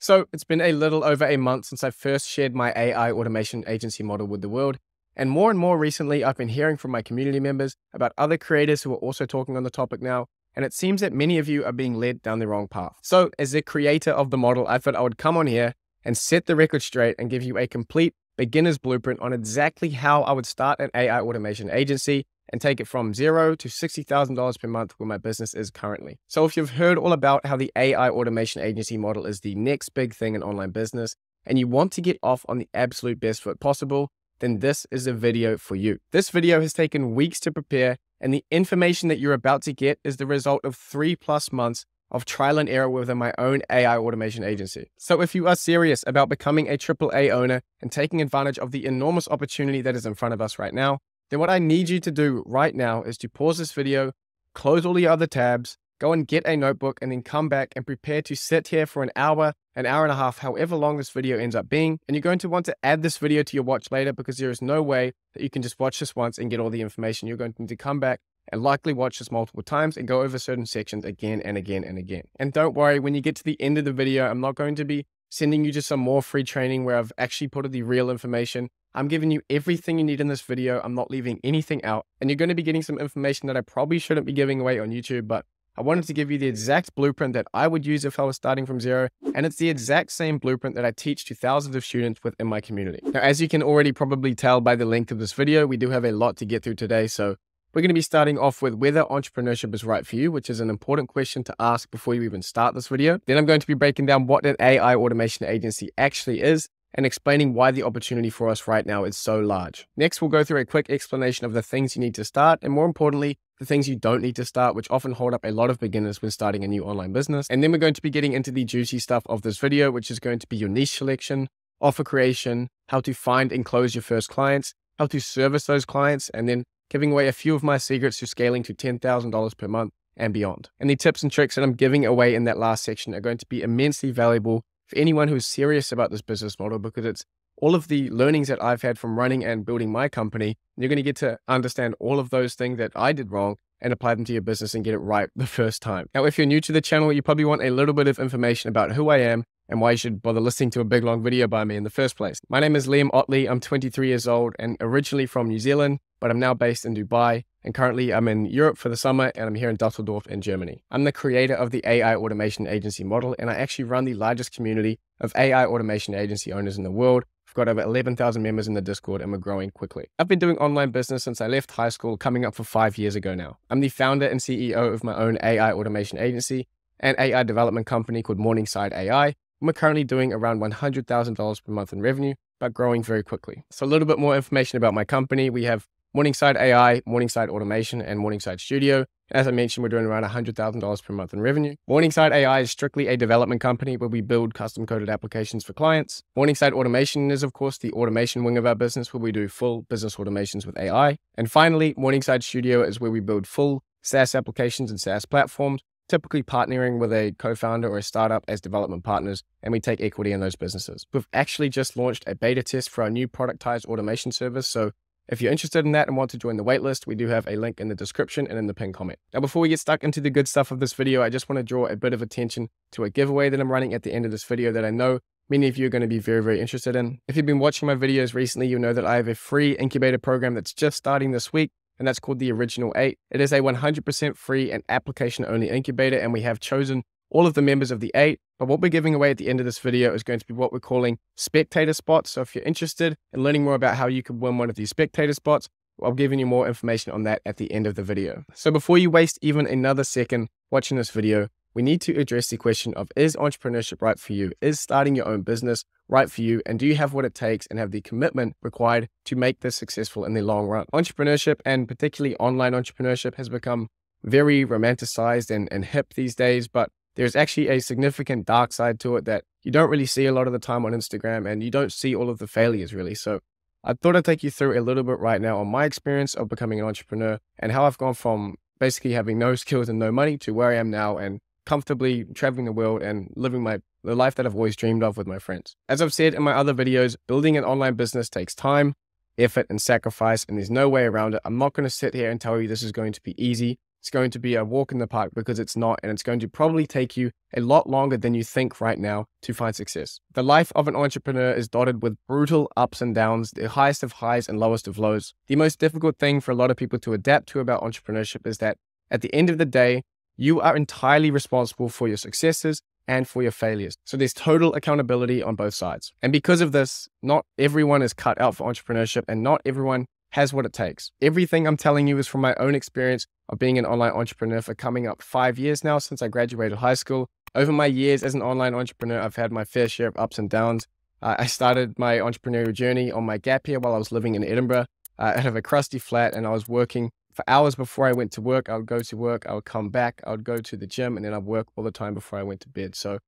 So it's been a little over a month since I first shared my AI automation agency model with the world. And more recently, I've been hearing from my community members about other creators who are also talking on the topic now. And it seems that many of you are being led down the wrong path. So as the creator of the model, I thought I would come on here and set the record straight and give you a complete beginner's blueprint on exactly how I would start an AI automation agency and take it from $0 to $60,000 per month where my business is currently. So if you've heard all about how the AI automation agency model is the next big thing in online business, and you want to get off on the absolute best foot possible, then this is a video for you. This video has taken weeks to prepare, and the information that you're about to get is the result of 3+ months of trial and error within my own AI automation agency. So if you are serious about becoming a AAA owner and taking advantage of the enormous opportunity that is in front of us right now, then what I need you to do right now is to pause this video, close all the other tabs, go and get a notebook, and then come back and prepare to sit here for an hour and a half, however long this video ends up being. And you're going to want to add this video to your watch later because there is no way that you can just watch this once and get all the information. You're going to need to come back and likely watch this multiple times and go over certain sections again and again and again. And don't worry, when you get to the end of the video, I'm not going to be sending you just some more free training where I've actually put the real information. I'm giving you everything you need in this video. I'm not leaving anything out. And you're going to be getting some information that I probably shouldn't be giving away on YouTube, but I wanted to give you the exact blueprint that I would use if I was starting from zero. And it's the exact same blueprint that I teach to thousands of students within my community. Now, as you can already probably tell by the length of this video, we do have a lot to get through today. So we're going to be starting off with whether entrepreneurship is right for you, which is an important question to ask before you even start this video. Then I'm going to be breaking down what an AI automation agency actually is and explaining why the opportunity for us right now is so large. Next, we'll go through a quick explanation of the things you need to start, and more importantly, the things you don't need to start, which often hold up a lot of beginners when starting a new online business. And then we're going to be getting into the juicy stuff of this video, which is going to be your niche selection, offer creation, how to find and close your first clients, how to service those clients, and then giving away a few of my secrets to scaling to $10,000 per month and beyond. And the tips and tricks that I'm giving away in that last section are going to be immensely valuable for anyone who's serious about this business model, because it's all of the learnings that I've had from running and building my company. You're going to get to understand all of those things that I did wrong and apply them to your business and get it right the first time. Now, if you're new to the channel, you probably want a little bit of information about who I am and why you should bother listening to a big long video by me in the first place. My name is Liam Otley. I'm 23 years old and originally from New Zealand, but I'm now based in Dubai. And currently I'm in Europe for the summer and I'm here in Dusseldorf in Germany. I'm the creator of the AI automation agency model, and I actually run the largest community of AI automation agency owners in the world. We've got over 11,000 members in the Discord and we're growing quickly. I've been doing online business since I left high school, coming up for 5 years ago now. I'm the founder and CEO of my own AI automation agency and AI development company called Morningside AI. And we're currently doing around $100,000 per month in revenue, but growing very quickly. So a little bit more information about my company. We have Morningside AI, Morningside Automation, and Morningside Studio. As I mentioned, we're doing around $100,000 per month in revenue. Morningside AI is strictly a development company where we build custom-coded applications for clients. Morningside Automation is, of course, the automation wing of our business where we do full business automations with AI. And finally, Morningside Studio is where we build full SaaS applications and SaaS platforms, typically partnering with a co-founder or a startup as development partners, and we take equity in those businesses. We've actually just launched a beta test for our new productized automation service. So if you're interested in that and want to join the waitlist, we do have a link in the description and in the pinned comment. Now, before we get stuck into the good stuff of this video, I just want to draw a bit of attention to a giveaway that I'm running at the end of this video that I know many of you are going to be very interested in. If you've been watching my videos recently, you'll know that I have a free incubator program that's just starting this week, and that's called the Original 8. It is a 100% free and application-only incubator, and we have chosen all of the members of the 8. But what we're giving away at the end of this video is going to be what we're calling spectator spots. So if you're interested in learning more about how you can win one of these spectator spots, I'll give you more information on that at the end of the video. So before you waste even another second watching this video, we need to address the question of, is entrepreneurship right for you? Is starting your own business right for you? And do you have what it takes and have the commitment required to make this successful in the long run? Entrepreneurship, and particularly online entrepreneurship, has become very romanticized and hip these days, but there's actually a significant dark side to it that you don't really see a lot of the time on Instagram, and you don't see all of the failures really. So I thought I'd take you through a little bit right now on my experience of becoming an entrepreneur and how I've gone from basically having no skills and no money to where I am now and comfortably traveling the world and living the life that I've always dreamed of with my friends. As I've said in my other videos, building an online business takes time, effort, and sacrifice, and there's no way around it. I'm not going to sit here and tell you this is going to be easy. it's going to be a walk in the park, because it's not, and it's going to probably take you a lot longer than you think right now to find success. The life of an entrepreneur is dotted with brutal ups and downs, the highest of highs and lowest of lows. The most difficult thing for a lot of people to adapt to about entrepreneurship is that at the end of the day, you are entirely responsible for your successes and for your failures. So there's total accountability on both sides. And because of this, not everyone is cut out for entrepreneurship, and not everyone has what it takes. Everything I'm telling you is from my own experience of being an online entrepreneur for coming up 5 years now since I graduated high school. Over my years as an online entrepreneur, I've had my fair share of ups and downs. I started my entrepreneurial journey on my gap year while I was living in Edinburgh. I have a crusty flat, and I was working for hours before I went to work. I would go to work, I would come back, I would go to the gym, and then I'd work all the time before I went to bed. So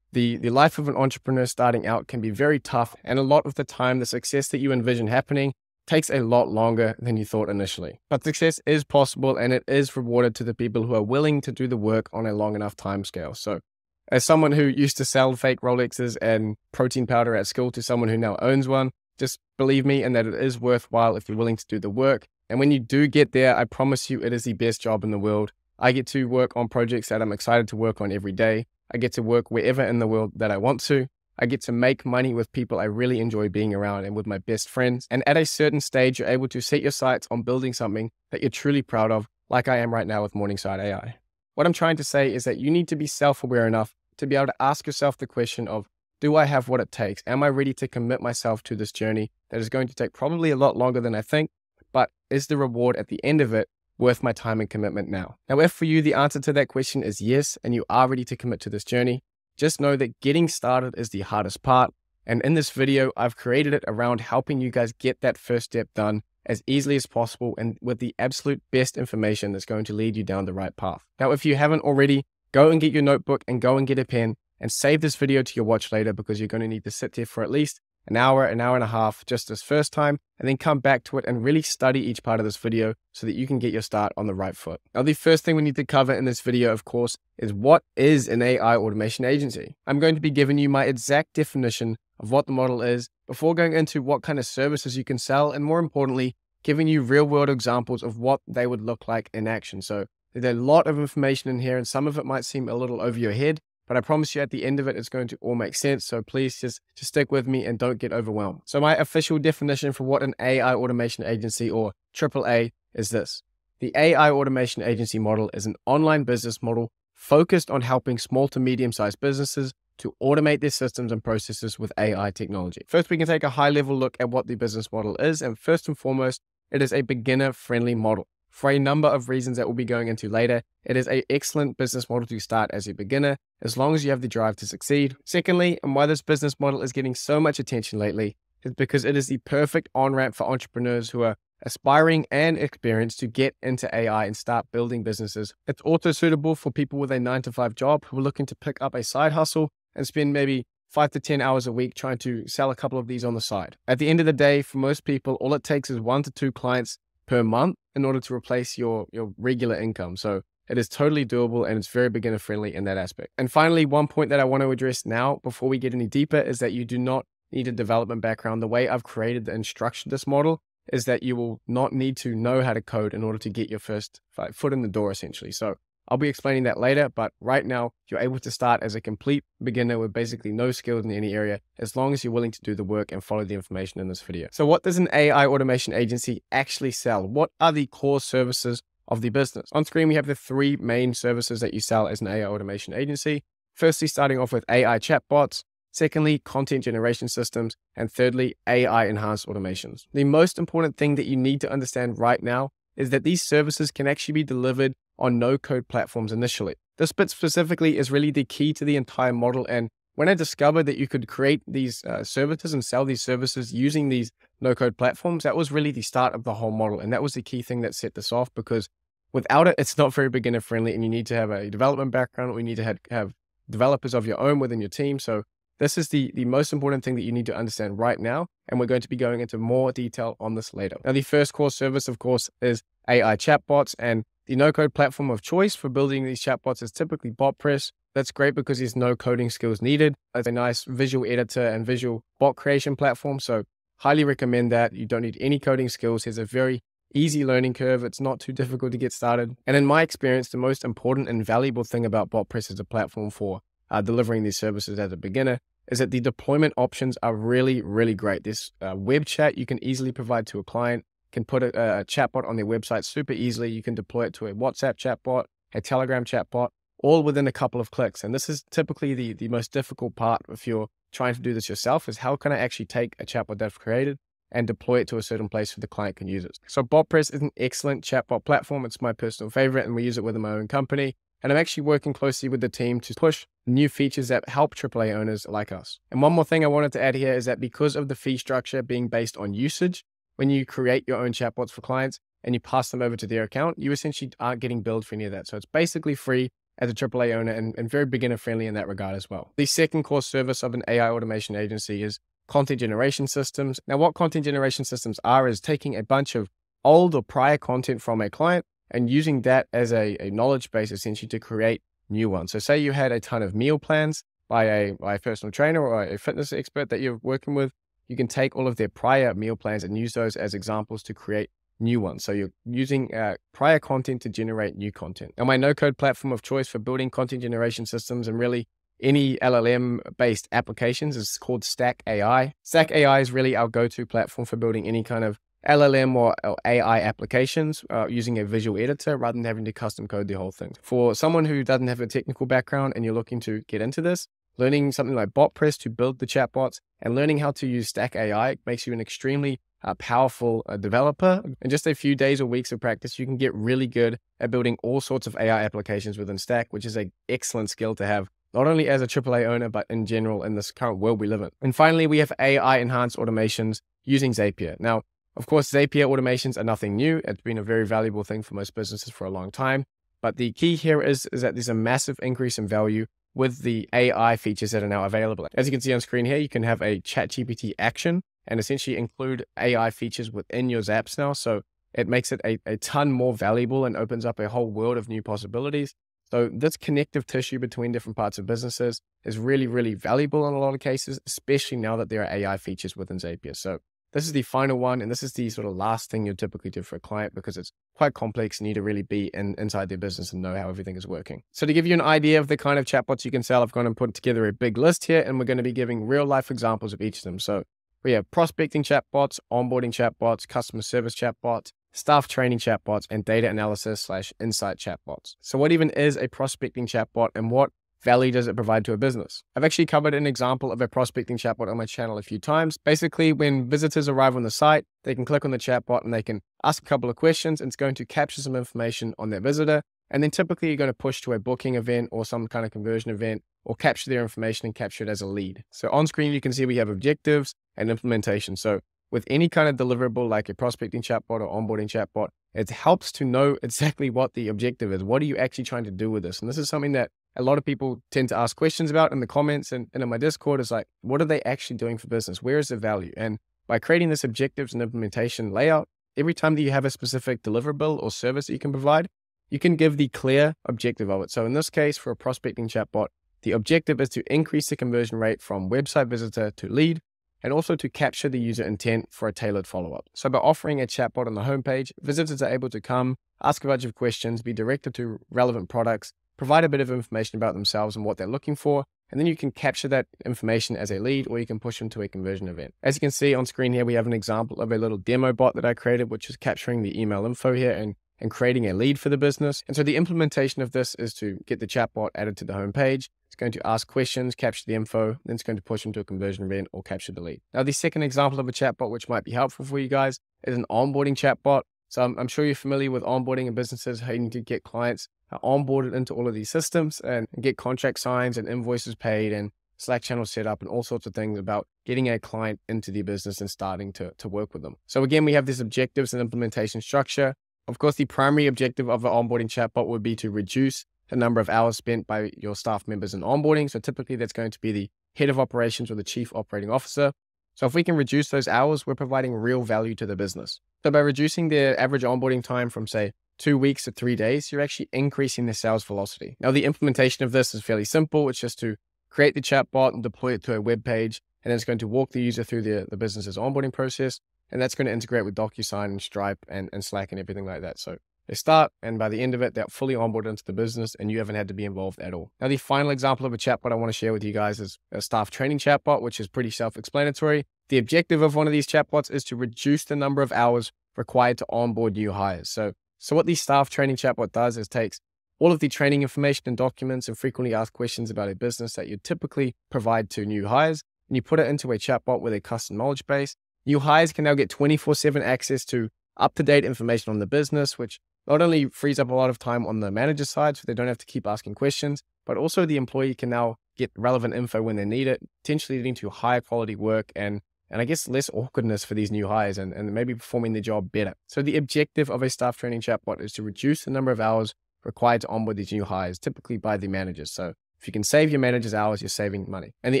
the life of an entrepreneur starting out can be very tough, and a lot of the time, the success that you envision happening takes a lot longer than you thought initially. But success is possible, and it is rewarded to the people who are willing to do the work on a long enough time scale. So as someone who used to sell fake Rolexes and protein powder at school to someone who now owns one, just believe me in that it is worthwhile if you're willing to do the work. And when you do get there, I promise you it is the best job in the world. I get to work on projects that I'm excited to work on every day. I get to work wherever in the world that I want to. I get to make money with people I really enjoy being around and with my best friends. And at a certain stage, you're able to set your sights on building something that you're truly proud of, like I am right now with Morningside AI. What I'm trying to say is that you need to be self-aware enough to be able to ask yourself the question of, do I have what it takes? Am I ready to commit myself to this journey that is going to take probably a lot longer than I think, but is the reward at the end of it worth my time and commitment now? Now, if for you the answer to that question is yes, and you are ready to commit to this journey, just know that getting started is the hardest part. And in this video, I've created it around helping you guys get that first step done as easily as possible and with the absolute best information that's going to lead you down the right path. Now, if you haven't already, go and get your notebook and go and get a pen and save this video to your watch later, because you're going to need to sit there for at least an hour and a half just this first time, and then come back to it and really study each part of this video so that you can get your start on the right foot. Now, the first thing we need to cover in this video, of course, is what is an AI automation agency? I'm going to be giving you my exact definition of what the model is before going into what kind of services you can sell, and more importantly, giving you real world examples of what they would look like in action. So there's a lot of information in here, and some of it might seem a little over your head, but I promise you at the end of it, it's going to all make sense. So please just stick with me and don't get overwhelmed. So my official definition for what an AI automation agency, or AAA, is this. The AI automation agency model is an online business model focused on helping small to medium-sized businesses to automate their systems and processes with AI technology. First, we can take a high-level look at what the business model is. And first and foremost, it is a beginner-friendly model. For a number of reasons that we'll be going into later, it is an excellent business model to start as a beginner, as long as you have the drive to succeed. Secondly, and why this business model is getting so much attention lately, is because it is the perfect on-ramp for entrepreneurs who are aspiring and experienced to get into AI and start building businesses. It's also suitable for people with a 9-to-5 job who are looking to pick up a side hustle and spend maybe 5 to 10 hours a week trying to sell a couple of these on the side. At the end of the day, for most people, all it takes is 1 to 2 clients per month in order to replace your regular income. So it is totally doable, and it's very beginner friendly in that aspect. And finally, one point that I want to address now before we get any deeper is that you do not need a development background. The way I've created and structured this model is that you will not need to know how to code in order to get your first foot in the door, essentially. So I'll be explaining that later, but right now you're able to start as a complete beginner with basically no skills in any area, as long as you're willing to do the work and follow the information in this video. So what does an AI automation agency actually sell? What are the core services of the business? On screen, we have the 3 main services that you sell as an AI automation agency. Firstly, starting off with AI chatbots. Secondly, content generation systems. And thirdly, AI enhanced automations. The most important thing that you need to understand right now is that these services can actually be delivered on no-code platforms initially. This bit specifically is really the key to the entire model. And when I discovered that you could create these services and sell these services using these no-code platforms, that was really the start of the whole model. And that was the key thing that set this off, because without it, it's not very beginner friendly, and you need to have a development background, or you need to have developers of your own within your team. So this is the most important thing that you need to understand right now, and we're going to be going into more detail on this later. Now, the first core service, of course, is AI chatbots, and the no-code platform of choice for building these chatbots is typically BotPress. That's great because there's no coding skills needed. It's a nice visual editor and visual bot creation platform, so highly recommend that. You don't need any coding skills. There's a very easy learning curve. It's not too difficult to get started. And in my experience, the most important and valuable thing about BotPress as a platform for delivering these services as a beginner is that the deployment options are really, really great. This web chat you can easily provide to a client, can put a chatbot on their website super easily. You can deploy it to a WhatsApp chatbot, a Telegram chatbot, all within a couple of clicks. And this is typically the most difficult part if you're trying to do this yourself, is how can I actually take a chatbot that I've created and deploy it to a certain place where the client can use it. So BotPress is an excellent chatbot platform. It's my personal favorite, and we use it within my own company. And I'm actually working closely with the team to push new features that help AAA owners like us. And one more thing I wanted to add here is that because of the fee structure being based on usage, when you create your own chatbots for clients and you pass them over to their account, you essentially aren't getting billed for any of that. So it's basically free as a AAA owner and very beginner friendly in that regard as well. The second core service of an AI automation agency is content generation systems. Now, what content generation systems are is taking a bunch of old or prior content from a client and using that as a knowledge base essentially to create new ones. So say you had a ton of meal plans by a personal trainer or a fitness expert that you're working with, you can take all of their prior meal plans and use those as examples to create new ones. So you're using prior content to generate new content. Now, my no-code platform of choice for building content generation systems and really any LLM-based applications is called Stack AI. Stack AI is really our go-to platform for building any kind of LLM or AI applications using a visual editor rather than having to custom code the whole thing. For someone who doesn't have a technical background and you're looking to get into this, learning something like BotPress to build the chatbots and learning how to use Stack AI makes you an extremely powerful developer. In just a few days or weeks of practice, you can get really good at building all sorts of AI applications within Stack, which is an excellent skill to have, not only as a AAA owner, but in general in this current world we live in. And finally, we have AI enhanced automations using Zapier. Now, of course, Zapier automations are nothing new. It's been a very valuable thing for most businesses for a long time. But the key here is that there's a massive increase in value with the AI features that are now available. As you can see on screen here, you can have a ChatGPT action and essentially include AI features within your Zaps now. So it makes it a ton more valuable and opens up a whole world of new possibilities. So this connective tissue between different parts of businesses is really, really valuable in a lot of cases, especially now that there are AI features within Zapier. So this is the final one, and this is the sort of last thing you typically do for a client because it's quite complex and you need to really be inside their business and know how everything is working. So to give you an idea of the kind of chatbots you can sell, I've gone and put together a big list here, and we're going to be giving real life examples of each of them. So we have prospecting chatbots, onboarding chatbots, customer service chatbots, staff training chatbots, and data analysis / insight chatbots. So what even is a prospecting chatbot and what value does it provide to a business? I've actually covered an example of a prospecting chatbot on my channel a few times. Basically, when visitors arrive on the site, they can click on the chatbot and they can ask a couple of questions, and it's going to capture some information on their visitor. And then typically you're going to push to a booking event or some kind of conversion event or capture their information and capture it as a lead. So on screen, you can see we have objectives and implementation. So with any kind of deliverable like a prospecting chatbot or onboarding chatbot, it helps to know exactly what the objective is. What are you actually trying to do with this? And this is something that a lot of people tend to ask questions about in the comments and in my Discord is like, what are they actually doing for business? Where is the value? And by creating this objectives and implementation layout, every time that you have a specific deliverable or service that you can provide, you can give the clear objective of it. So in this case, for a prospecting chatbot, the objective is to increase the conversion rate from website visitor to lead, and also to capture the user intent for a tailored follow-up. So by offering a chatbot on the homepage, visitors are able to come, ask a bunch of questions, be directed to relevant products, provide a bit of information about themselves and what they're looking for, and then you can capture that information as a lead, or you can push them to a conversion event. As you can see on screen here, we have an example of a little demo bot that I created, which is capturing the email info here and creating a lead for the business. And so the implementation of this is to get the chatbot added to the homepage. It's going to ask questions, capture the info, then it's going to push them to a conversion event or capture the lead. Now, the second example of a chatbot, which might be helpful for you guys, is an onboarding chatbot. So I'm sure you're familiar with onboarding in businesses, how you need to get clients onboarded into all of these systems and get contract signs and invoices paid and Slack channel set up and all sorts of things about getting a client into the business and starting to work with them. So again, we have these objectives and implementation structure. Of course, the primary objective of an onboarding chatbot would be to reduce the number of hours spent by your staff members in onboarding. So typically that's going to be the head of operations or the chief operating officer. So if we can reduce those hours, we're providing real value to the business. So by reducing their average onboarding time from say 2 weeks to 3 days, you're actually increasing the sales velocity. Now the implementation of this is fairly simple. It's just to create the chatbot and deploy it to a web page. And then it's going to walk the user through the business's onboarding process. And that's going to integrate with DocuSign and Stripe and Slack and everything like that. So they start, and by the end of it, they're fully onboarded into the business and you haven't had to be involved at all. Now, the final example of a chatbot I want to share with you guys is a staff training chatbot, which is pretty self-explanatory. The objective of one of these chatbots is to reduce the number of hours required to onboard new hires. So what the staff training chatbot does is takes all of the training information and documents and frequently asked questions about a business that you typically provide to new hires, and you put it into a chatbot with a custom knowledge base. New hires can now get 24/7 access to up-to-date information on the business, which not only frees up a lot of time on the manager side, so they don't have to keep asking questions, but also the employee can now get relevant info when they need it, potentially leading to higher quality work and I guess less awkwardness for these new hires and maybe performing their job better. So the objective of a staff training chatbot is to reduce the number of hours required to onboard these new hires, typically by the managers. So if you can save your manager's hours, you're saving money. And the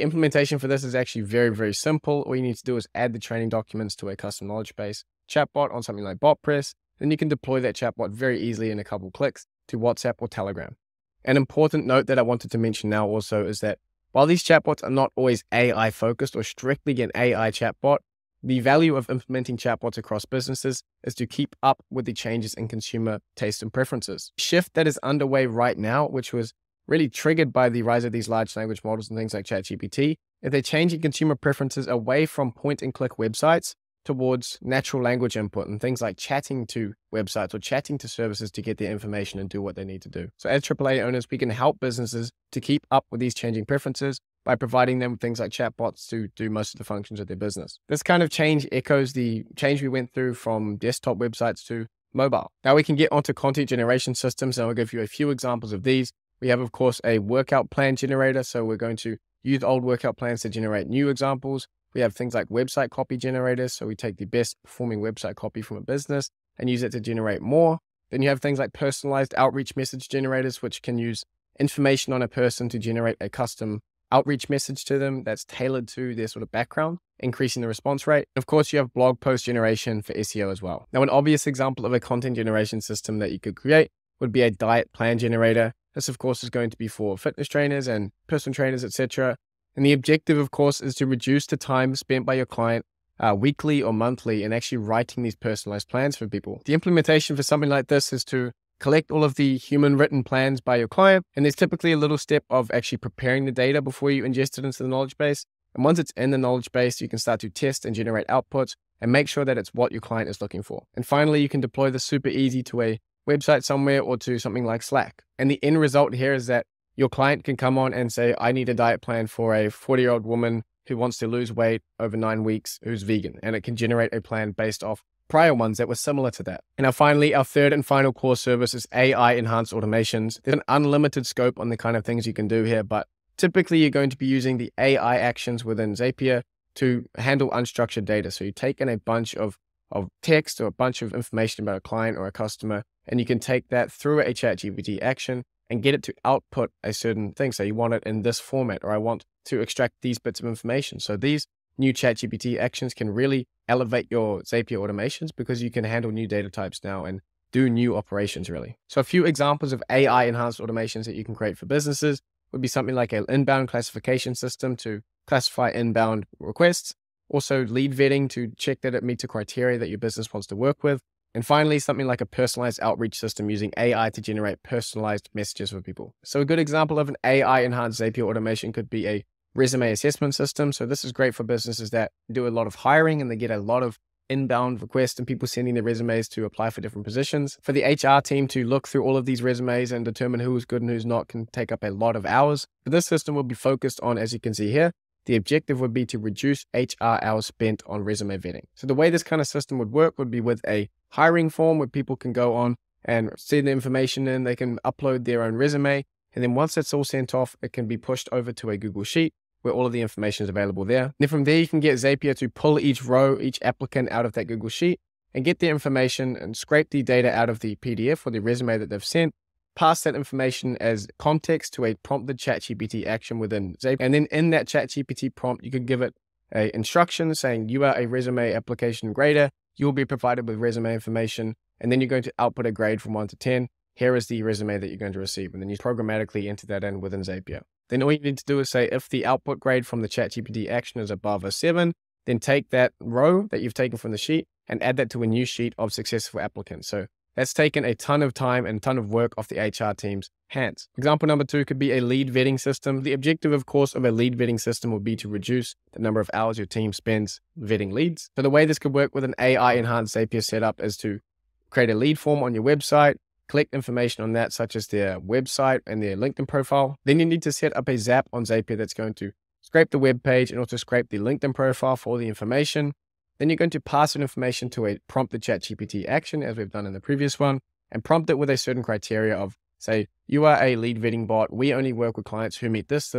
implementation for this is actually very, very simple. All you need to do is add the training documents to a custom knowledge base chatbot on something like BotPress. Then you can deploy that chatbot very easily in a couple clicks to WhatsApp or Telegram. An important note that I wanted to mention now also is that while these chatbots are not always AI focused or strictly an AI chatbot, the value of implementing chatbots across businesses is to keep up with the changes in consumer taste and preferences. Shift that is underway right now, which was really triggered by the rise of these large language models and things like ChatGPT, is they're changing consumer preferences away from point-and-click websites towards natural language input and things like chatting to websites or chatting to services to get their information and do what they need to do. So as AAA owners, we can help businesses to keep up with these changing preferences by providing them with things like chatbots to do most of the functions of their business. This kind of change echoes the change we went through from desktop websites to mobile. Now we can get onto content generation systems, and I'll give you a few examples of these. We have, of course, a workout plan generator. So we're going to use old workout plans to generate new examples. We have things like website copy generators. So we take the best performing website copy from a business and use it to generate more. Then you have things like personalized outreach message generators, which can use information on a person to generate a custom outreach message to them that's tailored to their sort of background, increasing the response rate. Of course, you have blog post generation for SEO as well. Now, an obvious example of a content generation system that you could create would be a diet plan generator. This, of course, is going to be for fitness trainers and personal trainers, etc. And the objective, of course, is to reduce the time spent by your client weekly or monthly in actually writing these personalized plans for people. The implementation for something like this is to collect all of the human written plans by your client. And there's typically a little step of actually preparing the data before you ingest it into the knowledge base. And once it's in the knowledge base, you can start to test and generate outputs and make sure that it's what your client is looking for. And finally, you can deploy this super easy to a website somewhere or to something like Slack. And the end result here is that your client can come on and say, I need a diet plan for a 40-year-old woman who wants to lose weight over 9 weeks, who's vegan. And it can generate a plan based off prior ones that were similar to that. And now finally, our third and final core service is AI enhanced automations. There's an unlimited scope on the kind of things you can do here, but typically you're going to be using the AI actions within Zapier to handle unstructured data. So you take in a bunch of text or a bunch of information about a client or a customer, and you can take that through a ChatGPT action and get it to output a certain thing. So you want it in this format, or I want to extract these bits of information. So these new ChatGPT actions can really elevate your Zapier automations because you can handle new data types now and do new operations really. So a few examples of AI enhanced automations that you can create for businesses would be something like an inbound classification system to classify inbound requests. Also lead vetting to check that it meets the criteria that your business wants to work with. And finally, something like a personalized outreach system using AI to generate personalized messages for people. So a good example of an AI enhanced Zapier automation could be a resume assessment system. So this is great for businesses that do a lot of hiring and they get a lot of inbound requests and people sending their resumes to apply for different positions. For the HR team to look through all of these resumes and determine who's good and who's not can take up a lot of hours. But this system will be focused on, as you can see here, the objective would be to reduce HR hours spent on resume vetting. So the way this kind of system would work would be with a hiring form where people can go on and send the information in, they can upload their own resume. And then once that's all sent off, it can be pushed over to a Google Sheet where all of the information is available there. And then from there, you can get Zapier to pull each row, each applicant out of that Google Sheet and get their information and scrape the data out of the PDF or the resume that they've sent, pass that information as context to a prompted ChatGPT action within Zapier. And then in that ChatGPT prompt, you could give it an instruction saying you are a resume application grader. You'll be provided with resume information, and then you're going to output a grade from 1 to 10. Here is the resume that you're going to receive. And then you programmatically enter that in within Zapier. Then all you need to do is say if the output grade from the ChatGPT action is above a 7, then take that row that you've taken from the sheet and add that to a new sheet of successful applicants. So that's taken a ton of time and a ton of work off the HR team's hands. Example number 2 could be a lead vetting system. The objective, of course, of a lead vetting system would be to reduce the number of hours your team spends vetting leads. So the way this could work with an AI-enhanced Zapier setup is to create a lead form on your website, collect information on that, such as their website and their LinkedIn profile. Then you need to set up a Zap on Zapier that's going to scrape the web page and also scrape the LinkedIn profile for all the information. Then you're going to pass that information to a prompt the ChatGPT action, as we've done in the previous one, and prompt it with a certain criteria of, say, you are a lead vetting bot. We only work with clients who meet this.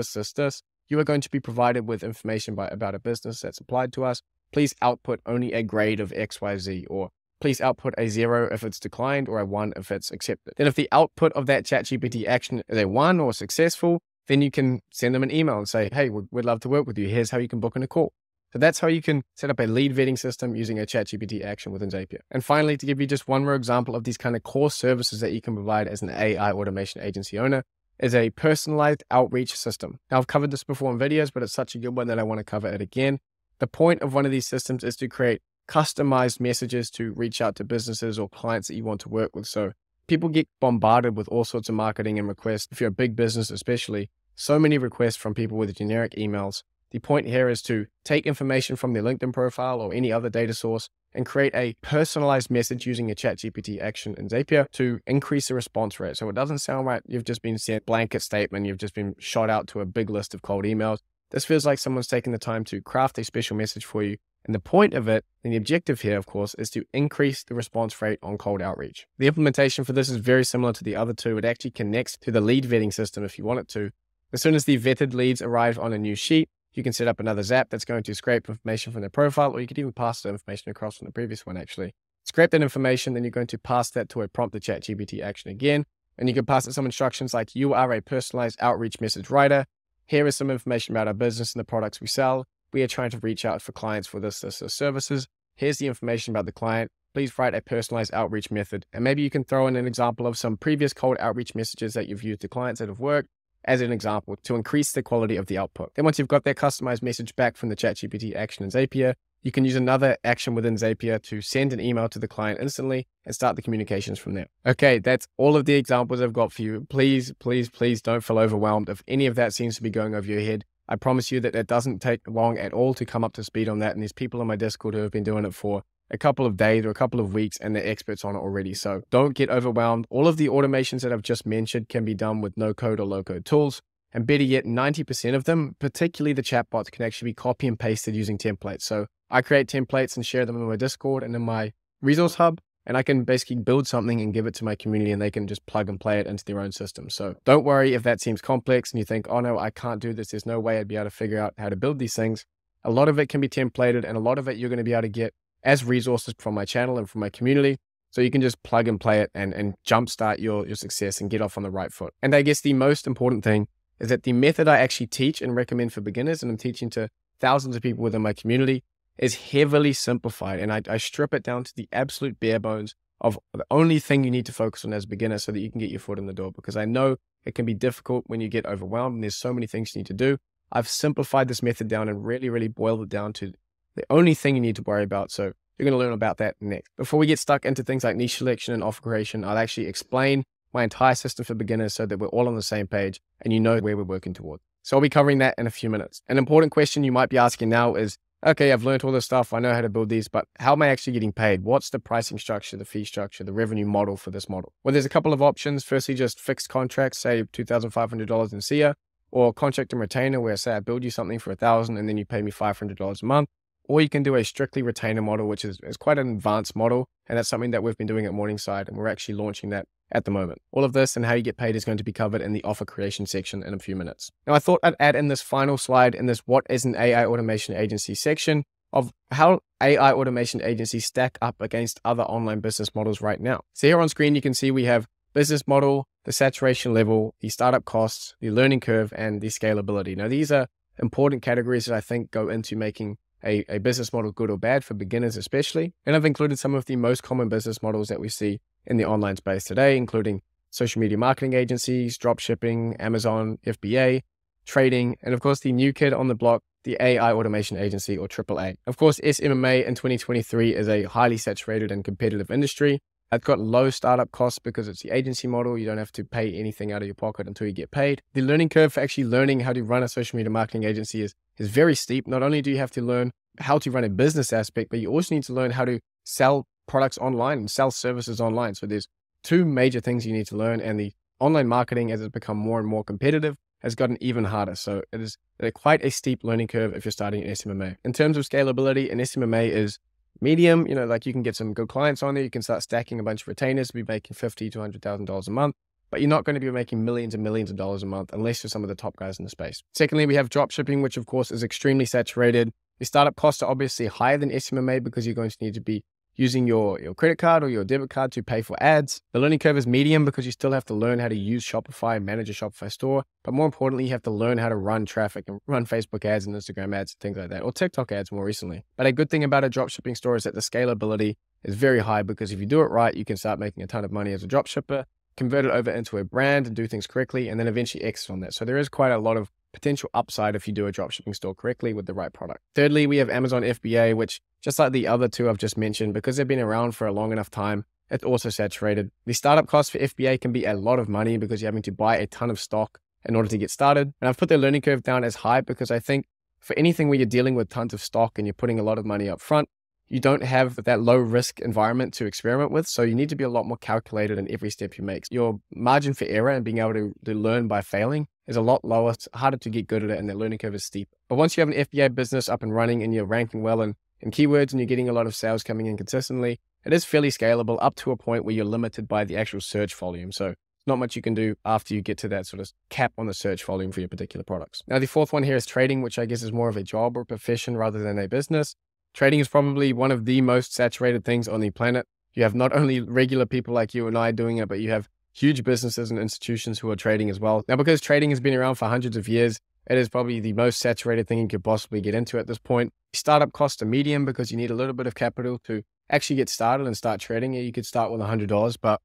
You are going to be provided with information about a business that's applied to us. Please output only a grade of XYZ, or please output a 0 if it's declined or a 1 if it's accepted. Then if the output of that ChatGPT action is a 1 or successful, then you can send them an email and say, hey, we'd love to work with you. Here's how you can book in a call. So that's how you can set up a lead vetting system using a ChatGPT action within Zapier. And finally, to give you just one more example of these kind of core services that you can provide as an AI automation agency owner, is a personalized outreach system. Now, I've covered this before in videos, but it's such a good one that I want to cover it again. The point of one of these systems is to create customized messages to reach out to businesses or clients that you want to work with. So people get bombarded with all sorts of marketing and requests. If you're a big business, especially, so many requests from people with generic emails. The point here is to take information from their LinkedIn profile or any other data source and create a personalized message using a ChatGPT action in Zapier to increase the response rate. So it doesn't sound like you've just been sent a blanket statement, you've just been shot out to a big list of cold emails. This feels like someone's taken the time to craft a special message for you. And the point of it, and the objective here, of course, is to increase the response rate on cold outreach. The implementation for this is very similar to the other two. It actually connects to the lead vetting system if you want it to. As soon as the vetted leads arrive on a new sheet, you can set up another Zap that's going to scrape information from their profile, or you could even pass the information across from the previous one, actually. Scrape that information, then you're going to pass that to a prompt the ChatGPT action again. And you can pass it some instructions like, you are a personalized outreach message writer. Here is some information about our business and the products we sell. We are trying to reach out for clients for this services. Here's the information about the client. Please write a personalized outreach method. And maybe you can throw in an example of some previous cold outreach messages that you've used to clients that have worked as an example to increase the quality of the output. Then once you've got that customized message back from the ChatGPT action in Zapier, you can use another action within Zapier to send an email to the client instantly and start the communications from there. Okay, that's all of the examples I've got for you. Please, please, please don't feel overwhelmed. If any of that seems to be going over your head, I promise you that it doesn't take long at all to come up to speed on that. And there's people on my Discord who have been doing it for a couple of days or a couple of weeks, and they're experts on it already. So don't get overwhelmed. All of the automations that I've just mentioned can be done with no code or low code tools. And better yet, 90% of them, particularly the chatbots, can actually be copy and pasted using templates. So I create templates and share them in my Discord and in my resource hub, and I can basically build something and give it to my community, and they can just plug and play it into their own system. So don't worry if that seems complex and you think, oh no, I can't do this. There's no way I'd be able to figure out how to build these things. A lot of it can be templated, and a lot of it you're going to be able to get as resources from my channel and from my community. So you can just plug and play it and jumpstart your success and get off on the right foot. And I guess the most important thing is that the method I actually teach and recommend for beginners, and I'm teaching to thousands of people within my community, is heavily simplified. And I strip it down to the absolute bare bones of the only thing you need to focus on as a beginner so that you can get your foot in the door. Because I know it can be difficult when you get overwhelmed and there's so many things you need to do. I've simplified this method down and really, really boiled it down to the only thing you need to worry about. So you're going to learn about that next. Before we get stuck into things like niche selection and offer creation, I'll actually explain my entire system for beginners so that we're all on the same page and you know where we're working toward. So I'll be covering that in a few minutes. An important question you might be asking now is, okay, I've learned all this stuff. I know how to build these, but how am I actually getting paid? What's the pricing structure, the fee structure, the revenue model for this model? Well, there's a couple of options. Firstly, just fixed contracts, say $2,500 in SEA, or contract and retainer, where say I build you something for $1,000 and then you pay me $500 a month. Or you can do a strictly retainer model, which is quite an advanced model. And that's something that we've been doing at Morningside, and we're actually launching that at the moment. All of this and how you get paid is going to be covered in the offer creation section in a few minutes. Now, I thought I'd add in this final slide in this what is an AI automation agency section of how AI automation agencies stack up against other online business models right now. So here on screen, you can see we have business model, the saturation level, the startup costs, the learning curve, and the scalability. Now, these are important categories that I think go into making a business model good or bad for beginners especially. And I've included some of the most common business models that we see in the online space today, including social media marketing agencies, drop shipping, Amazon, FBA, trading, and of course the new kid on the block, the AI automation agency, or AAA. Of course, SMMA in 2023 is a highly saturated and competitive industry. It's got low startup costs because it's the agency model. You don't have to pay anything out of your pocket until you get paid. The learning curve for actually learning how to run a social media marketing agency is very steep. Not only do you have to learn how to run a business aspect, but you also need to learn how to sell products online and sell services online. So there's two major things you need to learn, and the online marketing, as it's become more and more competitive, has gotten even harder. So it is quite a steep learning curve if you're starting an SMMA. In terms of scalability, an SMMA is medium. Like you can get some good clients on there. You can start stacking a bunch of retainers, be making $50,000 to $100,000 a month, but you're not going to be making millions and millions of dollars a month unless you're some of the top guys in the space. Secondly, we have drop shipping, which of course is extremely saturated. The startup costs are obviously higher than SMMA because you're going to need to be using your credit card or your debit card to pay for ads. The learning curve is medium because you still have to learn how to use Shopify and manage a Shopify store. But more importantly, you have to learn how to run traffic and run Facebook ads and Instagram ads, things like that, or TikTok ads more recently. But a good thing about a dropshipping store is that the scalability is very high, because if you do it right, you can start making a ton of money as a dropshipper, convert it over into a brand and do things correctly, and then eventually exit on that. So there is quite a lot of potential upside if you do a dropshipping store correctly with the right product. Thirdly, we have Amazon FBA, which, just like the other two I've just mentioned, because they've been around for a long enough time, it's also saturated. The startup cost for FBA can be a lot of money because you're having to buy a ton of stock in order to get started. And I've put the learning curve down as high because I think for anything where you're dealing with tons of stock and you're putting a lot of money up front, you don't have that low risk environment to experiment with. So you need to be a lot more calculated in every step you make. Your margin for error and being able to learn by failing is a lot lower. It's harder to get good at it, and the learning curve is steep. But once you have an FBA business up and running and you're ranking well in keywords and you're getting a lot of sales coming in consistently, it is fairly scalable up to a point where you're limited by the actual search volume. So not much you can do after you get to that sort of cap on the search volume for your particular products. Now, the fourth one here is trading, which I guess is more of a job or profession rather than a business. Trading is probably one of the most saturated things on the planet. You have not only regular people like you and I doing it, but you have huge businesses and institutions who are trading as well. Now, because trading has been around for hundreds of years, it is probably the most saturated thing you could possibly get into at this point. Startup costs are medium because you need a little bit of capital to actually get started and start trading. You could start with $100, but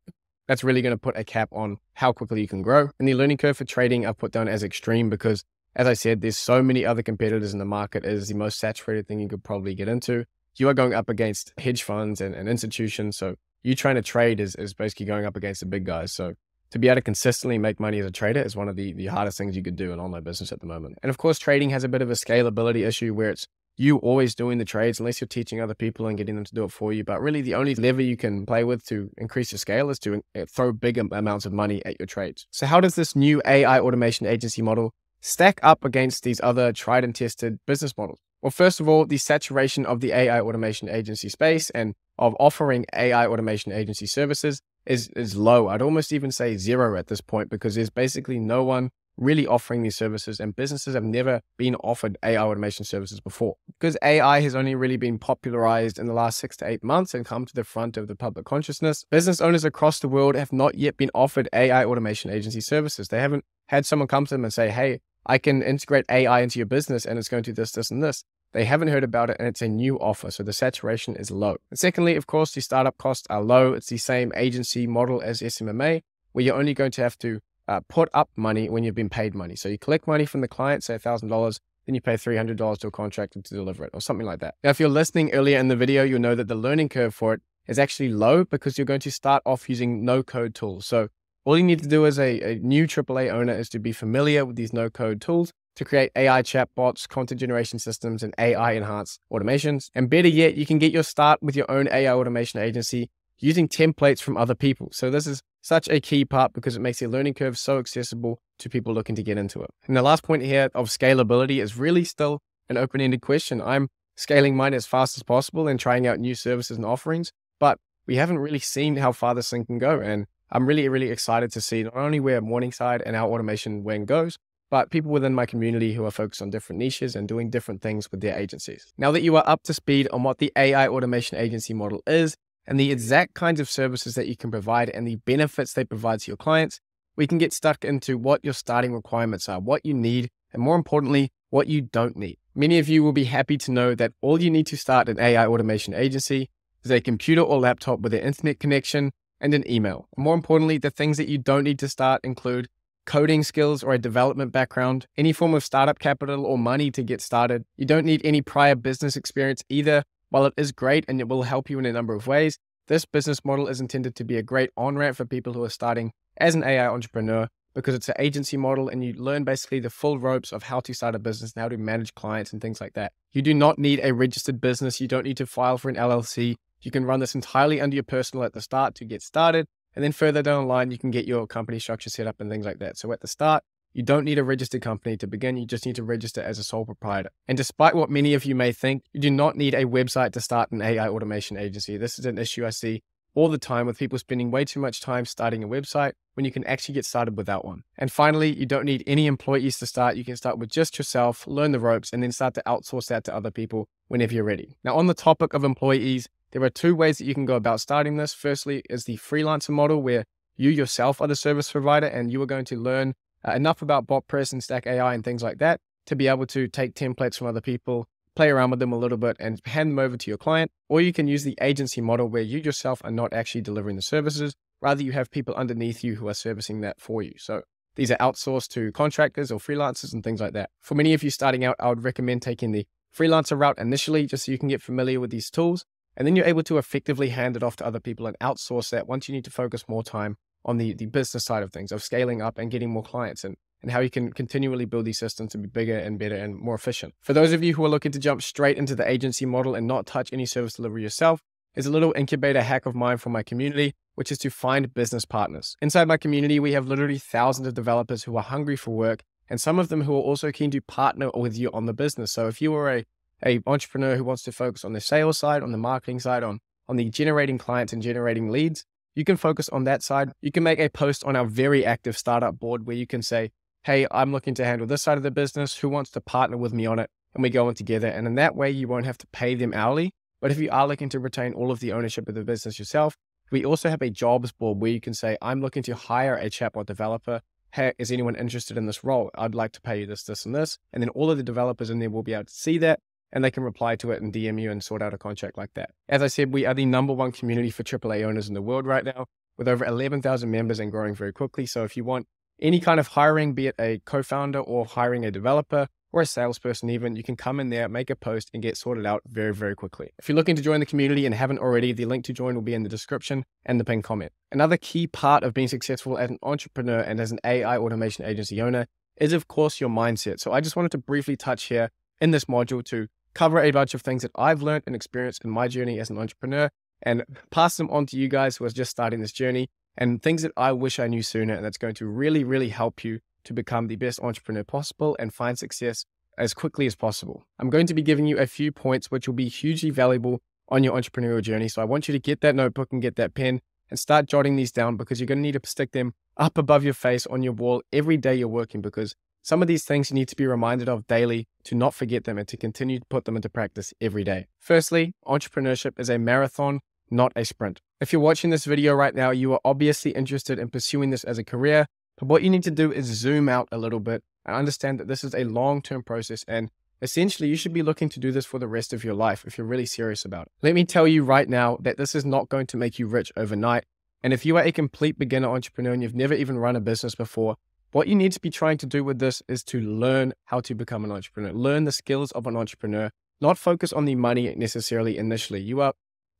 that's really going to put a cap on how quickly you can grow. And the learning curve for trading I've put down as extreme because, as I said, there's so many other competitors in the market. It is the most saturated thing you could probably get into. You are going up against hedge funds and institutions. So you trying to trade is basically going up against the big guys. So to be able to consistently make money as a trader is one of the hardest things you could do in online business at the moment. And of course, trading has a bit of a scalability issue where it's you always doing the trades unless you're teaching other people and getting them to do it for you. But really the only lever you can play with to increase your scale is to throw big amounts of money at your trades. So how does this new AI automation agency model stack up against these other tried and tested business models? Well, first of all, the saturation of the AI automation agency space and of offering AI automation agency services is low. I'd almost even say zero at this point because there's basically no one really offering these services, and businesses have never been offered AI automation services before. Because AI has only really been popularized in the last 6 to 8 months and come to the front of the public consciousness, business owners across the world have not yet been offered AI automation agency services. They haven't had someone come to them and say, hey, I can integrate AI into your business and it's going to do this, this, and this. They haven't heard about it, and it's a new offer, so the saturation is low. And secondly, of course, the startup costs are low. It's the same agency model as SMMA, where you're only going to have to put up money when you've been paid money. So you collect money from the client, say $1,000, then you pay $300 to a contractor to deliver it, or something like that. Now, if you're listening earlier in the video, you'll know that the learning curve for it is actually low because you're going to start off using no-code tools. So all you need to do as a new AAA owner is to be familiar with these no-code tools to create AI chatbots, content generation systems, and AI-enhanced automations. And better yet, you can get your start with your own AI automation agency using templates from other people. So this is such a key part because it makes the learning curve so accessible to people looking to get into it. And the last point here of scalability is really still an open-ended question. I'm scaling mine as fast as possible and trying out new services and offerings, but we haven't really seen how far this thing can go. And I'm really, really excited to see not only where Morningside and our automation wing goes, but people within my community who are focused on different niches and doing different things with their agencies. Now that you are up to speed on what the AI automation agency model is and the exact kinds of services that you can provide and the benefits they provide to your clients, we can get stuck into what your starting requirements are, what you need, and more importantly, what you don't need. Many of you will be happy to know that all you need to start an AI automation agency is a computer or laptop with an internet connection and an email. More importantly, the things that you don't need to start include coding skills or a development background, any form of startup capital or money to get started. You don't need any prior business experience either. While it is great and it will help you in a number of ways, this business model is intended to be a great on-ramp for people who are starting as an AI entrepreneur, because it's an agency model and you learn basically the full ropes of how to start a business and how to manage clients and things like that. You do not need a registered business. You don't need to file for an LLC. You can run this entirely under your personal at the start to get started. And then further down the line, you can get your company structure set up and things like that. So at the start, you don't need a registered company to begin. You just need to register as a sole proprietor. And despite what many of you may think, you do not need a website to start an AI automation agency. This is an issue I see all the time with people spending way too much time starting a website when you can actually get started without one. And finally, you don't need any employees to start. You can start with just yourself, learn the ropes, and then start to outsource that to other people whenever you're ready. Now, on the topic of employees, there are two ways that you can go about starting this. Firstly is the freelancer model, where you yourself are the service provider and you are going to learn enough about BotPress and Stack AI and things like that to be able to take templates from other people, play around with them a little bit and hand them over to your client. Or you can use the agency model, where you yourself are not actually delivering the services. Rather, you have people underneath you who are servicing that for you. So these are outsourced to contractors or freelancers and things like that. For many of you starting out, I would recommend taking the freelancer route initially, just so you can get familiar with these tools. And then you're able to effectively hand it off to other people and outsource that once you need to focus more time on the business side of things, of scaling up and getting more clients, and how you can continually build these systems to be bigger and better and more efficient. For those of you who are looking to jump straight into the agency model and not touch any service delivery yourself, is a little incubator hack of mine from my community, which is to find business partners. Inside my community, we have literally thousands of developers who are hungry for work, and some of them who are also keen to partner with you on the business. So if you are a entrepreneur who wants to focus on the sales side, on the marketing side, on the generating clients and generating leads, you can focus on that side. You can make a post on our very active startup board where you can say, hey, I'm looking to handle this side of the business. Who wants to partner with me on it? And we go in together. And in that way, you won't have to pay them hourly. But if you are looking to retain all of the ownership of the business yourself, we also have a jobs board where you can say, I'm looking to hire a chatbot developer. Hey, is anyone interested in this role? I'd like to pay you this, this, and this. And then all of the developers in there will be able to see that, and they can reply to it and DM you and sort out a contract like that. As I said, we are the #1 community for AAA owners in the world right now, with over 11,000 members and growing very quickly. So if you want any kind of hiring, be it a co-founder or hiring a developer or a salesperson even, you can come in there, make a post, and get sorted out very, very quickly. If you're looking to join the community and haven't already, the link to join will be in the description and the pinned comment. Another key part of being successful as an entrepreneur and as an AI automation agency owner is, of course, your mindset. So I just wanted to briefly touch here in this module to cover a bunch of things that I've learned and experienced in my journey as an entrepreneur, and pass them on to you guys who are just starting this journey, and things that I wish I knew sooner, and that's going to really, really help you to become the best entrepreneur possible and find success as quickly as possible. I'm going to be giving you a few points which will be hugely valuable on your entrepreneurial journey. So I want you to get that notebook and get that pen and start jotting these down, because you're going to need to stick them up above your face on your wall every day you're working, because some of these things you need to be reminded of daily to not forget them and to continue to put them into practice every day. Firstly, entrepreneurship is a marathon, not a sprint. If you're watching this video right now, you are obviously interested in pursuing this as a career, but what you need to do is zoom out a little bit and understand that this is a long-term process, and essentially you should be looking to do this for the rest of your life if you're really serious about it. Let me tell you right now that this is not going to make you rich overnight. And if you are a complete beginner entrepreneur and you've never even run a business before, what you need to be trying to do with this is to learn how to become an entrepreneur, learn the skills of an entrepreneur, not focus on the money necessarily initially. You are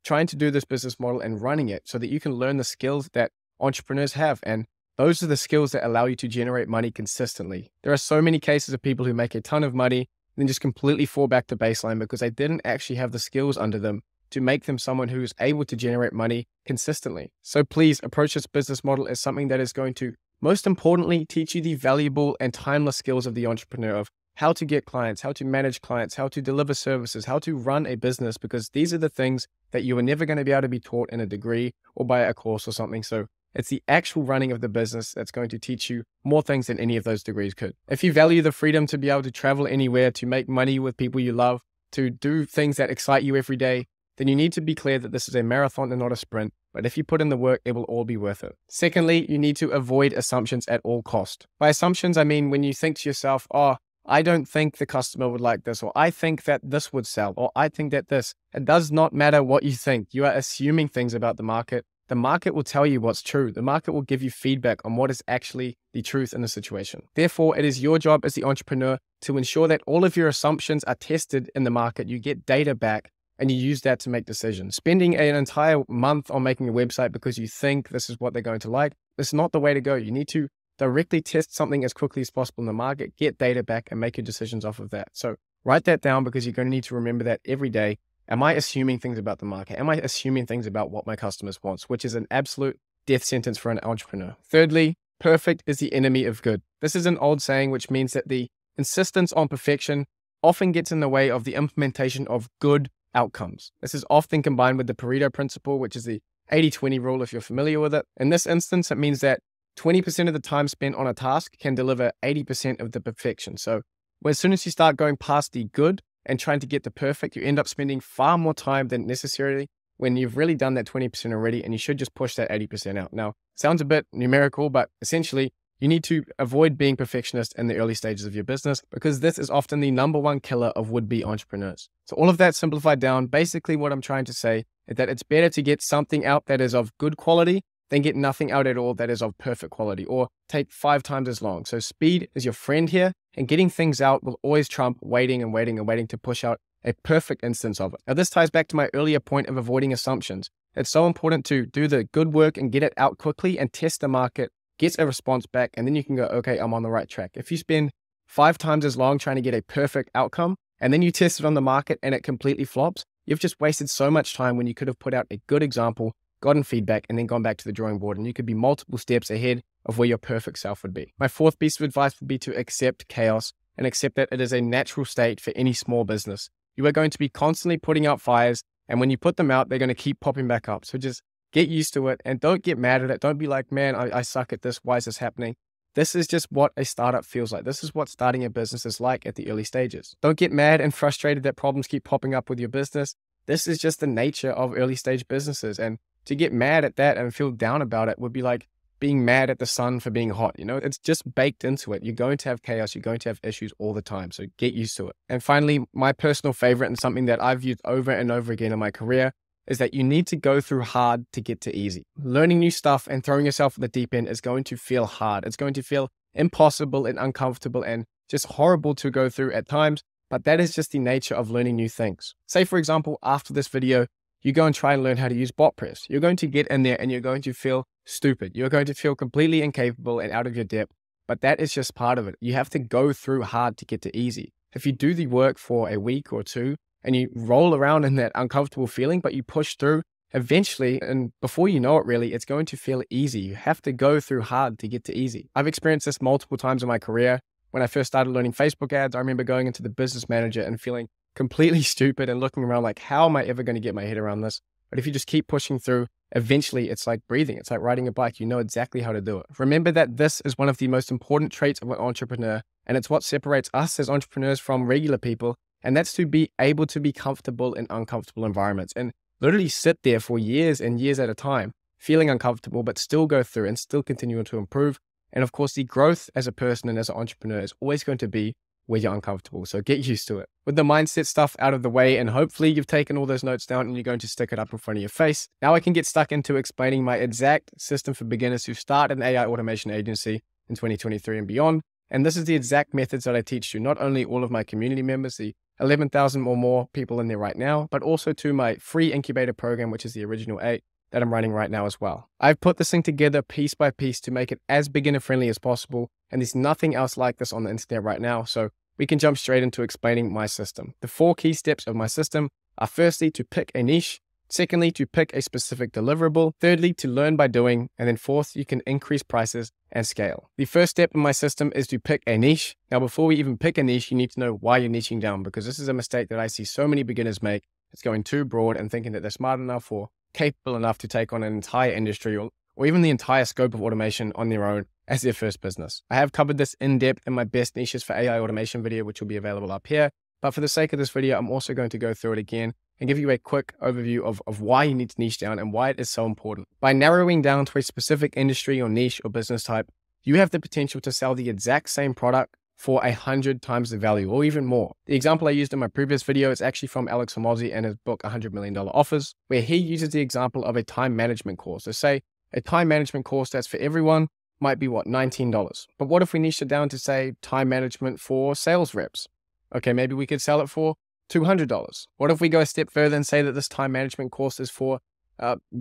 trying to do this business model and running it so that you can learn the skills that entrepreneurs have. And those are the skills that allow you to generate money consistently. There are so many cases of people who make a ton of money and then just completely fall back to baseline because they didn't actually have the skills under them to make them someone who is able to generate money consistently. So please approach this business model as something that is going to, most importantly, teach you the valuable and timeless skills of the entrepreneur, of how to get clients, how to manage clients, how to deliver services, how to run a business, because these are the things that you are never going to be able to be taught in a degree or by a course or something. So it's the actual running of the business that's going to teach you more things than any of those degrees could. If you value the freedom to be able to travel anywhere, to make money with people you love, to do things that excite you every day, then you need to be clear that this is a marathon and not a sprint. But if you put in the work, it will all be worth it. Secondly, you need to avoid assumptions at all cost. By assumptions, I mean when you think to yourself, oh, I don't think the customer would like this, or I think that this would sell, or I think that this. It does not matter what you think. You are assuming things about the market, the market will tell you what's true. The market will give you feedback on what is actually the truth in the situation. Therefore, it is your job as the entrepreneur to ensure that all of your assumptions are tested in the market. You get data back and you use that to make decisions. Spending an entire month on making a website because you think this is what they're going to like, that's not the way to go. You need to directly test something as quickly as possible in the market, get data back, and make your decisions off of that. So write that down, because you're going to need to remember that every day. Am I assuming things about the market? Am I assuming things about what my customers want? Which is an absolute death sentence for an entrepreneur. Thirdly, perfect is the enemy of good. This is an old saying, which means that the insistence on perfection often gets in the way of the implementation of good outcomes. This is often combined with the Pareto principle, which is the 80-20 rule, if you're familiar with it. In this instance, it means that 20% of the time spent on a task can deliver 80% of the perfection. So as soon as you start going past the good and trying to get the perfect, you end up spending far more time than necessarily when you've really done that 20% already, and you should just push that 80% out. Now, sounds a bit numerical, but essentially you need to avoid being perfectionist in the early stages of your business, because this is often the number one killer of would-be entrepreneurs. So all of that simplified down, basically what I'm trying to say is that it's better to get something out that is of good quality than get nothing out at all that is of perfect quality, or take 5 times as long. So speed is your friend here, and getting things out will always trump waiting and waiting and waiting to push out a perfect instance of it. Now, this ties back to my earlier point of avoiding assumptions. It's so important to do the good work and get it out quickly and test the market, get a response back, and then you can go, okay, I'm on the right track. If you spend 5 times as long trying to get a perfect outcome, and then you test it on the market and it completely flops, you've just wasted so much time when you could have put out a good example, gotten feedback, and then gone back to the drawing board, and you could be multiple steps ahead of where your perfect self would be. My fourth piece of advice would be to accept chaos and accept that it is a natural state for any small business. You are going to be constantly putting out fires, and when you put them out, they're going to keep popping back up. So just get used to it and don't get mad at it. Don't be like, man, I suck at this. Why is this happening? This is just what a startup feels like. This is what starting a business is like at the early stages. Don't get mad and frustrated that problems keep popping up with your business. This is just the nature of early stage businesses. And to get mad at that and feel down about it would be like being mad at the sun for being hot. You know, it's just baked into it. You're going to have chaos. You're going to have issues all the time. So get used to it. And finally, my personal favorite, and something that I've used over and over again in my career, is that you need to go through hard to get to easy. Learning new stuff and throwing yourself at the deep end is going to feel hard. It's going to feel impossible and uncomfortable and just horrible to go through at times, but that is just the nature of learning new things. Say, for example, after this video, you go and try and learn how to use bot press. You're going to get in there and you're going to feel stupid. You're going to feel completely incapable and out of your depth, but that is just part of it. You have to go through hard to get to easy. If you do the work for a week or two, and you roll around in that uncomfortable feeling, but you push through, eventually, and before you know it really, it's going to feel easy. You have to go through hard to get to easy. I've experienced this multiple times in my career. When I first started learning Facebook ads, I remember going into the business manager and feeling completely stupid and looking around like, how am I ever going to get my head around this? But if you just keep pushing through, eventually it's like breathing. It's like riding a bike. You know exactly how to do it. Remember that this is one of the most important traits of an entrepreneur, and it's what separates us as entrepreneurs from regular people. And that's to be able to be comfortable in uncomfortable environments and literally sit there for years and years at a time, feeling uncomfortable, but still go through and still continue to improve. And of course, the growth as a person and as an entrepreneur is always going to be where you're uncomfortable. So get used to it. With the mindset stuff out of the way, and hopefully you've taken all those notes down and you're going to stick it up in front of your face. Now I can get stuck into explaining my exact system for beginners who start an AI automation agency in 2023 and beyond. And this is the exact methods that I teach to not only all of my community members, the 11,000 or more people in there right now, but also to my free incubator program, which is the original 8 that I'm running right now as well. I've put this thing together piece by piece to make it as beginner friendly as possible. And there's nothing else like this on the internet right now. So we can jump straight into explaining my system. The 4 key steps of my system are firstly, to pick a niche. Secondly, to pick a specific deliverable. Thirdly, to learn by doing. And then fourth, you can increase prices and scale. The first step in my system is to pick a niche. Now, before we even pick a niche, you need to know why you're niching down, because this is a mistake that I see so many beginners make. It's going too broad and thinking that they're smart enough or capable enough to take on an entire industry or even the entire scope of automation on their own as their first business. I have covered this in depth in my best niches for AI automation video, which will be available up here. But for the sake of this video, I'm also going to go through it again and give you a quick overview of why you need to niche down and why it is so important. By narrowing down to a specific industry or niche or business type, you have the potential to sell the exact same product for 100 times the value or even more. The example I used in my previous video is actually from Alex Hormozi and his book, $100 Million Offers, where he uses the example of a time management course. So say a time management course that's for everyone might be what, $19. But what if we niche it down to say time management for sales reps? Okay, maybe we could sell it for $200. What if we go a step further and say that this time management course is for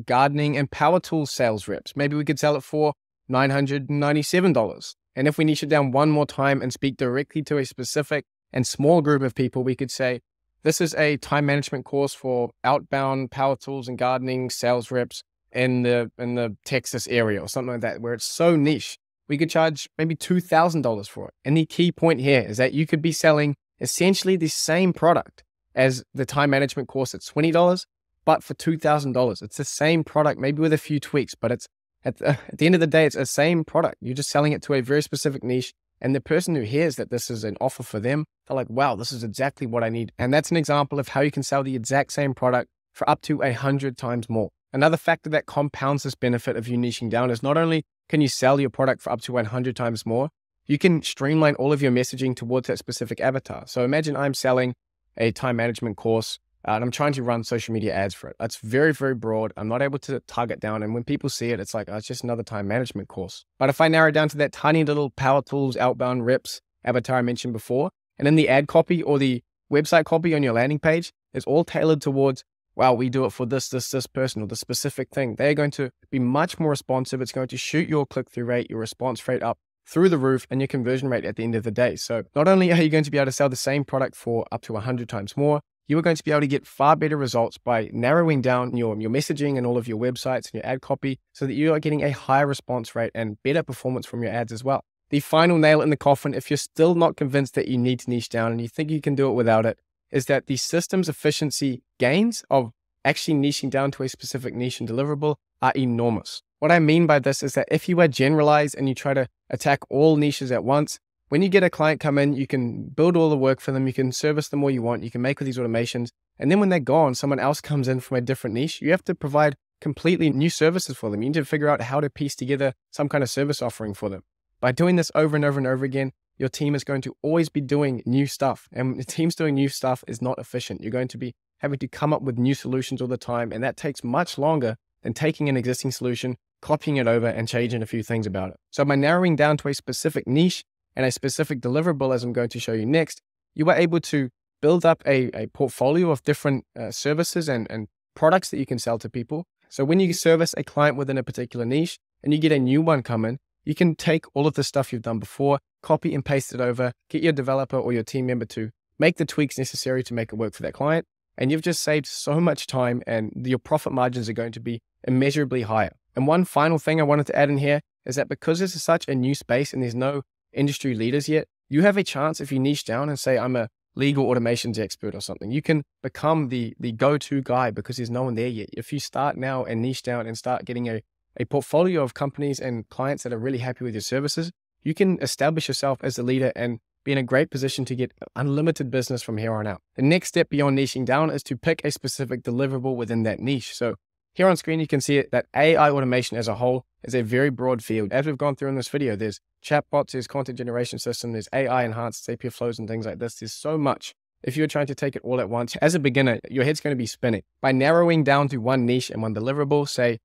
gardening and power tools sales reps? Maybe we could sell it for $997. And if we niche it down one more time and speak directly to a specific and small group of people, we could say, this is a time management course for outbound power tools and gardening sales reps in the Texas area or something like that, where it's so niche. We could charge maybe $2,000 for it. And the key point here is that you could be selling essentially the same product as the time management course at $20, but for $2,000. It's the same product, maybe with a few tweaks, but it's at the end of the day, it's the same product. You're just selling it to a very specific niche. And the person who hears that this is an offer for them, they're like, wow, this is exactly what I need. And that's an example of how you can sell the exact same product for up to 100 times more. Another factor that compounds this benefit of you niching down is not only can you sell your product for up to 100 times more, you can streamline all of your messaging towards that specific avatar. So imagine I'm selling a time management course and I'm trying to run social media ads for it. That's very, very broad. I'm not able to target down. And when people see it, it's like, oh, it's just another time management course. But if I narrow down to that tiny little power tools, outbound reps avatar I mentioned before, and then the ad copy or the website copy on your landing page is all tailored towards, wow, we do it for this person or the specific thing. They're going to be much more responsive. It's going to shoot your click-through rate, your response rate up through the roof, and your conversion rate at the end of the day. So not only are you going to be able to sell the same product for up to 100 times more, you are going to be able to get far better results by narrowing down your messaging and all of your websites and your ad copy so that you are getting a higher response rate and better performance from your ads as well. The final nail in the coffin, if you're still not convinced that you need to niche down and you think you can do it without it, is that the system's efficiency gains of actually niching down to a specific niche and deliverable are enormous. What I mean by this is that if you are generalized and you try to attack all niches at once, when you get a client come in, you can build all the work for them, you can service them all you want, you can make all these automations, and then when they're gone, someone else comes in from a different niche, you have to provide completely new services for them. You need to figure out how to piece together some kind of service offering for them. By doing this over and over and over again, your team is going to always be doing new stuff, and the team's doing new stuff is not efficient. You're going to be having to come up with new solutions all the time, and that takes much longer than taking an existing solution, copying it over, and changing a few things about it. So by narrowing down to a specific niche and a specific deliverable, as I'm going to show you next, you are able to build up a portfolio of different services and products that you can sell to people. So when you service a client within a particular niche and you get a new one come in, you can take all of the stuff you've done before, copy and paste it over, get your developer or your team member to make the tweaks necessary to make it work for that client. And you've just saved so much time and your profit margins are going to be immeasurably higher. And one final thing I wanted to add in here is that because this is such a new space and there's no industry leaders yet, you have a chance if you niche down and say, I'm a legal automations expert or something. You can become the go-to guy because there's no one there yet. If you start now and niche down and start getting a portfolio of companies and clients that are really happy with your services, you can establish yourself as the leader and be in a great position to get unlimited business from here on out. The next step beyond niching down is to pick a specific deliverable within that niche. So here on screen, you can see it that AI automation as a whole is a very broad field. As we've gone through in this video, there's chatbots, there's content generation system, there's AI enhanced API flows and things like this. There's so much. If you're trying to take it all at once, as a beginner, your head's going to be spinning. By narrowing down to one niche and one deliverable, say,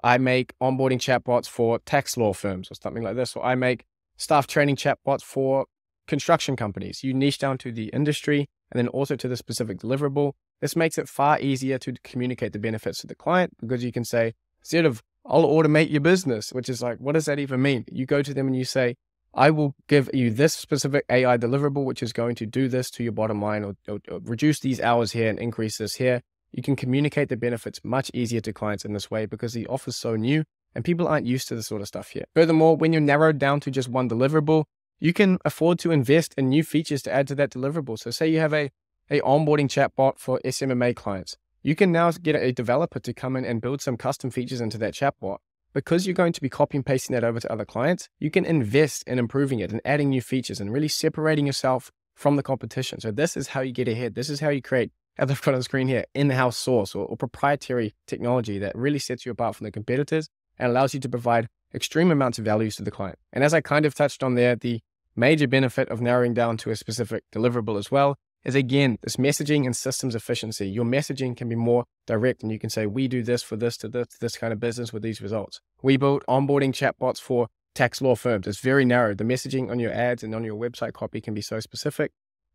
I make onboarding chatbots for tax law firms or something like this, or I make staff training chatbots for construction companies. You niche down to the industry and then also to the specific deliverable. This makes it far easier to communicate the benefits to the client because you can say, instead of, I'll automate your business, which is like, what does that even mean? You go to them and you say, I will give you this specific AI deliverable, which is going to do this to your bottom line or reduce these hours here and increase this here. You can communicate the benefits much easier to clients in this way because the offer is so new and people aren't used to this sort of stuff yet. Furthermore, when you're narrowed down to just one deliverable, you can afford to invest in new features to add to that deliverable. So say you have a onboarding chatbot for SMMA clients. You can now get a developer to come in and build some custom features into that chatbot. Because you're going to be copy and pasting that over to other clients, you can invest in improving it and adding new features and really separating yourself from the competition. So this is how you get ahead. This is how you create, as I've got on the screen here, in-house source or proprietary technology that really sets you apart from the competitors and allows you to provide extreme amounts of value to the client. And as I kind of touched on there, the major benefit of narrowing down to a specific deliverable as well is, again, this messaging and systems efficiency. Your messaging can be more direct, and you can say, we do this for this to this kind of business with these results. We built onboarding chatbots for tax law firms. It's very narrow. The messaging on your ads and on your website copy can be so specific.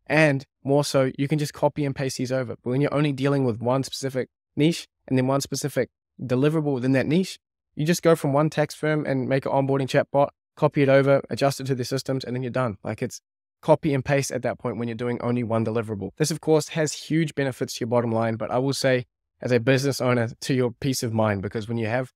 And more so, you can just copy and paste these over. But when you're only dealing with one specific niche and then one specific deliverable within that niche, you just go from one tax firm and make an onboarding chatbot, copy it over, adjust it to the systems, and then you're done. Like, it's copy and paste at that point when you're doing only one deliverable. This, of course, has huge benefits to your bottom line, but I will say, as a business owner, to your peace of mind, because when you have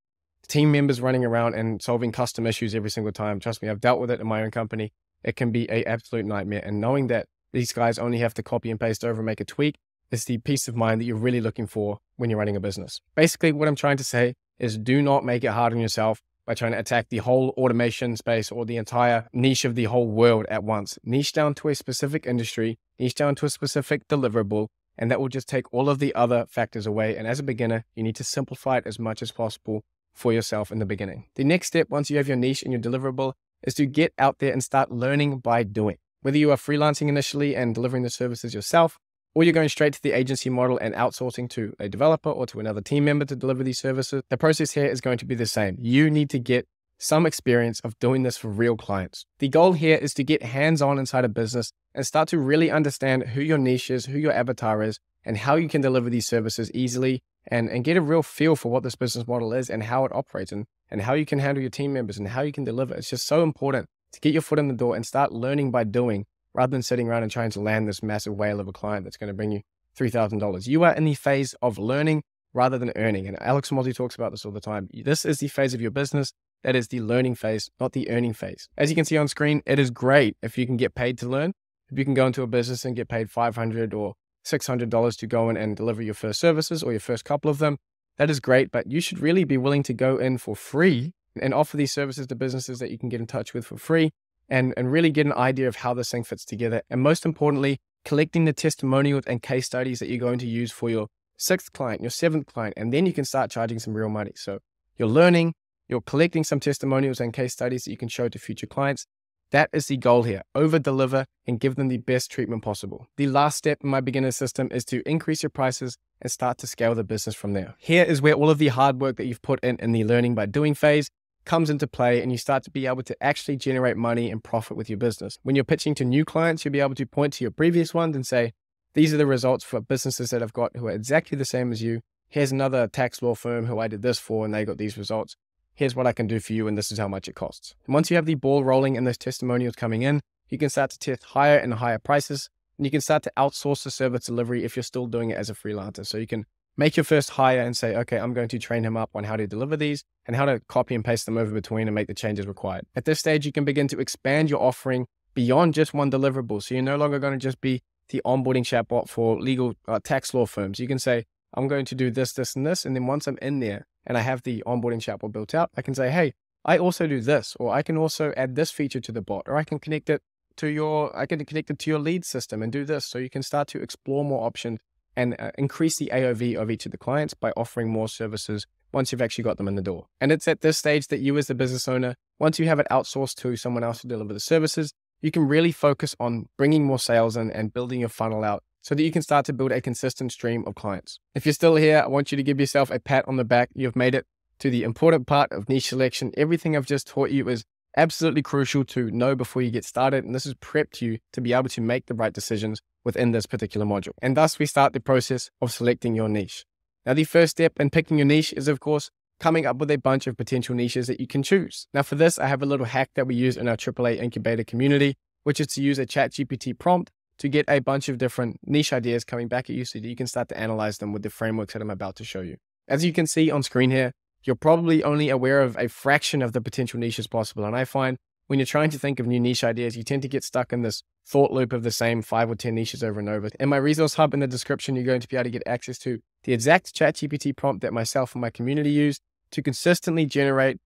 team members running around and solving custom issues every single time, trust me, I've dealt with it in my own company, it can be an absolute nightmare. And knowing that these guys only have to copy and paste over and make a tweak is the peace of mind that you're really looking for when you're running a business. Basically, what I'm trying to say is, do not make it hard on yourself by trying to attack the whole automation space or the entire niche of the whole world at once. Niche down to a specific industry, niche down to a specific deliverable, and that will just take all of the other factors away. And as a beginner, you need to simplify it as much as possible for yourself in the beginning. The next step, once you have your niche and your deliverable, is to get out there and start learning by doing. Whether you are freelancing initially and delivering the services yourself, or you're going straight to the agency model and outsourcing to a developer or to another team member to deliver these services, the process here is going to be the same. You need to get some experience of doing this for real clients. The goal here is to get hands-on inside a business and start to really understand who your niche is, who your avatar is, and how you can deliver these services easily, and get a real feel for what this business model is and how it operates, and how you can handle your team members and how you can deliver. It's just so important to get your foot in the door and start learning by doing, rather than sitting around and trying to land this massive whale of a client that's going to bring you $3,000. You are in the phase of learning rather than earning. And Alex Mosley talks about this all the time. This is the phase of your business that is the learning phase, not the earning phase. As you can see on screen, it is great if you can get paid to learn. If you can go into a business and get paid $500 or $600 to go in and deliver your first services or your first couple of them, that is great. But you should really be willing to go in for free and offer these services to businesses that you can get in touch with for free, and really get an idea of how this thing fits together. And most importantly, collecting the testimonials and case studies that you're going to use for your 6th client, your 7th client, and then you can start charging some real money. So you're learning, you're collecting some testimonials and case studies that you can show to future clients. That is the goal here. Over deliver and give them the best treatment possible. The last step in my beginner system is to increase your prices and start to scale the business from there. Here is where all of the hard work that you've put in the learning by doing phase comes into play, and you start to be able to actually generate money and profit with your business. When you're pitching to new clients, you'll be able to point to your previous ones and say, these are the results for businesses that I've got who are exactly the same as you. Here's another tax law firm who I did this for and they got these results. Here's what I can do for you, and this is how much it costs. And once you have the ball rolling and those testimonials coming in, you can start to test higher and higher prices, and you can start to outsource the service delivery if you're still doing it as a freelancer. So you can make your first hire and say, okay, I'm going to train him up on how to deliver these and how to copy and paste them over between and make the changes required. At this stage, you can begin to expand your offering beyond just one deliverable. So you're no longer going to just be the onboarding chatbot for legal tax law firms. You can say, I'm going to do this, this, and this. And then once I'm in there and I have the onboarding chatbot built out, I can say, hey, I also do this, or I can also add this feature to the bot, or I can connect it to your lead system and do this. So you can start to explore more options and increase the AOV of each of the clients by offering more services once you've actually got them in the door. And it's at this stage that you as the business owner, once you have it outsourced to someone else to deliver the services, you can really focus on bringing more sales in and building your funnel out so that you can start to build a consistent stream of clients. If you're still here, I want you to give yourself a pat on the back. You've made it to the important part of niche selection. Everything I've just taught you is absolutely crucial to know before you get started. And this has prepped you to be able to make the right decisions within this particular module. And thus we start the process of selecting your niche. Now, the first step in picking your niche is, of course, coming up with a bunch of potential niches that you can choose. Now, for this, I have a little hack that we use in our AAA incubator community, which is to use a ChatGPT prompt to get a bunch of different niche ideas coming back at you so that you can start to analyze them with the frameworks that I'm about to show you. As you can see on screen here, you're probably only aware of a fraction of the potential niches possible. And I find when you're trying to think of new niche ideas, you tend to get stuck in this thought loop of the same 5 or 10 niches over and over. In my resource hub in the description, you're going to be able to get access to the exact ChatGPT prompt that myself and my community use to consistently generate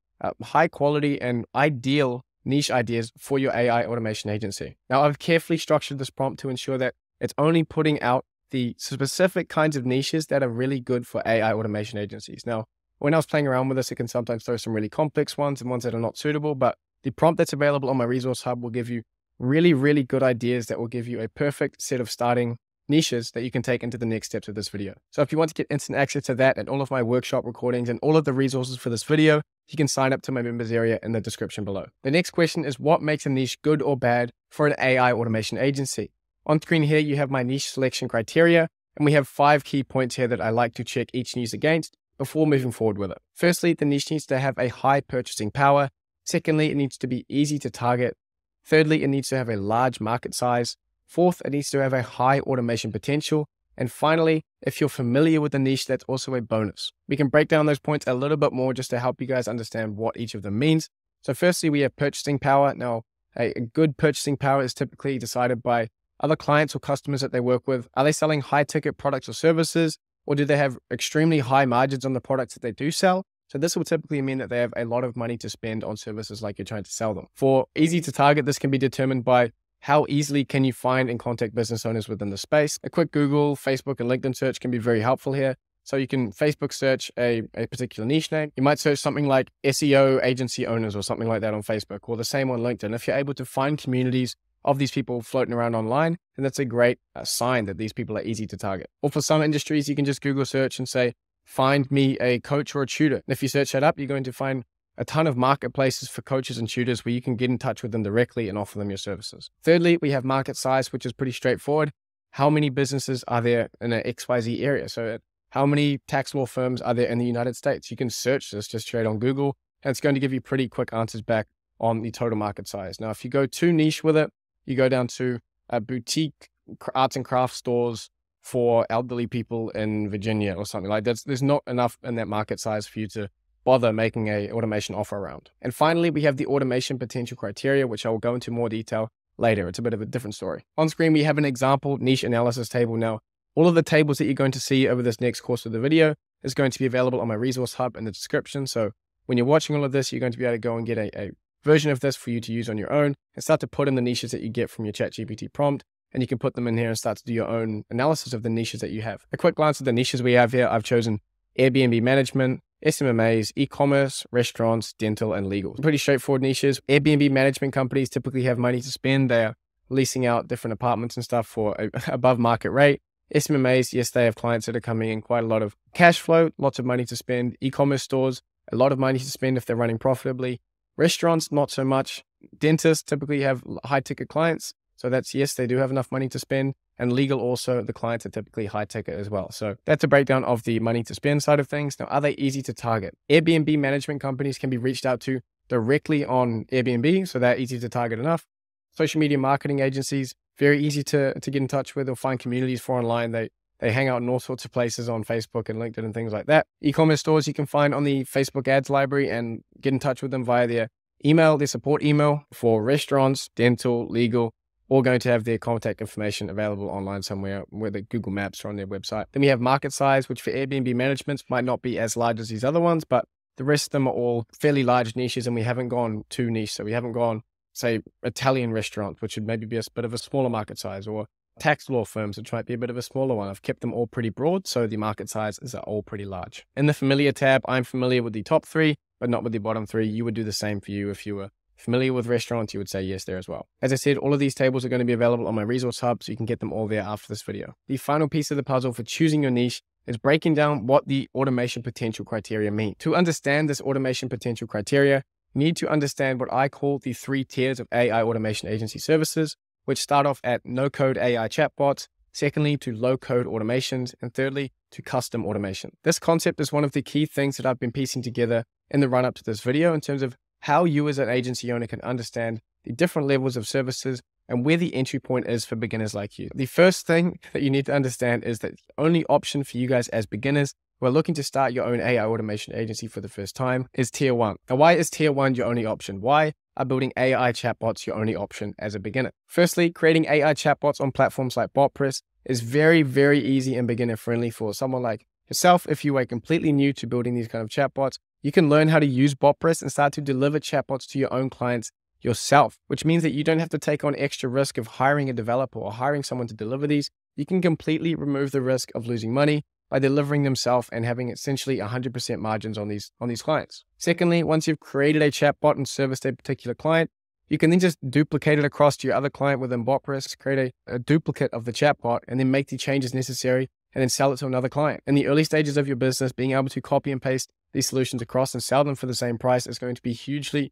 high quality and ideal niche ideas for your AI automation agency. Now, I've carefully structured this prompt to ensure that it's only putting out the specific kinds of niches that are really good for AI automation agencies. Now, when I was playing around with this, it can sometimes throw some really complex ones and ones that are not suitable, but the prompt that's available on my resource hub will give you really, really good ideas that will give you a perfect set of starting niches that you can take into the next steps of this video. So if you want to get instant access to that and all of my workshop recordings and all of the resources for this video, you can sign up to my members area in the description below. The next question is, what makes a niche good or bad for an AI automation agency? On screen here, you have my niche selection criteria, and we have 5 key points here that I like to check each niche against before moving forward with it. Firstly, the niche needs to have a high purchasing power. Secondly, it needs to be easy to target. Thirdly, it needs to have a large market size. Fourth, it needs to have a high automation potential. And finally, if you're familiar with the niche, that's also a bonus. We can break down those points a little bit more just to help you guys understand what each of them means. So firstly, we have purchasing power. Now, a good purchasing power is typically decided by other clients or customers that they work with. Are they selling high ticket products or services, or do they have extremely high margins on the products that they do sell? So this will typically mean that they have a lot of money to spend on services like you're trying to sell them. For easy to target, this can be determined by how easily can you find and contact business owners within the space. A quick Google, Facebook, and LinkedIn search can be very helpful here. So you can Facebook search a particular niche name. You might search something like SEO agency owners or something like that on Facebook, or the same on LinkedIn. If you're able to find communities of these people floating around online, then that's a great sign that these people are easy to target. Or for some industries, you can just Google search and say, find me a coach or a tutor. And if you search that up, you're going to find a ton of marketplaces for coaches and tutors where you can get in touch with them directly and offer them your services. Thirdly, we have market size, which is pretty straightforward. How many businesses are there in an XYZ area? So how many tax law firms are there in the United States? You can search this just straight on Google, and it's going to give you pretty quick answers back on the total market size. Now, if you go too niche with it, you go down to a boutique arts and crafts stores for elderly people in Virginia or something like that. There's not enough in that market size for you to bother making a automation offer around. And finally, we have the automation potential criteria, which I will go into more detail later. It's a bit of a different story. On screen, we have an example niche analysis table. Now, all of the tables that you're going to see over this next course of the video is going to be available on my resource hub in the description. So when you're watching all of this, you're going to be able to go and get a version of this for you to use on your own and start to put in the niches that you get from your ChatGPT prompt. And you can put them in here and start to do your own analysis of the niches that you have. A quick glance at the niches we have here. I've chosen Airbnb management, SMMAs, e-commerce, restaurants, dental, and legal. Pretty straightforward niches. Airbnb management companies typically have money to spend. They're leasing out different apartments and stuff for above market rate. SMMAs, yes, they have clients that are coming in quite a lot of cash flow, lots of money to spend. E-commerce stores, a lot of money to spend if they're running profitably. Restaurants, not so much. Dentists typically have high ticket clients. So that's, yes, they do have enough money to spend. And legal also, the clients are typically high ticket as well. So that's a breakdown of the money to spend side of things. Now, are they easy to target? Airbnb management companies can be reached out to directly on Airbnb. So they're easy to target enough. Social media marketing agencies, very easy to get in touch with or find communities for online. They hang out in all sorts of places on Facebook and LinkedIn and things like that. E-commerce stores you can find on the Facebook ads library and get in touch with them via their email, their support email. For restaurants, dental, legal, all going to have their contact information available online somewhere where the Google Maps are on their website. Then we have market size, which for Airbnb managements might not be as large as these other ones, but the rest of them are all fairly large niches, and we haven't gone too niche. So we haven't gone, say, Italian restaurants, which would maybe be a bit of a smaller market size, or tax law firms, which might be a bit of a smaller one. I've kept them all pretty broad, so the market sizes are all pretty large. In the familiar tab, I'm familiar with the top 3, but not with the bottom 3. You would do the same for you if you were familiar with restaurants. You would say yes there as well. As I said, all of these tables are going to be available on my resource hub, so you can get them all there after this video. The final piece of the puzzle for choosing your niche is breaking down what the automation potential criteria mean. To understand this automation potential criteria, you need to understand what I call the 3 tiers of AI automation agency services, which start off at no-code AI chatbots, secondly to low-code automations, and thirdly to custom automation. This concept is one of the key things that I've been piecing together in the run-up to this video in terms of how you as an agency owner can understand the different levels of services and where the entry point is for beginners like you. The first thing that you need to understand is that the only option for you guys as beginners who are looking to start your own AI automation agency for the first time is tier 1. Now, why is tier 1 your only option? Why are building AI chatbots your only option as a beginner? Firstly, creating AI chatbots on platforms like BotPress is very, very easy and beginner friendly for someone like yourself. If you are completely new to building these kind of chatbots, you can learn how to use BotPress and start to deliver chatbots to your own clients yourself, which means that you don't have to take on extra risk of hiring a developer or hiring someone to deliver these. You can completely remove the risk of losing money by delivering themselves and having essentially 100% margins on these clients. Secondly, once you've created a chatbot and serviced a particular client, You can then just duplicate it across to your other client within BotPress, create a duplicate of the chatbot, and then make the changes necessary and then sell it to another client. In the early stages of your business, being able to copy and paste these solutions across and sell them for the same price is going to be hugely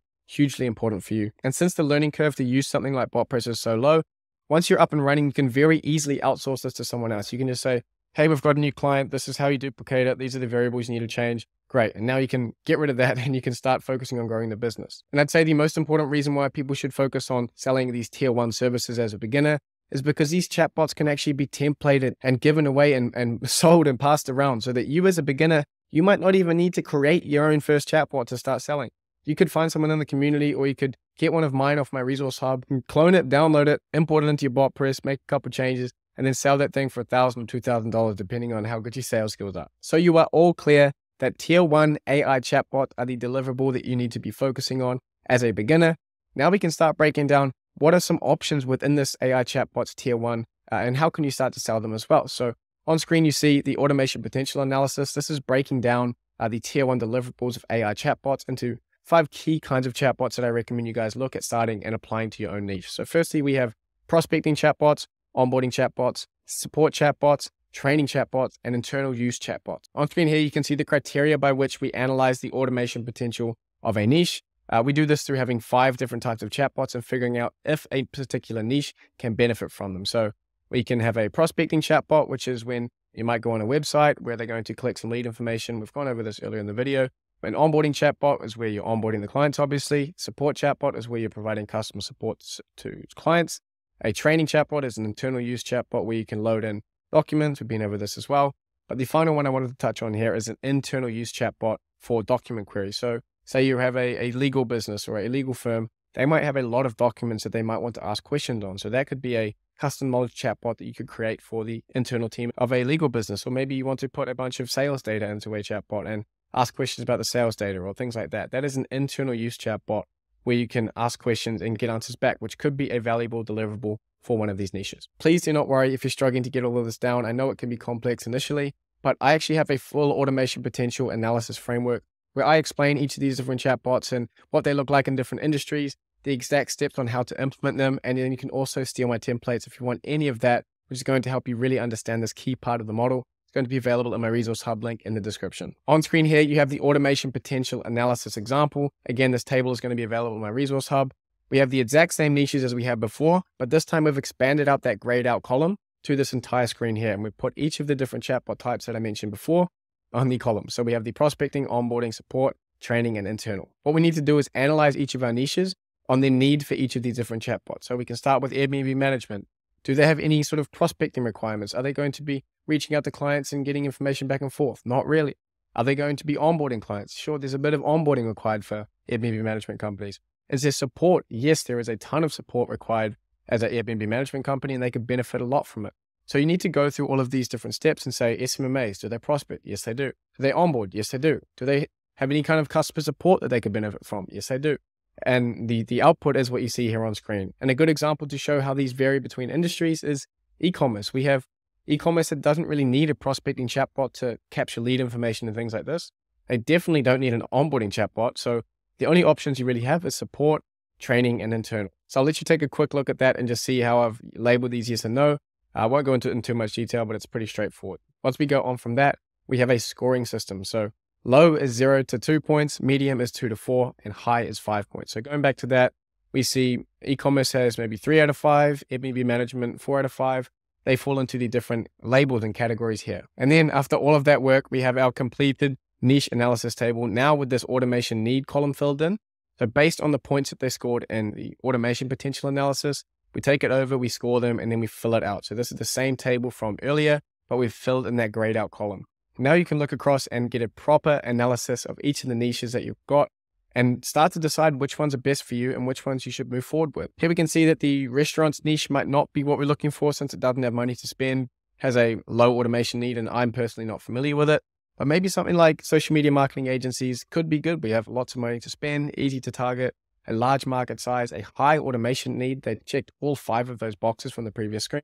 important for you. And since the learning curve to use something like BotPress is so low, once you're up and running, you can very easily outsource this to someone else. You can just say, hey, we've got a new client. This is how you duplicate it. These are the variables you need to change. Great. And now you can get rid of that and you can start focusing on growing the business. And I'd say the most important reason why people should focus on selling these tier 1 services as a beginner is because these chatbots can actually be templated and given away and sold and passed around, so that you as a beginner, you might not even need to create your own first chatbot to start selling. You could find someone in the community, or you could get one of mine off my resource hub, clone it, download it, import it into your BotPress, make a couple changes, and then sell that thing for $1,000 or $2,000, depending on how good your sales skills are. So you are all clear that tier 1 AI chatbots are the deliverable that you need to be focusing on as a beginner. Now we can start breaking down what are some options within this AI chatbots tier 1 and how can you start to sell them as well. So on screen, you see the automation potential analysis. This is breaking down the tier 1 deliverables of AI chatbots into 5 key kinds of chatbots that I recommend you guys look at starting and applying to your own niche. So firstly, we have prospecting chatbots, onboarding chatbots, support chatbots, training chatbots, and internal use chatbots. On screen here, you can see the criteria by which we analyze the automation potential of a niche. We do this through having 5 different types of chatbots and figuring out if a particular niche can benefit from them. So we can have a prospecting chatbot, which is when you might go on a website where they're going to collect some lead information. We've gone over this earlier in the video. An onboarding chatbot is where you're onboarding the clients, obviously. Support chatbot is where you're providing customer support to clients. A training chatbot is an internal use chatbot where you can load in documents. We've been over this as well. But the final one I wanted to touch on here is an internal use chatbot for document queries. So say you have a legal business or a legal firm, they might have a lot of documents that they might want to ask questions on. So that could be a custom knowledge chatbot that you could create for the internal team of a legal business. Or maybe you want to put a bunch of sales data into a chatbot and ask questions about the sales data or things like that. That is an internal use chatbot where you can ask questions and get answers back, which could be a valuable deliverable for one of these niches. Please do not worry if you're struggling to get all of this down. I know it can be complex initially, but I actually have a full automation potential analysis framework where I explain each of these different chatbots and what they look like in different industries, the exact steps on how to implement them. And then you can also steal my templates if you want any of that, which is going to help you really understand this key part of the model. It's going to be available in my resource hub link in the description. On screen here, you have the automation potential analysis example. Again, this table is going to be available in my resource hub. We have the exact same niches as we had before, but this time we've expanded out that grayed out column to this entire screen here. And we've put each of the different chatbot types that I mentioned before on the column. So we have the prospecting, onboarding, support, training, and internal. What we need to do is analyze each of our niches on the need for each of these different chatbots. So we can start with Airbnb management. Do they have any sort of prospecting requirements? Are they going to be reaching out to clients and getting information back and forth? Not really. Are they going to be onboarding clients? Sure, there's a bit of onboarding required for Airbnb management companies. Is there support? Yes, there is a ton of support required as an Airbnb management company, and they could benefit a lot from it. So you need to go through all of these different steps and say, SMMAs, do they prospect? Yes, they do. Do they onboard? Yes, they do. Do they have any kind of customer support that they could benefit from? Yes, they do. And the output is what you see here on screen. And a good example to show how these vary between industries is e-commerce. We have e-commerce that doesn't really need a prospecting chatbot to capture lead information and things like this. They definitely don't need an onboarding chatbot. So the only options you really have is support, training, and internal. So I'll let you take a quick look at that and just see how I've labeled these yes and no. I won't go into it in too much detail, but it's pretty straightforward. Once we go on from that, we have a scoring system. So low is 0 to 2 points, medium is 2 to 4, and high is 5 points. So going back to that, we see e-commerce has maybe 3 out of 5, Airbnb management 4 out of 5. They fall into the different labels and categories here. And then after all of that work, we have our completed niche analysis table now with this automation need column filled in. So based on the points that they scored in the automation potential analysis, we take it over, we score them, and then we fill it out. So this is the same table from earlier, but we've filled in that grayed out column. Now you can look across and get a proper analysis of each of the niches that you've got and start to decide which ones are best for you and which ones you should move forward with. Here we can see that the restaurants niche might not be what we're looking for since it doesn't have money to spend, has a low automation need, and I'm personally not familiar with it. But maybe something like social media marketing agencies could be good. We have lots of money to spend, easy to target, a large market size, a high automation need. They checked all 5 of those boxes from the previous screen,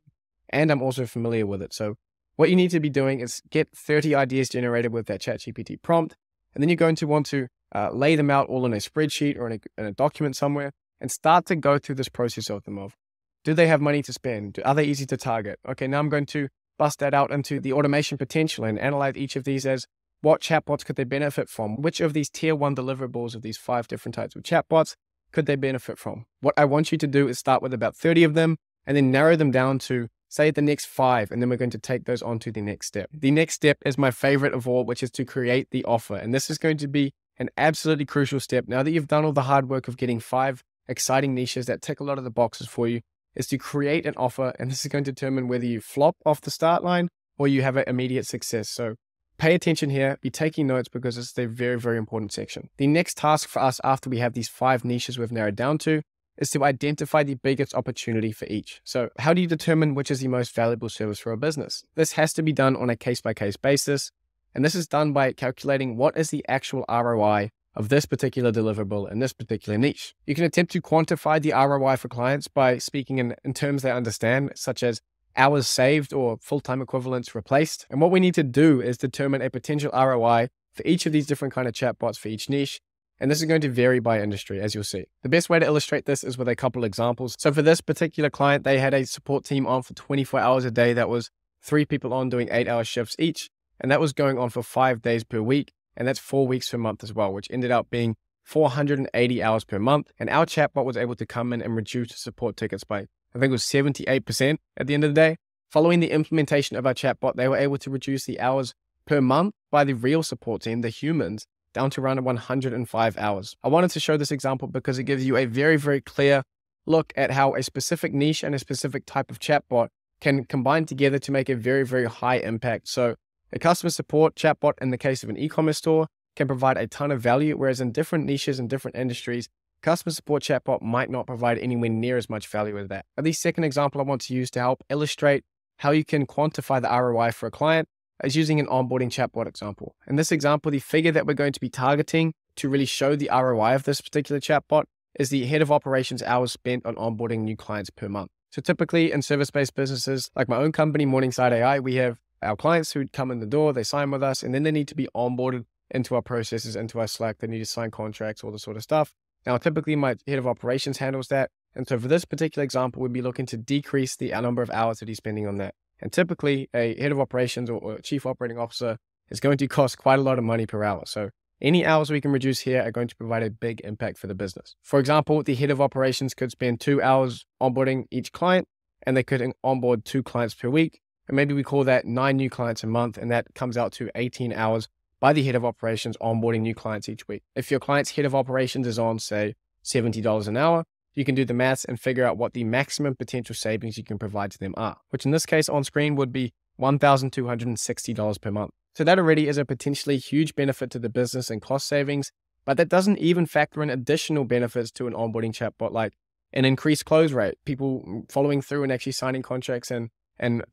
and I'm also familiar with it. So what you need to be doing is get 30 ideas generated with that ChatGPT prompt, and then you're going to want to lay them out all in a spreadsheet or in a document somewhere and start to go through this process of them of, do they have money to spend? Are they easy to target? Okay, now I'm going to bust that out into the automation potential and analyze each of these as what chatbots could they benefit from? Which of these tier 1 deliverables of these 5 different types of chatbots could they benefit from? What I want you to do is start with about 30 of them and then narrow them down to, say, the next 5, and then we're going to take those on to the next step. The next step is my favorite of all, which is to create the offer. And this is going to be an absolutely crucial step. Now that you've done all the hard work of getting 5 exciting niches that tick a lot of the boxes for you, is to create an offer. And this is going to determine whether you flop off the start line or you have an immediate success. So pay attention here, be taking notes because it's a very, very important section. The next task for us after we have these 5 niches we've narrowed down to is to identify the biggest opportunity for each. So how do you determine which is the most valuable service for a business? This has to be done on a case-by-case basis. And this is done by calculating what is the actual ROI of this particular deliverable in this particular niche. You can attempt to quantify the ROI for clients by speaking in terms they understand, such as hours saved or full-time equivalents replaced. And what we need to do is determine a potential ROI for each of these different kind of chatbots for each niche. And this is going to vary by industry, as you'll see. The best way to illustrate this is with a couple examples. So for this particular client, they had a support team on for 24 hours a day. That was 3 people on doing 8-hour shifts each. And that was going on for 5 days per week. And that's 4 weeks per month as well, which ended up being 480 hours per month. And our chatbot was able to come in and reduce support tickets by, I think it was 78% at the end of the day. Following the implementation of our chatbot, they were able to reduce the hours per month by the real support team, the humans, down to around 105 hours. I wanted to show this example because it gives you a very, very clear look at how a specific niche and a specific type of chatbot can combine together to make a very, very high impact. So a customer support chatbot in the case of an e-commerce store can provide a ton of value, whereas in different niches and different industries, customer support chatbot might not provide anywhere near as much value as that. The second example I want to use to help illustrate how you can quantify the ROI for a client is using an onboarding chatbot example. In this example, the figure that we're going to be targeting to really show the ROI of this particular chatbot is the head of operations hours spent on onboarding new clients per month. So typically in service-based businesses, like my own company, Morningside AI, we have our clients who come in the door, they sign with us, and then they need to be onboarded into our processes, into our Slack. They need to sign contracts, all this sort of stuff. Now, typically my head of operations handles that. And so for this particular example, we'd be looking to decrease the number of hours that he's spending on that. And typically a head of operations or chief operating officer is going to cost quite a lot of money per hour. So any hours we can reduce here are going to provide a big impact for the business. For example, the head of operations could spend 2 hours onboarding each client, and they could onboard 2 clients per week. And maybe we call that 9 new clients a month, and that comes out to 18 hours by the head of operations onboarding new clients each week. If your client's head of operations is on, say, $70 an hour, you can do the maths and figure out what the maximum potential savings you can provide to them are, which in this case on screen would be $1,260 per month. So that already is a potentially huge benefit to the business and cost savings, but that doesn't even factor in additional benefits to an onboarding chatbot, like an increased close rate, people following through and actually signing contracts and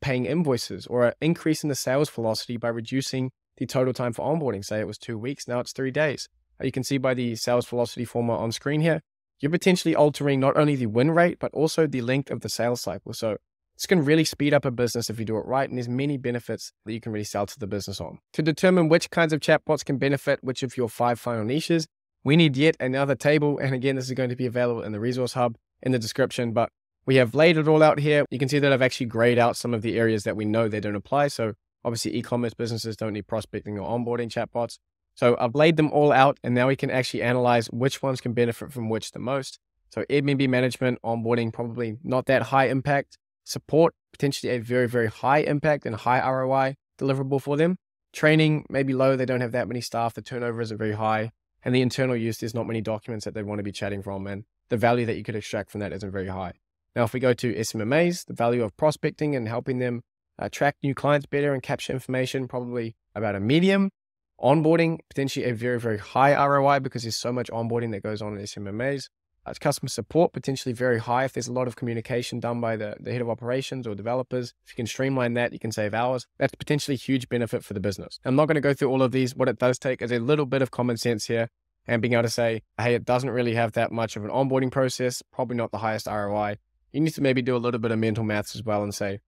paying invoices, or an increase in the sales velocity by reducing the total time for onboarding. Say it was 2 weeks, now it's 3 days. You can see by the sales velocity formula on screen here, you're potentially altering not only the win rate, but also the length of the sales cycle. So this can really speed up a business if you do it right. And there's many benefits that you can really sell to the business on. To determine which kinds of chatbots can benefit which of your 5 final niches, we need yet another table. And again, this is going to be available in the resource hub in the description, but we have laid it all out here. You can see that I've actually grayed out some of the areas that we know they don't apply. So obviously e-commerce businesses don't need prospecting or onboarding chatbots. So I've laid them all out, and now we can actually analyze which ones can benefit from which the most. So Airbnb management, onboarding, probably not that high impact. Support, potentially a very, very high impact and high ROI deliverable for them. Training, maybe low, they don't have that many staff, the turnover isn't very high. And the internal use, there's not many documents that they want to be chatting from, and the value that you could extract from that isn't very high. Now, if we go to SMMAs, the value of prospecting and helping them attract new clients better and capture information, probably about a medium. Onboarding, potentially a very, very high ROI because there's so much onboarding that goes on in SMMAs. Customer support, potentially very high if there's a lot of communication done by the head of operations or developers. If you can streamline that, you can save hours. That's potentially a huge benefit for the business. I'm not going to go through all of these. What it does take is a little bit of common sense here and being able to say, hey, it doesn't really have that much of an onboarding process, probably not the highest ROI. You need to maybe do a little bit of mental maths as well and say,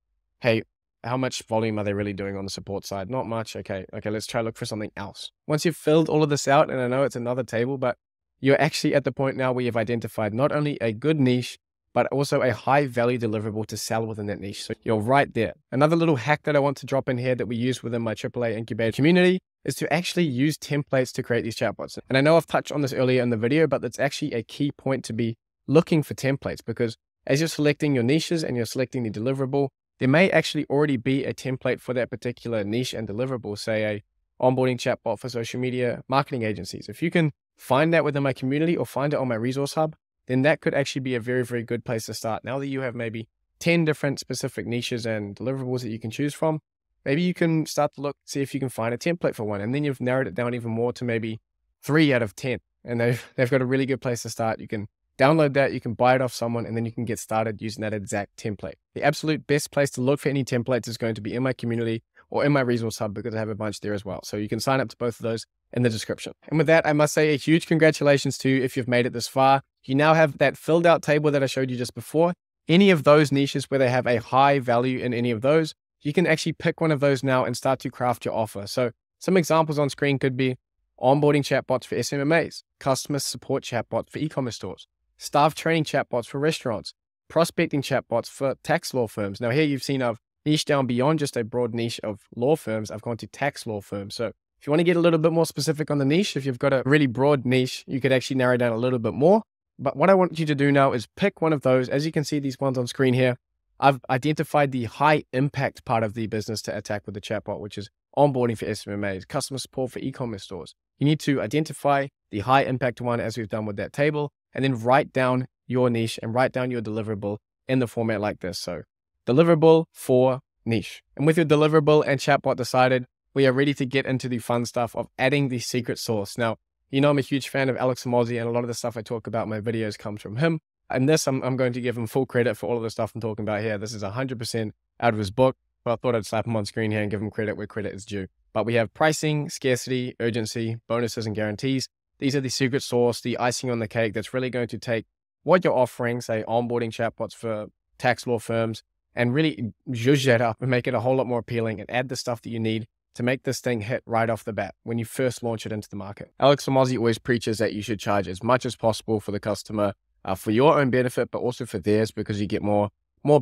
hey, how much volume are they really doing on the support side? Not much. Okay, let's try to look for something else. Once you've filled all of this out, and I know it's another table, but you're actually at the point now where you've identified not only a good niche, but also a high value deliverable to sell within that niche. So you're right there. Another little hack that I want to drop in here that we use within my AAA incubator community is to actually use templates to create these chatbots. And I know I've touched on this earlier in the video, but that's actually a key point to be looking for templates, because as you're selecting your niches and you're selecting the deliverable, there may actually already be a template for that particular niche and deliverable, say a onboarding chatbot for social media marketing agencies. If you can find that within my community or find it on my resource hub, then that could actually be a very, very good place to start. Now that you have maybe 10 different specific niches and deliverables that you can choose from, maybe you can start to look, see if you can find a template for one. And then you've narrowed it down even more to maybe 3 out of 10. And they've got a really good place to start. You can download that, you can buy it off someone, and then you can get started using that exact template. The absolute best place to look for any templates is going to be in my community or in my resource hub, because I have a bunch there as well. So you can sign up to both of those in the description. And with that, I must say a huge congratulations to you if you've made it this far. You now have that filled out table that I showed you just before. Any of those niches where they have a high value in any of those, you can actually pick one of those now and start to craft your offer. So some examples on screen could be onboarding chatbots for SMMAs, customer support chatbots for e-commerce stores, staff training chatbots for restaurants, prospecting chatbots for tax law firms. Now here you've seen I've niched down beyond just a broad niche of law firms. I've gone to tax law firms. So if you want to get a little bit more specific on the niche, if you've got a really broad niche, you could actually narrow down a little bit more. But what I want you to do now is pick one of those. As you can see, these ones on screen here, I've identified the high impact part of the business to attack with the chatbot, which is onboarding for SMMAs, customer support for e-commerce stores. You need to identify the high impact one, as we've done with that table, and then write down your niche and write down your deliverable in the format like this. So deliverable for niche. And with your deliverable and chatbot decided, we are ready to get into the fun stuff of adding the secret sauce. Now, you know I'm a huge fan of Alex Hormozi, and a lot of the stuff I talk about in my videos comes from him. And this, I'm going to give him full credit for all of the stuff I'm talking about here. This is 100% out of his book, but I thought I'd slap him on screen here and give him credit where credit is due. But we have pricing, scarcity, urgency, bonuses, and guarantees. These are the secret sauce, the icing on the cake that's really going to take what you're offering, say onboarding chatbots for tax law firms, and really zhuzh that up and make it a whole lot more appealing and add the stuff that you need to make this thing hit right off the bat when you first launch it into the market. Alex Hormozi always preaches that you should charge as much as possible for the customer for your own benefit, but also for theirs, because you get more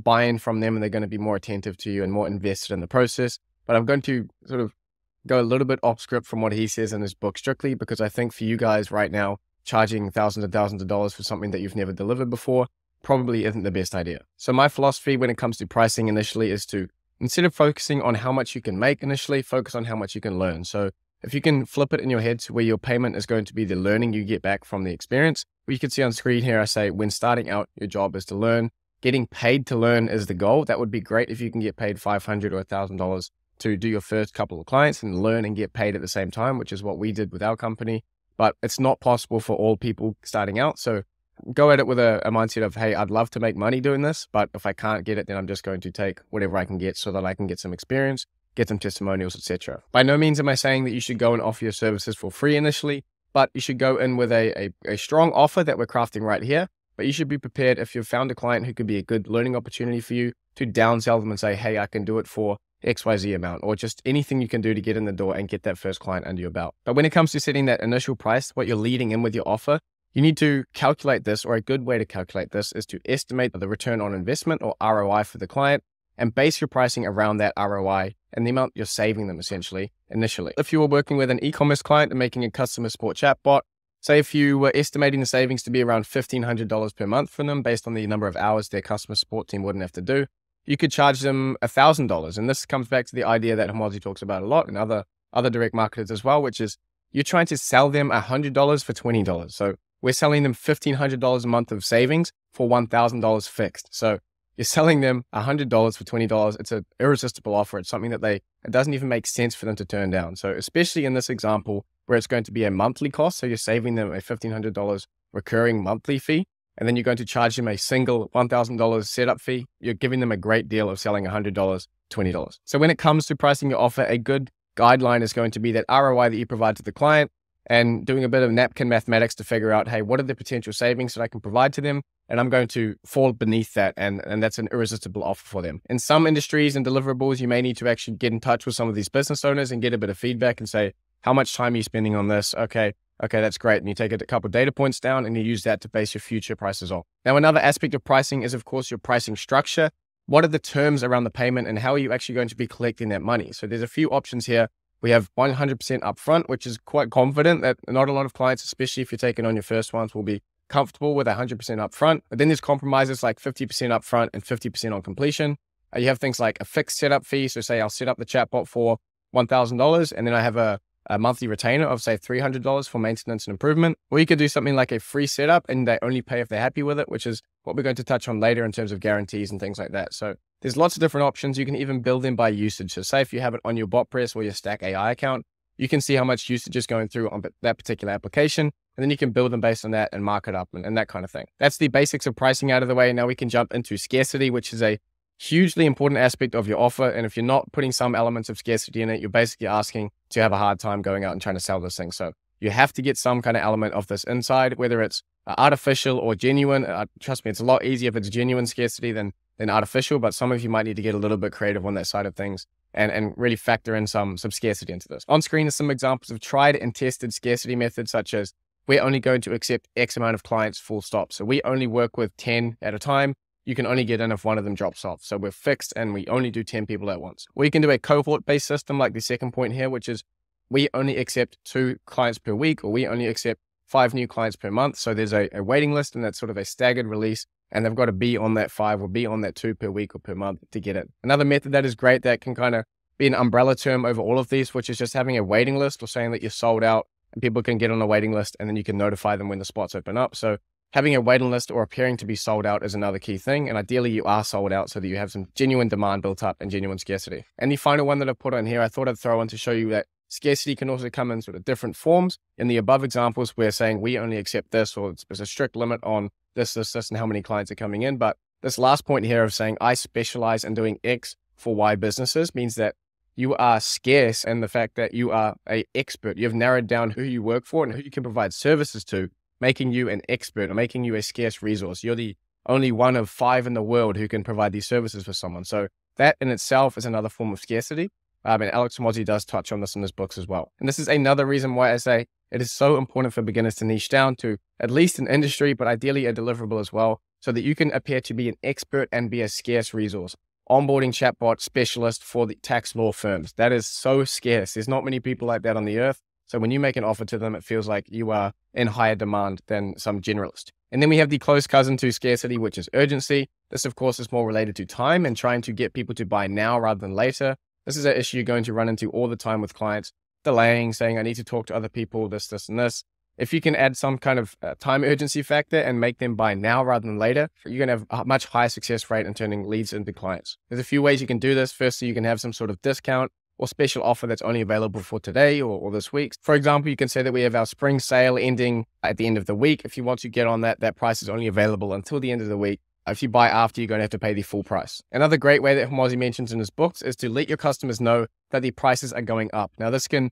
buy-in from them and they're going to be more attentive to you and more invested in the process. But I'm going to sort of go a little bit off script from what he says in his book strictly, because I think for you guys right now, charging thousands and thousands of dollars for something that you've never delivered before probably isn't the best idea. So my philosophy when it comes to pricing initially is to, instead of focusing on how much you can make initially, focus on how much you can learn. So if you can flip it in your head to where your payment is going to be the learning you get back from the experience, you can see on screen here, I say, when starting out, your job is to learn. Getting paid to learn is the goal. That would be great if you can get paid $500 or $1,000 to do your first couple of clients and learn and get paid at the same time, which is what we did with our company. But it's not possible for all people starting out. So go at it with a mindset of, hey, I'd love to make money doing this, but if I can't get it, then I'm just going to take whatever I can get so that I can get some experience, get some testimonials, etc. By no means am I saying that you should go and offer your services for free initially, but you should go in with a strong offer that we're crafting right here. But you should be prepared, if you've found a client who could be a good learning opportunity for you, to downsell them and say, hey, I can do it for XYZ amount, or just anything you can do to get in the door and get that first client under your belt. But when it comes to setting that initial price, what you're leading in with your offer, you need to calculate this, or a good way to calculate this is to estimate the return on investment, or ROI, for the client, and base your pricing around that ROI and the amount you're saving them essentially initially. If you were working with an e-commerce client and making a customer support chatbot, say if you were estimating the savings to be around $1,500 per month from them based on the number of hours their customer support team wouldn't have to do, you could charge them $1,000. And this comes back to the idea that Hormozi talks about a lot, and other direct marketers as well, which is you're trying to sell them $100 for $20. So we're selling them $1,500 a month of savings for $1,000 fixed. So you're selling them $100 for $20. It's an irresistible offer. It's something that it doesn't even make sense for them to turn down. So especially in this example where it's going to be a monthly cost. So you're saving them a $1,500 recurring monthly fee, and then you're going to charge them a single $1,000 setup fee. You're giving them a great deal of selling $100, $20. So when it comes to pricing your offer, a good guideline is going to be that ROI that you provide to the client, and doing a bit of napkin mathematics to figure out, hey, what are the potential savings that I can provide to them? And I'm going to fall beneath that. And that's an irresistible offer for them. In some industries and deliverables, you may need to actually get in touch with some of these business owners and get a bit of feedback and say, how much time are you spending on this? Okay, Okay, that's great. And you take a couple of data points down and you use that to base your future prices off. Now, another aspect of pricing is, of course, your pricing structure. What are the terms around the payment and how are you actually going to be collecting that money? So there's a few options here. We have 100% upfront, which is quite confident that not a lot of clients, especially if you're taking on your first ones, will be comfortable with 100% upfront. But then there's compromises like 50% upfront and 50% on completion. You have things like a fixed setup fee. So say I'll set up the chatbot for $1,000 and then I have a monthly retainer of say $300 for maintenance and improvement. Or you could do something like a free setup and they only pay if they're happy with it, which is what we're going to touch on later in terms of guarantees and things like that. So there's lots of different options. You can even build in by usage. So say if you have it on your BotPress or your Stack AI account, you can see how much usage is going through on that particular application. And then you can build them based on that and mark it up and that kind of thing. That's the basics of pricing out of the way. Now we can jump into scarcity, which is a hugely important aspect of your offer. And if you're not putting some elements of scarcity in it, you're basically asking to have a hard time going out and trying to sell this thing. So you have to get some kind of element of this inside, whether it's artificial or genuine. Trust me, it's a lot easier if it's genuine scarcity than artificial, but some of you might need to get a little bit creative on that side of things and really factor in some scarcity into this. On screen are some examples of tried and tested scarcity methods, such as we're only going to accept X amount of clients full stop. So we only work with 10 at a time. You can only get in if one of them drops off. So we're fixed and we only do 10 people at once. Or you can do a cohort-based system like the second point here, which is we only accept 2 clients per week, or we only accept 5 new clients per month. So there's a waiting list and that's sort of a staggered release. And they've got to be on that 5 or be on that 2 per week or per month to get it. Another method that is great that can kind of be an umbrella term over all of these, which is just having a waiting list or saying that you're sold out and people can get on a waiting list and then you can notify them when the spots open up. So having a waiting list or appearing to be sold out is another key thing. And ideally you are sold out so that you have some genuine demand built up and genuine scarcity. And the final one that I put on here, I thought I'd throw in to show you that scarcity can also come in sort of different forms. In the above examples, we're saying we only accept this, or there's a strict limit on this, and how many clients are coming in. But this last point here of saying I specialize in doing X for Y businesses means that you are scarce, and the fact that you are an expert, you've narrowed down who you work for and who you can provide services to, making you an expert or making you a scarce resource. You're the only one of 5 in the world who can provide these services for someone. So that in itself is another form of scarcity. And Alex Hormozi does touch on this in his books as well. And this is another reason why I say it is so important for beginners to niche down to at least an industry, but ideally a deliverable as well, so that you can appear to be an expert and be a scarce resource. Onboarding chatbot specialist for the tax law firms. That is so scarce. There's not many people like that on the earth. So when you make an offer to them, it feels like you are in higher demand than some generalist. And then we have the close cousin to scarcity, which is urgency. This, of course, is more related to time and trying to get people to buy now rather than later. This is an issue you're going to run into all the time with clients, delaying, saying, I need to talk to other people, this, and this. If you can add some kind of time urgency factor and make them buy now rather than later, you're going to have a much higher success rate in turning leads into clients. There's a few ways you can do this. Firstly, you can have some sort of discount or special offer that's only available for today or this week. For example, you can say that we have our spring sale ending at the end of the week. If you want to get on that price is only available until the end of the week. If you buy after, you're going to have to pay the full price. Another great way that Hormozi mentions in his books is to let your customers know that the prices are going up. Now, this can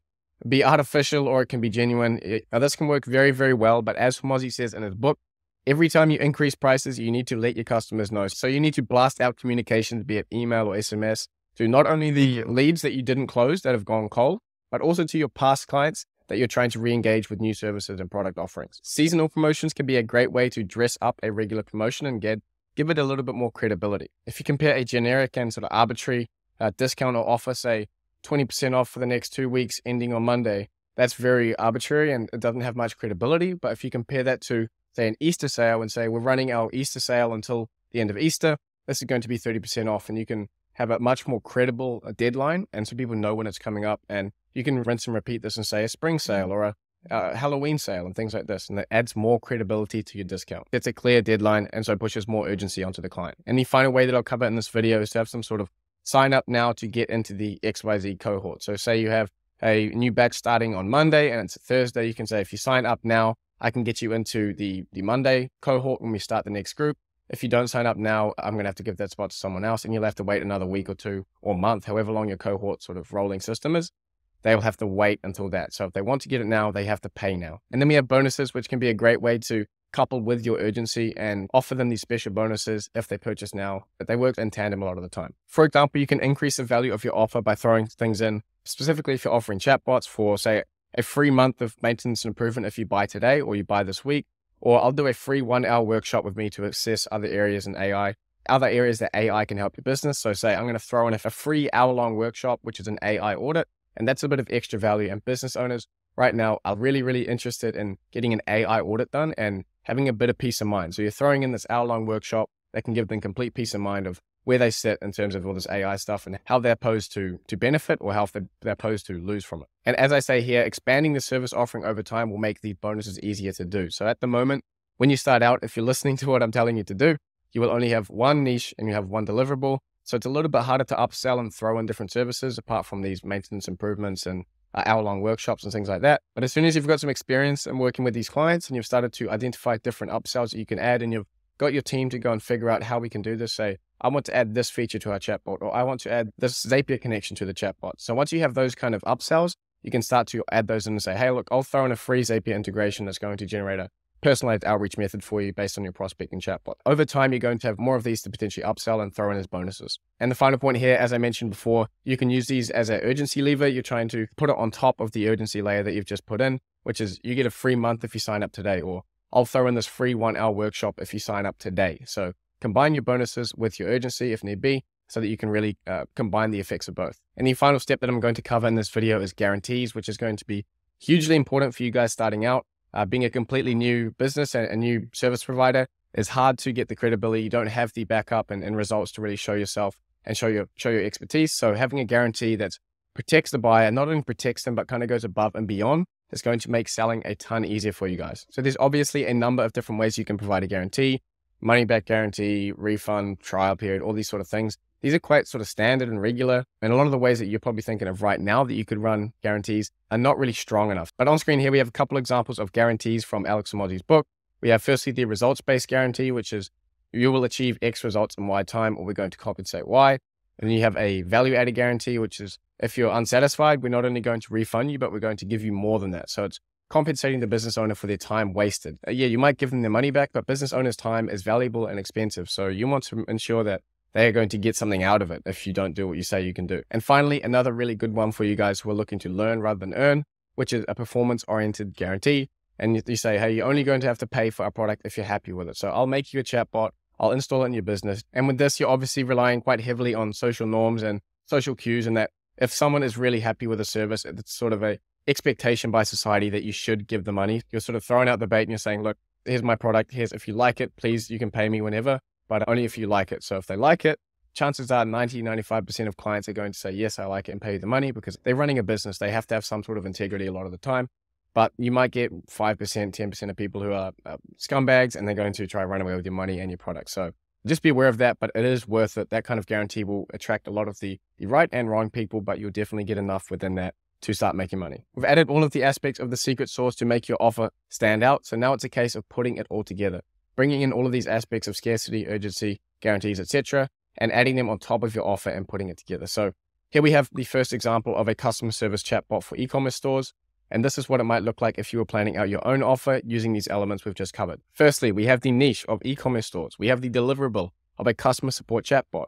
be artificial or it can be genuine. Now, this can work very, very well. But as Hormozi says in his book, every time you increase prices, you need to let your customers know. So you need to blast out communications, be it email or SMS, to not only the leads that you didn't close that have gone cold, but also to your past clients that you're trying to re-engage with new services and product offerings. Seasonal promotions can be a great way to dress up a regular promotion and give it a little bit more credibility. If you compare a generic and sort of arbitrary discount or offer, say 20% off for the next 2 weeks ending on Monday, that's very arbitrary and it doesn't have much credibility. But if you compare that to, say, an Easter sale and say, we're running our Easter sale until the end of Easter, this is going to be 30% off, and you can have a much more credible deadline. And so people know when it's coming up, and you can rinse and repeat this and say a spring sale or a Halloween sale and things like this. And that adds more credibility to your discount. It's a clear deadline, and so it pushes more urgency onto the client. And the final way that I'll cover in this video is to have some sort of sign up now to get into the XYZ cohort. So say you have a new batch starting on Monday and it's a Thursday, you can say, if you sign up now, I can get you into the Monday cohort when we start the next group. If you don't sign up now, I'm going to have to give that spot to someone else, and you'll have to wait another week or 2 or month, however long your cohort sort of rolling system is. They'll have to wait until that. So if they want to get it now, they have to pay now. And then we have bonuses, which can be a great way to couple with your urgency and offer them these special bonuses if they purchase now, but they work in tandem a lot of the time. For example, you can increase the value of your offer by throwing things in, specifically if you're offering chatbots for, say, a free month of maintenance and improvement if you buy today or you buy this week, or I'll do a free 1 hour workshop with me to assess other areas in AI, other areas that AI can help your business. So say I'm going to throw in a free hour-long workshop, which is an AI audit, and that's a bit of extra value. And business owners right now are really, really interested in getting an AI audit done and having a bit of peace of mind. So you're throwing in this hour-long workshop that can give them complete peace of mind of where they sit in terms of all this AI stuff and how they're posed to benefit or how they're posed to lose from it. And as I say here, expanding the service offering over time will make these bonuses easier to do. So at the moment, when you start out, if you're listening to what I'm telling you to do, you will only have one niche and you have one deliverable. So it's a little bit harder to upsell and throw in different services apart from these maintenance improvements and hour-long workshops and things like that. But as soon as you've got some experience in working with these clients and you've started to identify different upsells that you can add and you've got your team to go and figure out how we can do this, say, I want to add this feature to our chatbot, or I want to add this Zapier connection to the chatbot. So once you have those kind of upsells, you can start to add those in and say, hey, look, I'll throw in a free Zapier integration that's going to generate a personalized outreach method for you based on your prospecting chatbot. Over time, you're going to have more of these to potentially upsell and throw in as bonuses. And the final point here, as I mentioned before, you can use these as an urgency lever. You're trying to put it on top of the urgency layer that you've just put in, which is you get a free month if you sign up today, or I'll throw in this free 1 hour workshop if you sign up today. So combine your bonuses with your urgency if need be, so that you can really combine the effects of both. And the final step that I'm going to cover in this video is guarantees, which is going to be hugely important for you guys starting out. Being a completely new business and a new service provider is hard to get the credibility. You don't have the backup and results to really show yourself and show your expertise. So having a guarantee that protects the buyer, not only protects them, but kind of goes above and beyond, is going to make selling a ton easier for you guys. So there's obviously a number of different ways you can provide a guarantee: money back guarantee, refund, trial period, all these sort of things. These are quite sort of standard and regular. And a lot of the ways that you're probably thinking of right now that you could run guarantees are not really strong enough. But on screen here, we have a couple examples of guarantees from Alex Hormozi's book. We have firstly the results-based guarantee, which is you will achieve X results in Y time, or we're going to compensate Y. And then you have a value-added guarantee, which is if you're unsatisfied, we're not only going to refund you, but we're going to give you more than that. So it's compensating the business owner for their time wasted. Yeah, you might give them their money back, but business owner's time is valuable and expensive. So you want to ensure that they are going to get something out of it if you don't do what you say you can do. And finally, another really good one for you guys who are looking to learn rather than earn, which is a performance-oriented guarantee. And you say, hey, you're only going to have to pay for our product if you're happy with it. So I'll make you a chatbot, I'll install it in your business. And with this, you're obviously relying quite heavily on social norms and social cues, and that if someone is really happy with a service, it's sort of a expectation by society that you should give the money. You're sort of throwing out the bait and you're saying, look, here's my product. Here's, if you like it, please, you can pay me whenever, but only if you like it. So if they like it, chances are 95% of clients are going to say, yes, I like it, and pay you the money, because they're running a business. They have to have some sort of integrity a lot of the time. But you might get 5%, 10% of people who are scumbags, and they're going to try and run away with your money and your product. So just be aware of that, but it is worth it. That kind of guarantee will attract a lot of the right and wrong people, but you'll definitely get enough within that to start making money. We've added all of the aspects of the secret sauce to make your offer stand out. So now it's a case of putting it all together, bringing in all of these aspects of scarcity, urgency, guarantees, etc., and adding them on top of your offer and putting it together. So here we have the first example of a customer service chatbot for e-commerce stores. And this is what it might look like if you were planning out your own offer using these elements we've just covered. Firstly, we have the niche of e-commerce stores. We have the deliverable of a customer support chatbot.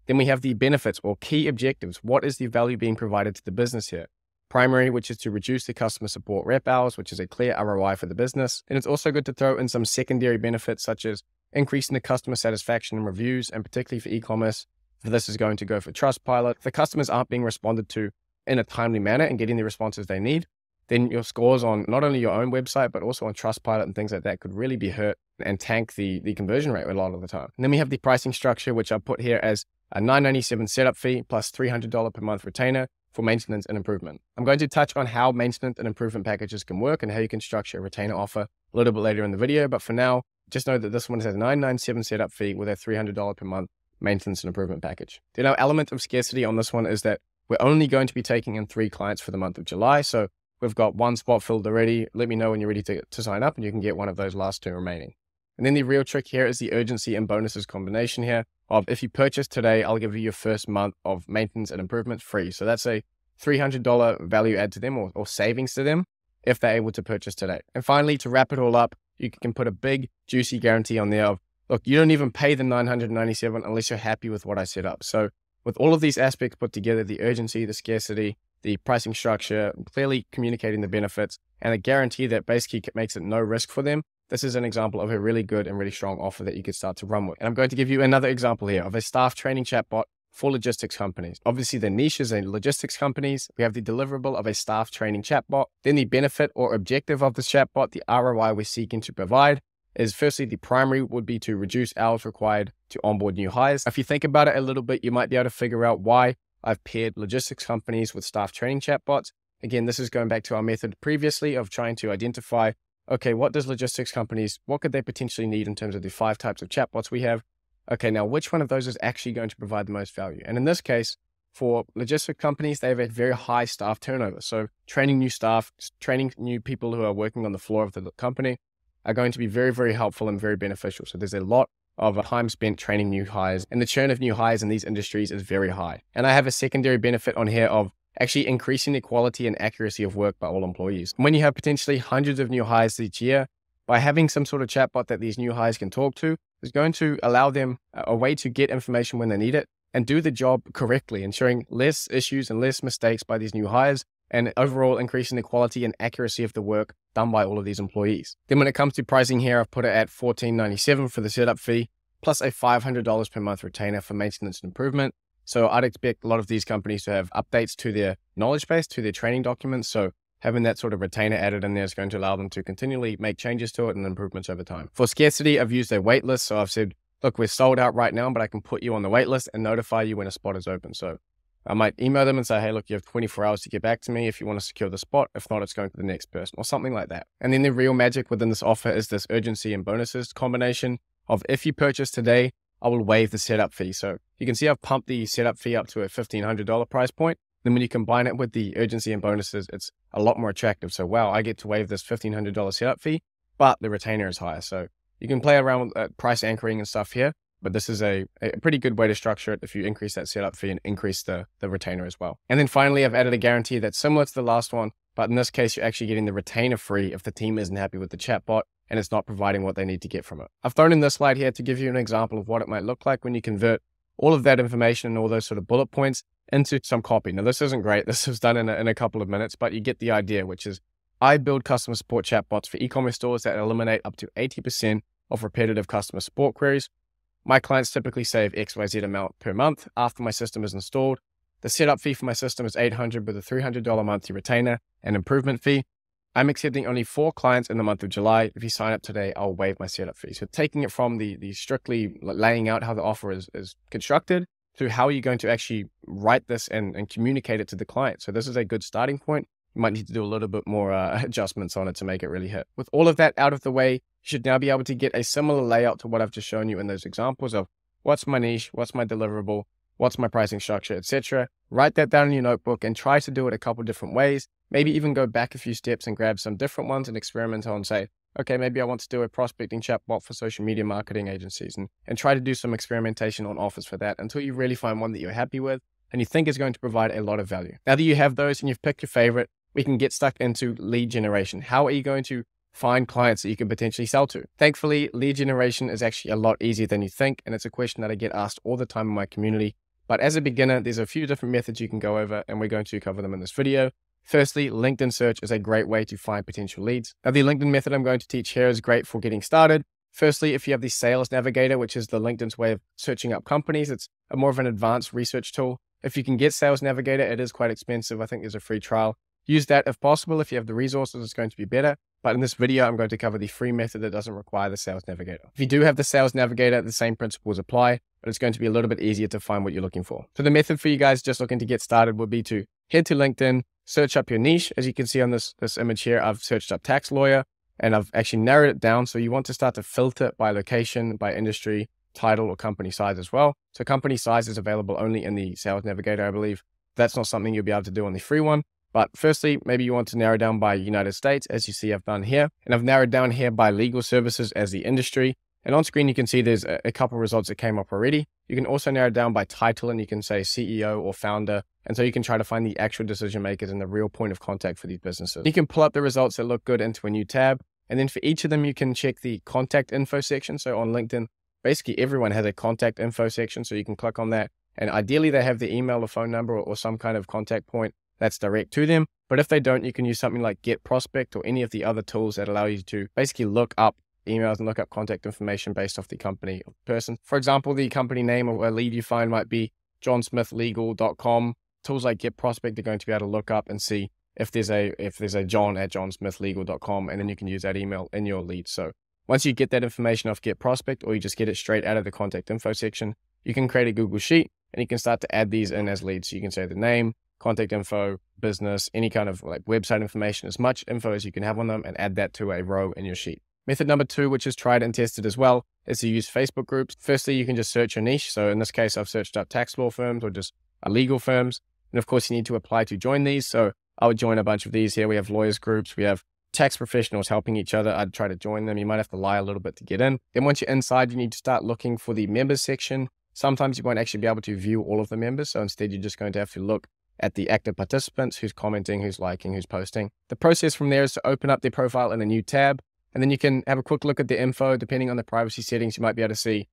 Then we have the benefits or key objectives. What is the value being provided to the business here? Primary, which is to reduce the customer support rep hours, which is a clear ROI for the business. And it's also good to throw in some secondary benefits, such as increasing the customer satisfaction and reviews, and particularly for e-commerce. This is going to go for Trustpilot. If the customers aren't being responded to in a timely manner and getting the responses they need, then your scores on not only your own website, but also on Trustpilot and things like that could really be hurt and tank the conversion rate a lot of the time. And then we have the pricing structure, which I put here as a $9.97 setup fee plus $300 per month retainer for maintenance and improvement. I'm going to touch on how maintenance and improvement packages can work and how you can structure a retainer offer a little bit later in the video. But for now, just know that this one has a $9.97 setup fee with a $300 per month maintenance and improvement package. The now element of scarcity on this one is that we're only going to be taking in 3 clients for the month of July. So we've got 1 spot filled already. Let me know when you're ready to sign up and you can get one of those last 2 remaining. And then the real trick here is the urgency and bonuses combination here of, if you purchase today, I'll give you your first month of maintenance and improvements free. So that's a $300 value add to them or savings to them if they're able to purchase today. And finally, to wrap it all up, you can put a big juicy guarantee on there of, look, you don't even pay the $997 unless you're happy with what I set up. So with all of these aspects put together, the urgency, the scarcity, the pricing structure, clearly communicating the benefits, and a guarantee that basically makes it no risk for them, this is an example of a really good and really strong offer that you could start to run with. And I'm going to give you another example here of a staff training chatbot for logistics companies. Obviously, the niche is in logistics companies. We have the deliverable of a staff training chatbot. Then the benefit or objective of this chatbot, the ROI we're seeking to provide, is firstly, the primary would be to reduce hours required to onboard new hires. If you think about it a little bit, you might be able to figure out why I've paired logistics companies with staff training chatbots. Again, this is going back to our method previously of trying to identify, okay, what does logistics companies, what could they potentially need in terms of the 5 types of chatbots we have? Okay, now which one of those is actually going to provide the most value? And in this case, for logistics companies, they have a very high staff turnover. So training new staff, training new people who are working on the floor of the company are going to be very, very helpful and very beneficial. So there's a lot of time spent training new hires, and the churn of new hires in these industries is very high. And I have a secondary benefit on here of actually increasing the quality and accuracy of work by all employees. When you have potentially hundreds of new hires each year, by having some sort of chatbot that these new hires can talk to is going to allow them a way to get information when they need it and do the job correctly, ensuring less issues and less mistakes by these new hires, and overall increasing the quality and accuracy of the work done by all of these employees. Then when it comes to pricing here, I've put it at $14.97 for the setup fee, plus a $500 per month retainer for maintenance and improvement. So I'd expect a lot of these companies to have updates to their knowledge base, to their training documents. So having that sort of retainer added in there is going to allow them to continually make changes to it and improvements over time. For scarcity, I've used a wait list. So I've said, look, we're sold out right now, but I can put you on the wait list and notify you when a spot is open. So I might email them and say, hey, look, you have 24 hours to get back to me if you want to secure the spot. If not, it's going to the next person or something like that. And then the real magic within this offer is this urgency and bonuses combination of, if you purchase today, I will waive the setup fee. So you can see I've pumped the setup fee up to a $1,500 price point. Then when you combine it with the urgency and bonuses, it's a lot more attractive. So wow, I get to waive this $1,500 setup fee, but the retainer is higher. So you can play around with price anchoring and stuff here, but this is a pretty good way to structure it if you increase that setup fee and increase the retainer as well. And then finally, I've added a guarantee that's similar to the last one, but in this case, you're actually getting the retainer free if the team isn't happy with the chatbot and it's not providing what they need to get from it. I've thrown in this slide here to give you an example of what it might look like when you convert all of that information and all those sort of bullet points into some copy. Now, this isn't great. This was done in a couple of minutes, but you get the idea, which is I build customer support chatbots for e-commerce stores that eliminate up to 80% of repetitive customer support queries. My clients typically save XYZ amount per month after my system is installed. The setup fee for my system is $800 with a $300 monthly retainer and improvement fee. I'm accepting only 4 clients in the month of July. If you sign up today, I'll waive my setup fee. So taking it from the strictly laying out how the offer is constructed to how you're going to actually write this and communicate it to the client. So this is a good starting point. You might need to do a little bit more adjustments on it to make it really hit. With all of that out of the way, you should now be able to get a similar layout to what I've just shown you in those examples of what's my niche, what's my deliverable, what's my pricing structure, etc. Write that down in your notebook and try to do it a couple different ways. Maybe even go back a few steps and grab some different ones and experiment on, say, okay, maybe I want to do a prospecting chatbot for social media marketing agencies and try to do some experimentation on offers for that until you really find one that you're happy with and you think is going to provide a lot of value. Now that you have those and you've picked your favorite, we can get stuck into lead generation. How are you going to find clients that you can potentially sell to? Thankfully, lead generation is actually a lot easier than you think, and it's a question that I get asked all the time in my community. But as a beginner, there's a few different methods you can go over, and we're going to cover them in this video. Firstly, LinkedIn search is a great way to find potential leads. Now, the LinkedIn method I'm going to teach here is great for getting started. Firstly, if you have the Sales Navigator, which is the LinkedIn's way of searching up companies, it's a more of an advanced research tool. If you can get Sales Navigator, it is quite expensive. I think there's a free trial. Use that if possible. If you have the resources, it's going to be better. But in this video, I'm going to cover the free method that doesn't require the Sales Navigator. If you do have the Sales Navigator, the same principles apply, but it's going to be a little bit easier to find what you're looking for. So the method for you guys just looking to get started would be to head to LinkedIn, search up your niche. As you can see on this image here, I've searched up tax lawyer, and I've actually narrowed it down. So you want to start to filter by location, by industry, title, or company size as well. So company size is available only in the Sales Navigator, I believe. That's not something you'll be able to do on the free one. But firstly, maybe you want to narrow down by United States, as you see I've done here. And I've narrowed down here by legal services as the industry. And on screen, you can see there's a couple results that came up already. You can also narrow down by title, and you can say CEO or founder. And so you can try to find the actual decision makers and the real point of contact for these businesses. You can pull up the results that look good into a new tab. And then for each of them, you can check the contact info section. So on LinkedIn, basically everyone has a contact info section. So you can click on that. And ideally, they have the email or phone number or some kind of contact point that's direct to them. But if they don't, you can use something like Get Prospect or any of the other tools that allow you to basically look up emails and look up contact information based off the company or person. For example, the company name of a lead you find might be johnsmithlegal.com. Tools like Get Prospect are going to be able to look up and see if there's a John at johnsmithlegal.com, and then you can use that email in your lead. So once you get that information off Get Prospect, or you just get it straight out of the contact info section, you can create a Google Sheet and you can start to add these in as leads. So you can say the name, contact info, business, any kind of like website information, as much info as you can have on them, and add that to a row in your sheet. Method number 2, which is tried and tested as well, is to use Facebook groups. Firstly, you can just search your niche. So in this case, I've searched up tax law firms or just legal firms. And of course, you need to apply to join these. So I would join a bunch of these here. We have lawyers groups. We have tax professionals helping each other. I'd try to join them. You might have to lie a little bit to get in. Then once you're inside, you need to start looking for the members section. Sometimes you won't actually be able to view all of the members. So instead, you're just going to have to look at the active participants, who's commenting, who's liking, who's posting. The process from there is to open up their profile in a new tab. And then you can have a quick look at the info. Depending on the privacy settings, you might be able to see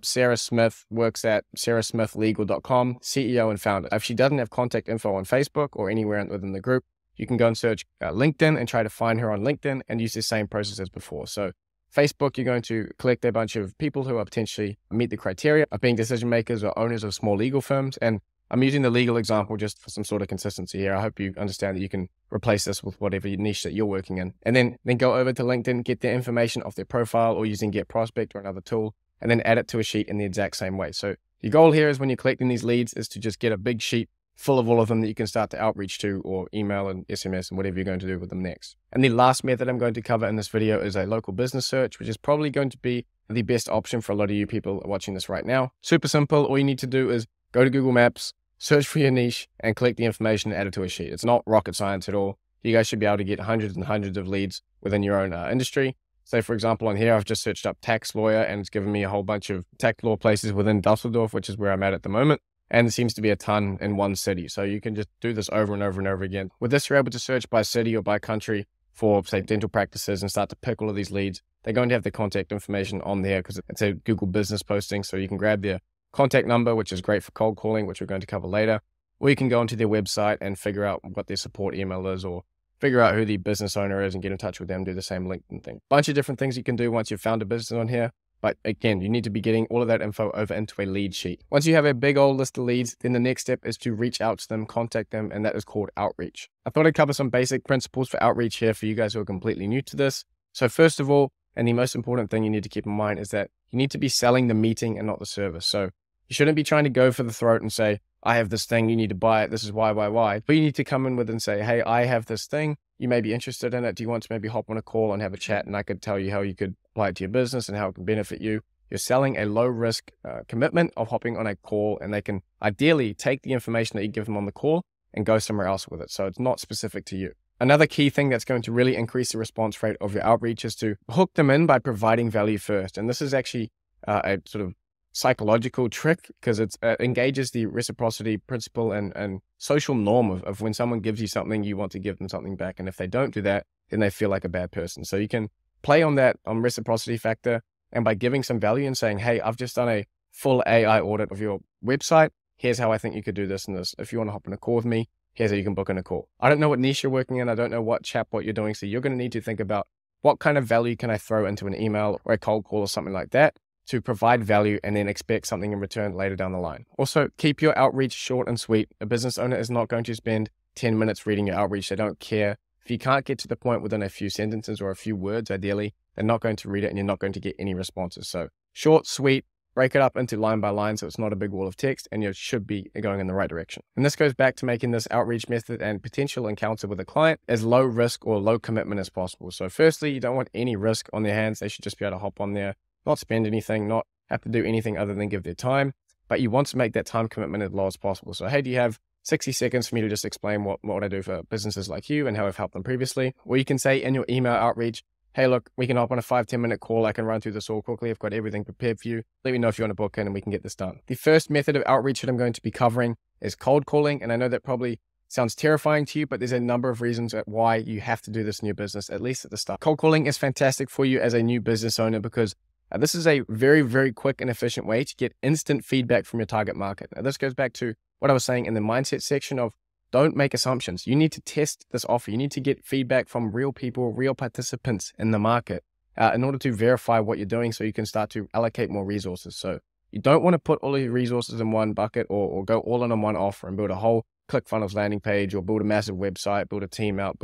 Sarah Smith works at sarahsmithlegal.com, CEO and founder. If she doesn't have contact info on Facebook or anywhere within the group, you can go and search LinkedIn and try to find her on LinkedIn and use the same process as before. So Facebook, you're going to collect a bunch of people who are potentially meet the criteria of being decision makers or owners of small legal firms. And I'm using the legal example just for some sort of consistency here. I hope you understand that you can replace this with whatever niche that you're working in. And then go over to LinkedIn, get their information off their profile or using Get Prospect or another tool, and then add it to a sheet in the exact same way. So your goal here is when you're collecting these leads is to just get a big sheet full of all of them that you can start to outreach to, or email and SMS and whatever you're going to do with them next. And the last method I'm going to cover in this video is a local business search, which is probably going to be the best option for a lot of you people watching this right now. Super simple. All you need to do is go to Google Maps, search for your niche, and collect the information and add it to a sheet. It's not rocket science at all. You guys should be able to get hundreds and hundreds of leads within your own industry. So for example, on here, I've just searched up tax lawyer and it's given me a whole bunch of tax law places within Dusseldorf, which is where I'm at the moment. And there seems to be a ton in one city. So you can just do this over and over and over again. With this, you're able to search by city or by country for, say, dental practices and start to pick all of these leads. They're going to have the contact information on there because it's a Google business posting. So you can grab their contact number, which is great for cold calling, which we're going to cover later. Or you can go onto their website and figure out what their support email is, or figure out who the business owner is and get in touch with them, do the same LinkedIn thing. Bunch of different things you can do once you've found a business on here. But again, you need to be getting all of that info over into a lead sheet. Once you have a big old list of leads, then the next step is to reach out to them, contact them, and that is called outreach. I thought I'd cover some basic principles for outreach here for you guys who are completely new to this. So first of all, and the most important thing you need to keep in mind is that you need to be selling the meeting and not the service. So you shouldn't be trying to go for the throat and say, I have this thing, you need to buy it, this is why. But you need to come in with and say, hey, I have this thing, you may be interested in it. Do you want to maybe hop on a call and have a chat, and I could tell you how you could apply it to your business and how it can benefit you. You're selling a low risk commitment of hopping on a call, and they can ideally take the information that you give them on the call and go somewhere else with it. So it's not specific to you. Another key thing that's going to really increase the response rate of your outreach is to hook them in by providing value first. And this is actually a sort of psychological trick because it engages the reciprocity principle and social norm of when someone gives you something, you want to give them something back. And if they don't do that, then they feel like a bad person. So you can play on that reciprocity factor. And by giving some value and saying, hey, I've just done a full AI audit of your website. Here's how I think you could do this and this. If you want to hop on a call with me, here's how you can book in a call. I don't know what niche you're working in. I don't know what chatbot you're doing. So you're going to need to think about what kind of value can I throw into an email or a cold call or something like that to provide value and then expect something in return later down the line. Also, keep your outreach short and sweet. A business owner is not going to spend 10 minutes reading your outreach. They don't care. If you can't get to the point within a few sentences or a few words, ideally, they're not going to read it and you're not going to get any responses. So short, sweet, break it up into line by line so it's not a big wall of text and you should be going in the right direction. And this goes back to making this outreach method and potential encounter with a client as low risk or low commitment as possible. So firstly, you don't want any risk on their hands. They should just be able to hop on there, not spend anything, not have to do anything other than give their time. But you want to make that time commitment as low as possible. So hey, do you have 60 seconds for me to just explain what I do for businesses like you and how I've helped them previously? Or you can say in your email outreach, hey, look, we can hop on a 5-10 minute call. I can run through this all quickly. I've got everything prepared for you. Let me know if you want to book in and we can get this done. The first method of outreach that I'm going to be covering is cold calling. And I know that probably sounds terrifying to you, but there's a number of reasons why you have to do this in your business, at least at the start. Cold calling is fantastic for you as a new business owner because this is a very, very quick and efficient way to get instant feedback from your target market. Now, this goes back to what I was saying in the mindset section of don't make assumptions. You need to test this offer. You need to get feedback from real people, real participants in the market in order to verify what you're doing so you can start to allocate more resources. So you don't want to put all of your resources in one bucket or go all in on one offer and build a whole ClickFunnels landing page or build a massive website, build a team out,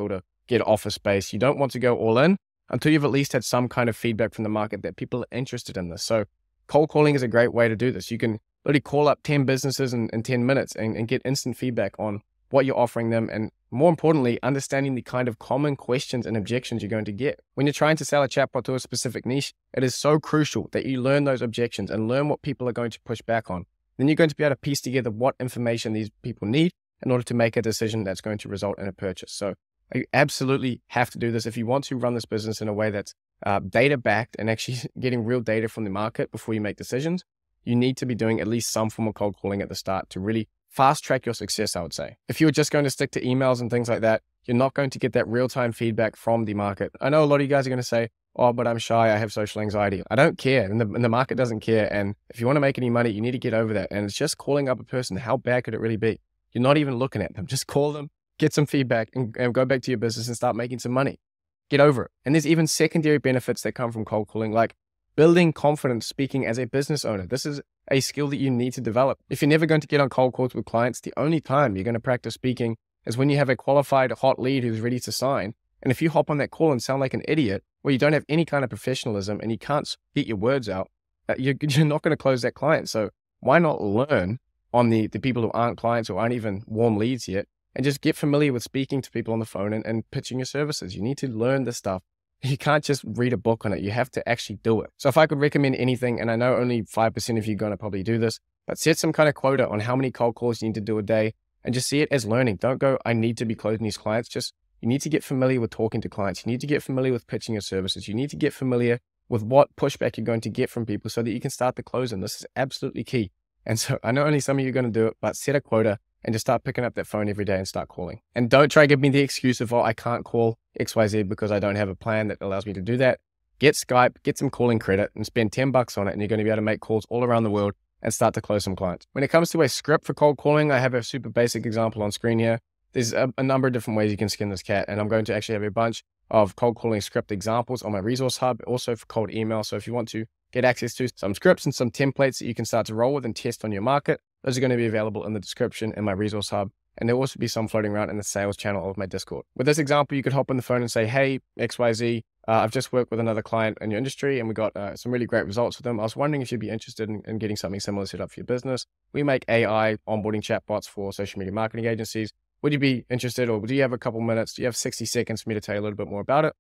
get office space. You don't want to go all in until you've at least had some kind of feedback from the market that people are interested in this. So cold calling is a great way to do this. You can literally call up 10 businesses in 10 minutes and get instant feedback on what you're offering them. And more importantly, understanding the kind of common questions and objections you're going to get. When you're trying to sell a chatbot to a specific niche, it is so crucial that you learn those objections and learn what people are going to push back on. Then you're going to be able to piece together what information these people need in order to make a decision that's going to result in a purchase. So you absolutely have to do this. If you want to run this business in a way that's data backed and actually getting real data from the market before you make decisions, you need to be doing at least some form of cold calling at the start to really fast track your success, I would say. If you're just going to stick to emails and things like that, you're not going to get that real-time feedback from the market. I know a lot of you guys are going to say, oh, but I'm shy, I have social anxiety. I don't care, and the market doesn't care. And if you want to make any money, you need to get over that. And it's just calling up a person. How bad could it really be? You're not even looking at them. Just call them, get some feedback, and go back to your business and start making some money. Get over it. And there's even secondary benefits that come from cold calling, like building confidence speaking as a business owner. This is a skill that you need to develop. If you're never going to get on cold calls with clients, the only time you're going to practice speaking is when you have a qualified hot lead who's ready to sign. And if you hop on that call and sound like an idiot, or you don't have any kind of professionalism and you can't get your words out, you're not going to close that client. So why not learn on the people who aren't clients or aren't even warm leads yet, and just get familiar with speaking to people on the phone and pitching your services. You need to learn this stuff. You can't just read a book on it. You have to actually do it. So if I could recommend anything, and I know only 5% of you are going to probably do this, but set some kind of quota on how many cold calls you need to do a day and just see it as learning. Don't go, I need to be closing these clients. Just, you need to get familiar with talking to clients. You need to get familiar with pitching your services. You need to get familiar with what pushback you're going to get from people so that you can start to close them. This is absolutely key. And so I know only some of you are going to do it, but set a quota and just start picking up that phone every day and start calling. And don't try to give me the excuse of, oh, I can't call XYZ because I don't have a plan that allows me to do that. Get Skype, get some calling credit and spend $10 on it. And you're going to be able to make calls all around the world and start to close some clients. When it comes to a script for cold calling, I have a super basic example on screen here. There's a number of different ways you can skin this cat. And I'm going to actually have a bunch of cold calling script examples on my resource hub, also for cold email. So if you want to get access to some scripts and some templates that you can start to roll with and test on your market, those are going to be available in the description in my resource hub. And there'll also be some floating around in the sales channel of my Discord. With this example, you could hop on the phone and say, hey, XYZ, I've just worked with another client in your industry and we got some really great results with them. I was wondering if you'd be interested in getting something similar set up for your business. We make AI onboarding chatbots for social media marketing agencies. Would you be interested, or do you have a couple minutes? Do you have 60 seconds for me to tell you a little bit more about it?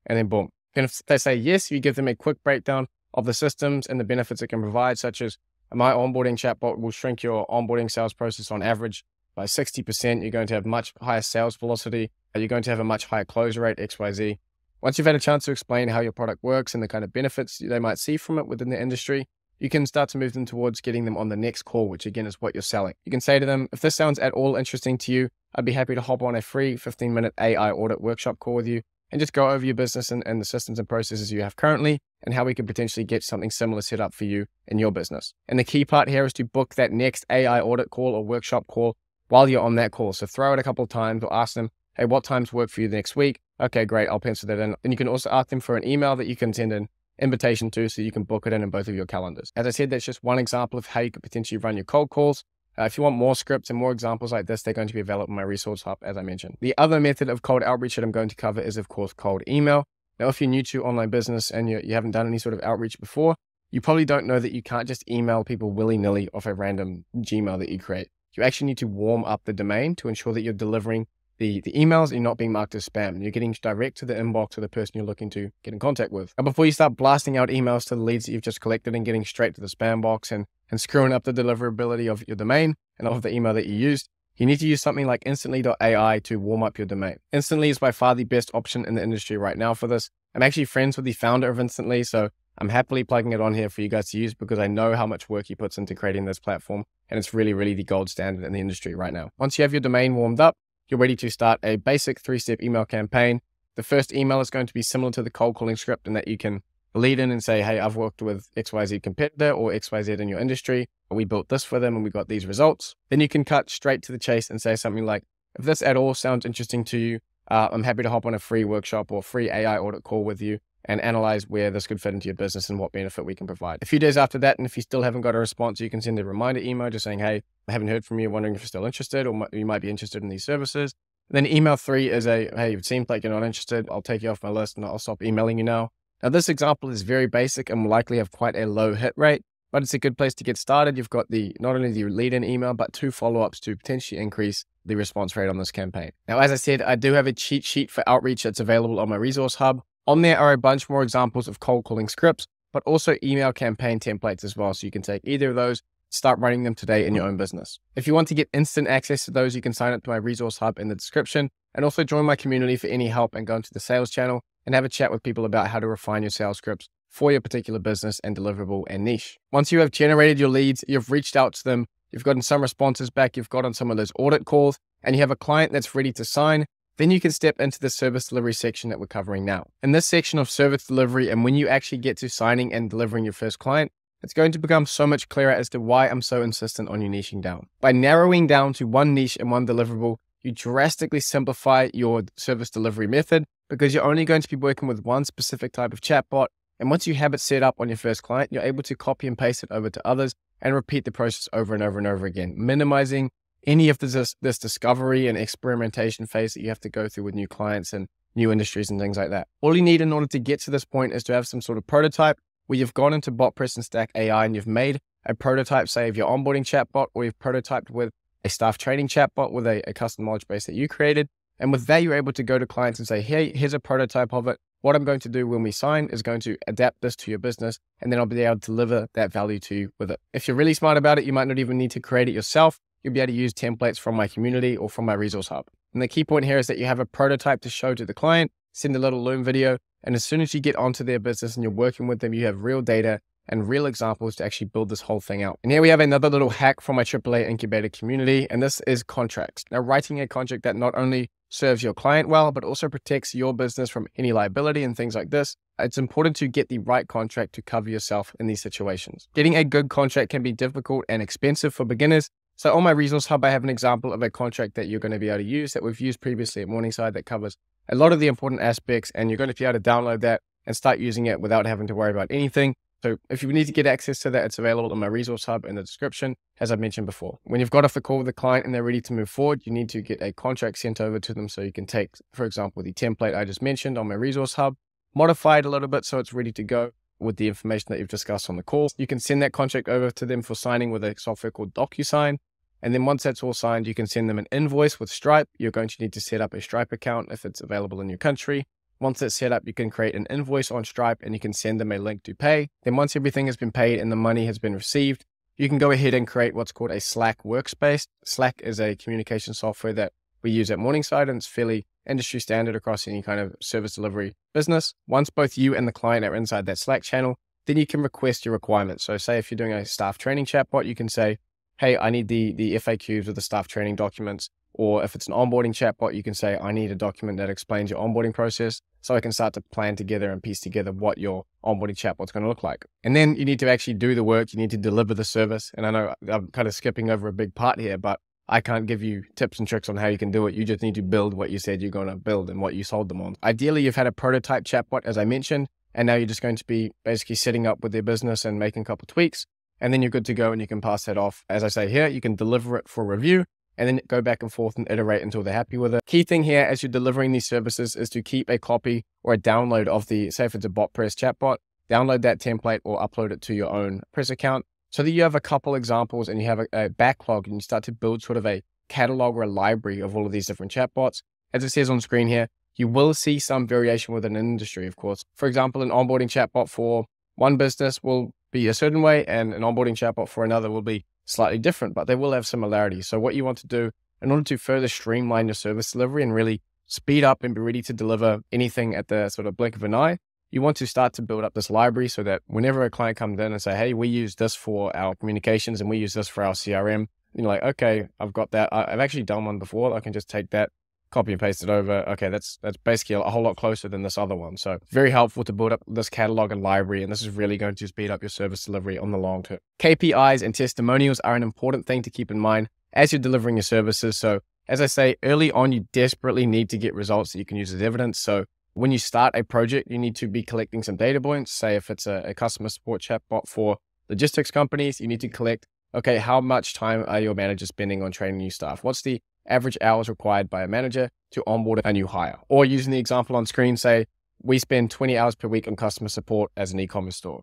And then boom. And if they say yes, you give them a quick breakdown of the systems and the benefits it can provide, such as my onboarding chatbot will shrink your onboarding sales process on average by 60%. You're going to have much higher sales velocity. You're going to have a much higher close rate, XYZ. Once you've had a chance to explain how your product works and the kind of benefits they might see from it within the industry, you can start to move them towards getting them on the next call, which again is what you're selling. You can say to them, if this sounds at all interesting to you, I'd be happy to hop on a free 15-minute AI audit workshop call with you and just go over your business and the systems and processes you have currently and how we could potentially get something similar set up for you in your business. And the key part here is to book that next AI audit call or workshop call while you're on that call. So throw it a couple of times or ask them, hey, what times work for you next week? Okay, great. I'll pencil that in. And you can also ask them for an email that you can send an invitation to so you can book it in both of your calendars. As I said, that's just one example of how you could potentially run your cold calls. If you want more scripts and more examples like this, they're going to be available in my resource hub, as I mentioned. The other method of cold outreach that I'm going to cover is, of course, cold email. Now, if you're new to online business and you haven't done any sort of outreach before, you probably don't know that you can't just email people willy-nilly off a random Gmail that you create. You actually need to warm up the domain to ensure that you're delivering the emails and you're not being marked as spam. And you're getting direct to the inbox of the person you're looking to get in contact with. And before you start blasting out emails to the leads that you've just collected and getting straight to the spam box and screwing up the deliverability of your domain and of the email that you used, you need to use something like Instantly.ai to warm up your domain. Instantly is by far the best option in the industry right now for this. I'm actually friends with the founder of Instantly, so I'm happily plugging it on here for you guys to use because I know how much work he puts into creating this platform, and it's really, really the gold standard in the industry right now. Once you have your domain warmed up, you're ready to start a basic 3-step email campaign. The first email is going to be similar to the cold calling script in that you can lead in and say, hey, I've worked with XYZ competitor or XYZ in your industry. We built this for them and we got these results. Then you can cut straight to the chase and say something like, If this at all sounds interesting to you, I'm happy to hop on a free workshop or free AI audit call with you and analyze where this could fit into your business and what benefit we can provide. A few days after that, and if you still haven't got a response, you can send a reminder email just saying, hey, I haven't heard from you, wondering if you're still interested or you might be interested in these services. Then email 3 is hey, it seems like you're not interested. I'll take you off my list and I'll stop emailing you now. Now, this example is very basic and will likely have quite a low hit rate, but it's a good place to get started. You've got not only the lead-in email, but 2 follow-ups to potentially increase the response rate on this campaign. Now, as I said, I do have a cheat sheet for outreach that's available on my resource hub. On there are a bunch more examples of cold calling scripts, but also email campaign templates as well. So you can take either of those, start running them today in your own business. If you want to get instant access to those, you can sign up to my resource hub in the description and also join my community for any help and go into the sales channel and have a chat with people about how to refine your sales scripts for your particular business and deliverable and niche. Once you have generated your leads, you've reached out to them, you've gotten some responses back, you've gotten some of those audit calls, and you have a client that's ready to sign, then you can step into the service delivery section that we're covering now. In this section of service delivery, and when you actually get to signing and delivering your first client, it's going to become so much clearer as to why I'm so insistent on you niching down. By narrowing down to one niche and one deliverable, you drastically simplify your service delivery method because you're only going to be working with one specific type of chatbot. And once you have it set up on your first client, you're able to copy and paste it over to others and repeat the process over and over and over again, minimizing any of this discovery and experimentation phase that you have to go through with new clients and new industries and things like that. All you need in order to get to this point is to have some sort of prototype where you've gone into BotPress and Stack AI and you've made a prototype, say, of your onboarding chatbot, or you've prototyped with a staff training chatbot with a custom knowledge base that you created. And with that, you're able to go to clients and say, hey, here's a prototype of it. What I'm going to do when we sign is going to adapt this to your business, and then I'll be able to deliver that value to you with it. If you're really smart about it, you might not even need to create it yourself. You'll be able to use templates from my community or from my resource hub. And the key point here is that you have a prototype to show to the client, send a little Loom video, and as soon as you get onto their business and you're working with them, you have real data and real examples to actually build this whole thing out. And here we have another little hack from my AAA incubator community, and this is contracts. Now, writing a contract that not only serves your client well, but also protects your business from any liability and things like this. It's important to get the right contract to cover yourself in these situations. Getting a good contract can be difficult and expensive for beginners. So on my resource hub, I have an example of a contract that you're going to be able to use that we've used previously at Morningside that covers a lot of the important aspects, and you're going to be able to download that and start using it without having to worry about anything. So if you need to get access to that, it's available in my resource hub in the description, as I mentioned before. When you've got off the call with the client and they're ready to move forward, you need to get a contract sent over to them so you can take, for example, the template I just mentioned on my resource hub, modify it a little bit so it's ready to go with the information that you've discussed on the call. You can send that contract over to them for signing with a software called DocuSign. And then once that's all signed, you can send them an invoice with Stripe. You're going to need to set up a Stripe account if it's available in your country. Once it's set up, you can create an invoice on Stripe and you can send them a link to pay. Then once everything has been paid and the money has been received, you can go ahead and create what's called a Slack workspace. Slack is a communication software that we use at Morningside, and it's fairly industry standard across any kind of service delivery business. Once both you and the client are inside that Slack channel, then you can request your requirements. So say if you're doing a staff training chatbot, you can say, hey, I need the FAQs of the staff training documents. Or if it's an onboarding chatbot, you can say, I need a document that explains your onboarding process so I can start to plan together and piece together what your onboarding chatbot's going to look like. And then you need to actually do the work. You need to deliver the service. And I know I'm kind of skipping over a big part here, but I can't give you tips and tricks on how you can do it. You just need to build what you said you're going to build and what you sold them on. Ideally, you've had a prototype chatbot, as I mentioned, and now you're just going to be basically setting up with their business and making a couple of tweaks. And then you're good to go and you can pass that off. As I say here, you can deliver it for review and then go back and forth and iterate until they're happy with it. Key thing here as you're delivering these services is to keep a copy or a download of say if it's a BotPress chatbot, download that template or upload it to your own press account so that you have a couple examples and you have a backlog and you start to build sort of a catalog or a library of all of these different chatbots. As it says on screen here, you will see some variation within an industry, of course. For example, an onboarding chatbot for one business will be a certain way and an onboarding chatbot for another will be slightly different, but they will have similarities. So what you want to do in order to further streamline your service delivery and really speed up and be ready to deliver anything at the sort of blink of an eye, you want to start to build up this library so that whenever a client comes in and say, hey, we use this for our communications and we use this for our CRM, you're like, okay, I've got that. I've actually done one before. I can just take that, copy and paste it over. Okay, that's basically a whole lot closer than this other one. So very helpful to build up this catalog and library, and this is really going to speed up your service delivery on the long term. KPIs and testimonials are an important thing to keep in mind as you're delivering your services. So As I say, early on, you desperately need to get results that you can use as evidence. So when you start a project, you need to be collecting some data points. Say if it's a customer support chatbot for logistics companies, you need to collect, okay, how much time are your managers spending on training new staff? What's the average hours required by a manager to onboard a new hire? Or using the example on screen, say we spend 20 hours per week on customer support as an e-commerce store.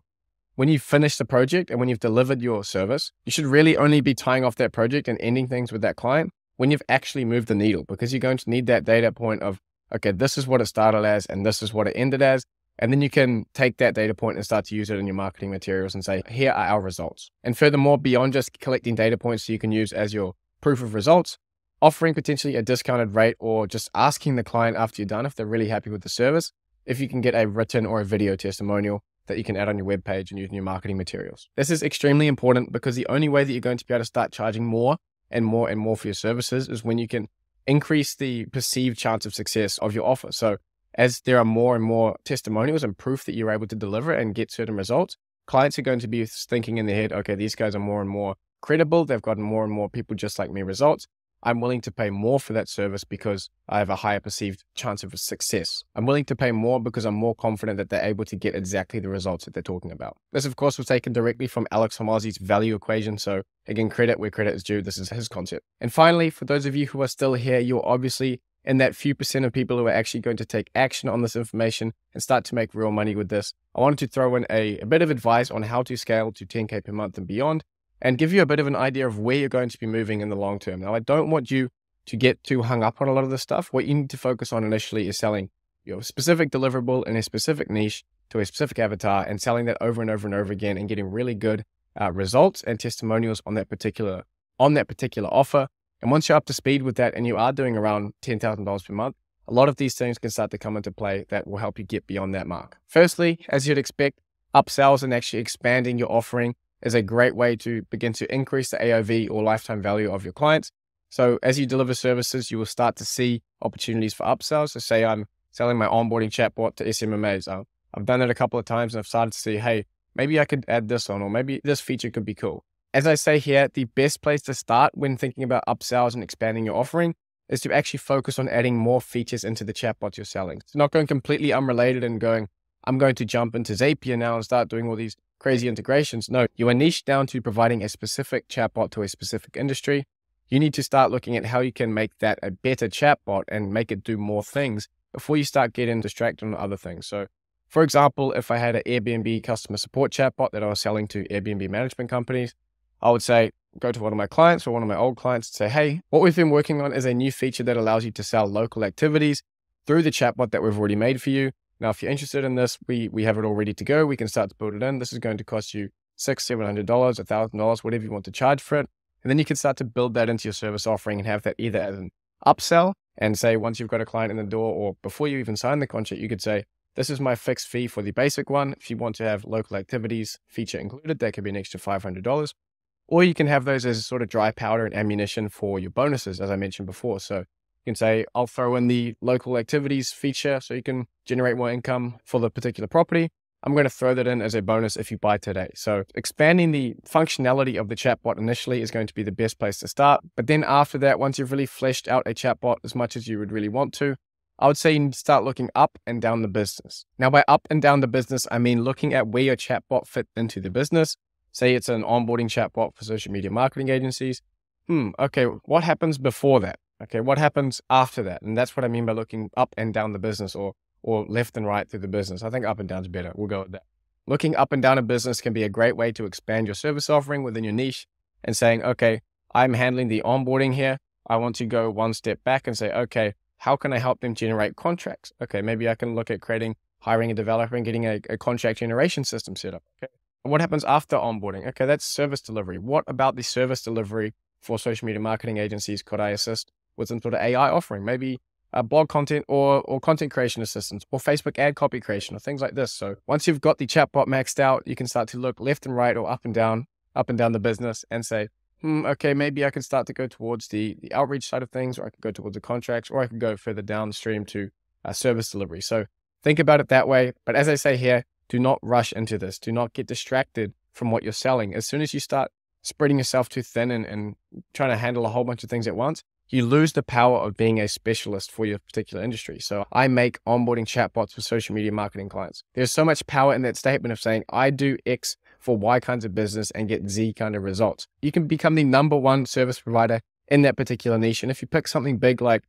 When you've finished the project and when you've delivered your service, you should really only be tying off that project and ending things with that client when you've actually moved the needle, because you're going to need that data point of, okay, this is what it started as and this is what it ended as. And then you can take that data point and start to use it in your marketing materials and say, here are our results. And furthermore, beyond just collecting data points so you can use as your proof of results, offering potentially a discounted rate or just asking the client after you're done if they're really happy with the service, if you can get a written or a video testimonial that you can add on your webpage and use in your marketing materials. This is extremely important because the only way that you're going to be able to start charging more and more and more for your services is when you can increase the perceived chance of success of your offer. So as there are more and more testimonials and proof that you're able to deliver and get certain results, clients are going to be thinking in their head, okay, these guys are more and more credible. They've gotten more and more people just like me results. I'm willing to pay more for that service because I have a higher perceived chance of success. I'm willing to pay more because I'm more confident that they're able to get exactly the results that they're talking about. This, of course, was taken directly from Alex Hormozi's value equation. So again, credit where credit is due. This is his concept. And finally, for those of you who are still here, you're obviously in that few percent of people who are actually going to take action on this information and start to make real money with this. I wanted to throw in a bit of advice on how to scale to 10K per month and beyond, and give you a bit of an idea of where you're going to be moving in the long term. Now, I don't want you to get too hung up on a lot of this stuff. What you need to focus on initially is selling your specific deliverable in a specific niche to a specific avatar and selling that over and over and over again and getting really good results and testimonials on that particular offer. And once you're up to speed with that and you are doing around $10,000 per month, a lot of these things can start to come into play that will help you get beyond that mark. Firstly, as you'd expect, upsells and actually expanding your offering is a great way to begin to increase the AOV or lifetime value of your clients. So as you deliver services, you will start to see opportunities for upsells. So say I'm selling my onboarding chatbot to SMMAs. I've done it a couple of times and I've started to see, hey, maybe I could add this on, or maybe this feature could be cool. As I say here, the best place to start when thinking about upsells and expanding your offering is to actually focus on adding more features into the chatbots you're selling. So not going completely unrelated and going, I'm going to jump into Zapier now and start doing all these crazy integrations. No, you are niched down to providing a specific chatbot to a specific industry. You need to start looking at how you can make that a better chatbot and make it do more things before you start getting distracted on other things. So for example, if I had an Airbnb customer support chatbot that I was selling to Airbnb management companies, I would say, go to one of my clients or one of my old clients and say, hey, what we've been working on is a new feature that allows you to sell local activities through the chatbot that we've already made for you. Now, if you're interested in this, we have it all ready to go. We can start to build it in. This is going to cost you $600, $700, $1,000, whatever you want to charge for it. And then you can start to build that into your service offering and have that either as an upsell and say, once you've got a client in the door or before you even sign the contract, you could say, this is my fixed fee for the basic one. If you want to have local activities feature included, that could be an extra $500. Or you can have those as a sort of dry powder and ammunition for your bonuses, as I mentioned before. So you can say, I'll throw in the local activities feature so you can generate more income for the particular property. I'm going to throw that in as a bonus if you buy today. So expanding the functionality of the chatbot initially is going to be the best place to start. But then after that, once you've really fleshed out a chatbot as much as you would really want to, I would say you need to start looking up and down the business. Now, by up and down the business, I mean looking at where your chatbot fit into the business. Say it's an onboarding chatbot for social media marketing agencies. Okay, what happens before that? Okay, what happens after that? And that's what I mean by looking up and down the business or left and right through the business. I think up and down is better. We'll go with that. Looking up and down a business can be a great way to expand your service offering within your niche and saying, okay, I'm handling the onboarding here. I want to go one step back and say, okay, how can I help them generate contracts? Okay, maybe I can look at hiring a developer and getting a contract generation system set up. Okay. What happens after onboarding? Okay, that's service delivery. What about the service delivery for social media marketing agencies could I assist with some sort of AI offering? Maybe blog content or content creation assistance or Facebook ad copy creation or things like this. So once you've got the chatbot maxed out, you can start to look left and right or up and down the business and say, okay, maybe I can start to go towards the outreach side of things, or I could go towards the contracts, or I could go further downstream to service delivery. So think about it that way. But as I say here, do not rush into this. Do not get distracted from what you're selling. As soon as you start spreading yourself too thin and trying to handle a whole bunch of things at once, you lose the power of being a specialist for your particular industry. So I make onboarding chatbots for social media marketing clients. There's so much power in that statement of saying, I do X for Y kinds of business and get Z kind of results. You can become the number one service provider in that particular niche. And if you pick something big like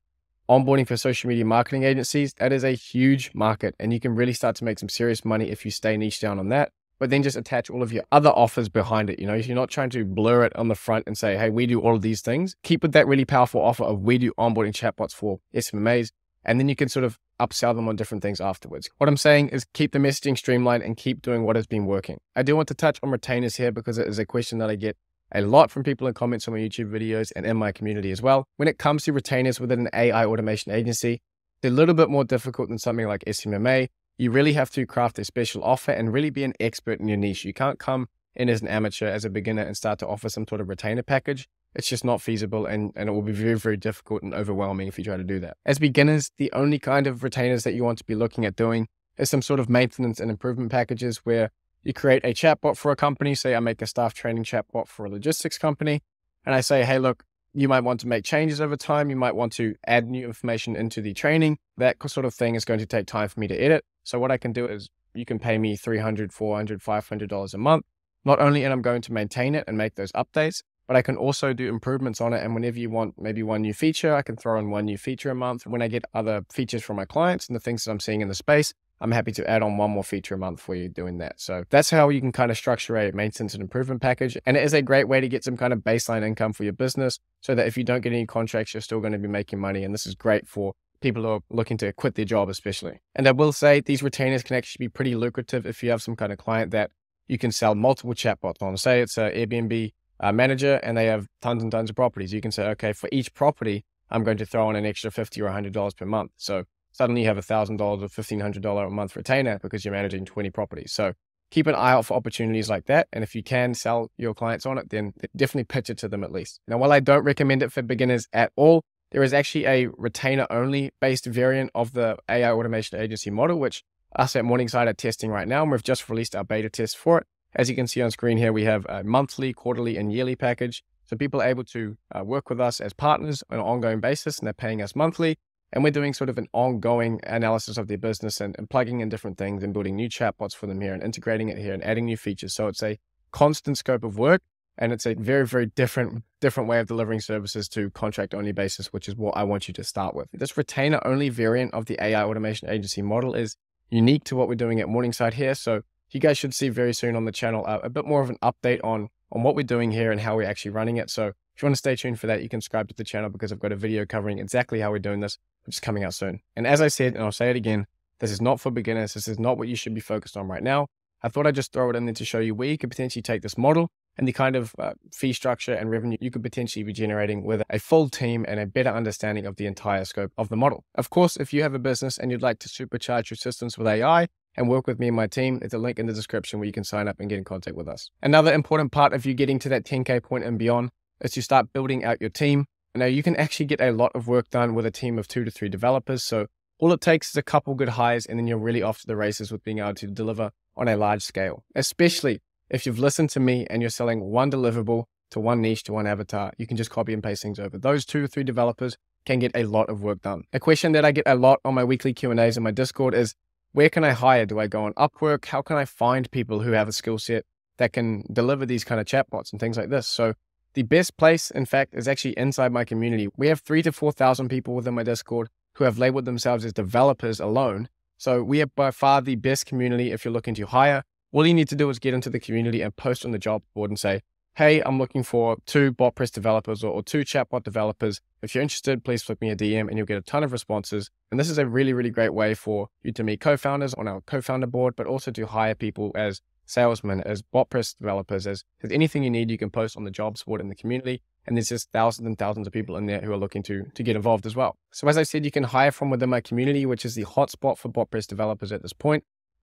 onboarding for social media marketing agencies, that is a huge market. And you can really start to make some serious money if you stay niche down on that, but then just attach all of your other offers behind it. If you're not trying to blur it on the front and say, hey, we do all of these things, keep with that really powerful offer of we do onboarding chatbots for SMMAs, and then you can sort of upsell them on different things afterwards. What I'm saying is keep the messaging streamlined and keep doing what has been working. I do want to touch on retainers here because it is a question that I get a lot from people in comments on my YouTube videos and in my community as well. When it comes to retainers within an AI automation agency, they're a little bit more difficult than something like SMMA. You really have to craft a special offer and really be an expert in your niche. You can't come in as an amateur, as a beginner, and start to offer some sort of retainer package. It's just not feasible, and it will be very, very difficult and overwhelming if you try to do that. As beginners, the only kind of retainers that you want to be looking at doing is some sort of maintenance and improvement packages where you create a chatbot for a company. Say I make a staff training chatbot for a logistics company, and I say, hey, look, you might want to make changes over time. You might want to add new information into the training. That sort of thing is going to take time for me to edit. So what I can do is you can pay me $300, $400, $500 a month. Not only am I going to maintain it and make those updates, but I can also do improvements on it. And whenever you want maybe one new feature, I can throw in one new feature a month. When I get other features from my clients and the things that I'm seeing in the space, I'm happy to add on one more feature a month for you doing that. So that's how you can kind of structure a maintenance and improvement package. And it is a great way to get some kind of baseline income for your business so that if you don't get any contracts, you're still going to be making money. And this is great for people who are looking to quit their job especially. And I will say these retainers can actually be pretty lucrative if you have some kind of client that you can sell multiple chatbots on. Say it's an Airbnb manager and they have tons and tons of properties. You can say, okay, for each property, I'm going to throw in an extra $50 or $100 per month. So suddenly you have $1,000 or $1,500 a month retainer because you're managing 20 properties. So keep an eye out for opportunities like that. And if you can sell your clients on it, then definitely pitch it to them at least. Now, while I don't recommend it for beginners at all, there is actually a retainer only based variant of the AI automation agency model, which us at Morningside are testing right now. And we've just released our beta test for it. As you can see on screen here, we have a monthly, quarterly, and yearly package. So people are able to work with us as partners on an ongoing basis, and they're paying us monthly. And we're doing sort of an ongoing analysis of their business and plugging in different things and building new chatbots for them here and integrating it here and adding new features. So it's a constant scope of work, and it's a very, very different way of delivering services to contract-only basis, which is what I want you to start with. This retainer-only variant of the AI automation agency model is unique to what we're doing at Morningside here. So you guys should see very soon on the channel a bit more of an update on what we're doing here and how we're actually running it. So if you want to stay tuned for that, you can subscribe to the channel because I've got a video covering exactly how we're doing this, which is coming out soon. And as I said, and I'll say it again, this is not for beginners. This is not what you should be focused on right now. I thought I'd just throw it in there to show you where you could potentially take this model and the kind of fee structure and revenue you could potentially be generating with a full team and a better understanding of the entire scope of the model. Of course, if you have a business and you'd like to supercharge your systems with AI and work with me and my team, there's a link in the description where you can sign up and get in contact with us. Another important part of you getting to that 10K point and beyond is to start building out your team. Now, you can actually get a lot of work done with a team of 2 to 3 developers. So all it takes is a couple good hires, and then you're really off to the races with being able to deliver on a large scale, especially if you've listened to me and you're selling one deliverable to one niche, to one avatar. You can just copy and paste things over. Those 2 or 3 developers can get a lot of work done. A question that I get a lot on my weekly Q&As in my Discord is, where can I hire? Do I go on Upwork? How can I find people who have a skill set that can deliver these kind of chatbots and things like this? So the best place, in fact, is actually inside my community. We have 3,000 to 4,000 people within my Discord who have labeled themselves as developers alone. So we have by far the best community if you're looking to hire. All you need to do is get into the community and post on the job board and say, hey, I'm looking for 2 BotPress developers or 2 chatbot developers. If you're interested, please flip me a DM and you'll get a ton of responses. And this is a really, really great way for you to meet co-founders on our co-founder board, but also to hire people as salesmen, as BotPress developers, as anything you need, you can post on the jobs board in the community. And there's just thousands and thousands of people in there who are looking to get involved as well. So as I said, you can hire from within my community, which is the hotspot for BotPress developers at this point.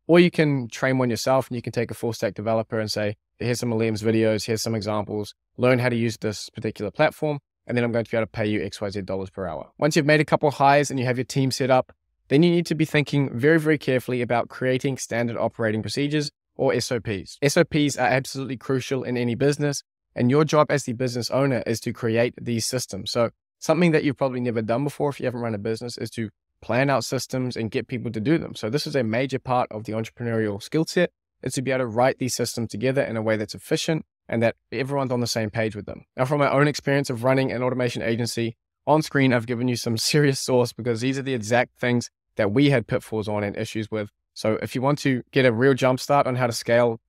Or you can train one yourself and you can take a full stack developer and say, here's some of Liam's videos, here's some examples, learn how to use this particular platform, and then I'm going to be able to pay you XYZ dollars per hour. Once you've made a couple hires and you have your team set up, then you need to be thinking very, very carefully about creating standard operating procedures or SOPs. SOPs are absolutely crucial in any business, and your job as the business owner is to create these systems. So Something that you've probably never done before if you haven't run a business is to plan out systems and get people to do them. So this is a major part of the entrepreneurial skill set, is to be able to write these systems together in a way that's efficient and that everyone's on the same page with them. Now, from my own experience of running an automation agency, on screen, I've given you some serious sauce because these are the exact things that we had pitfalls on and issues with. So if you want to get a real jump start on how to scale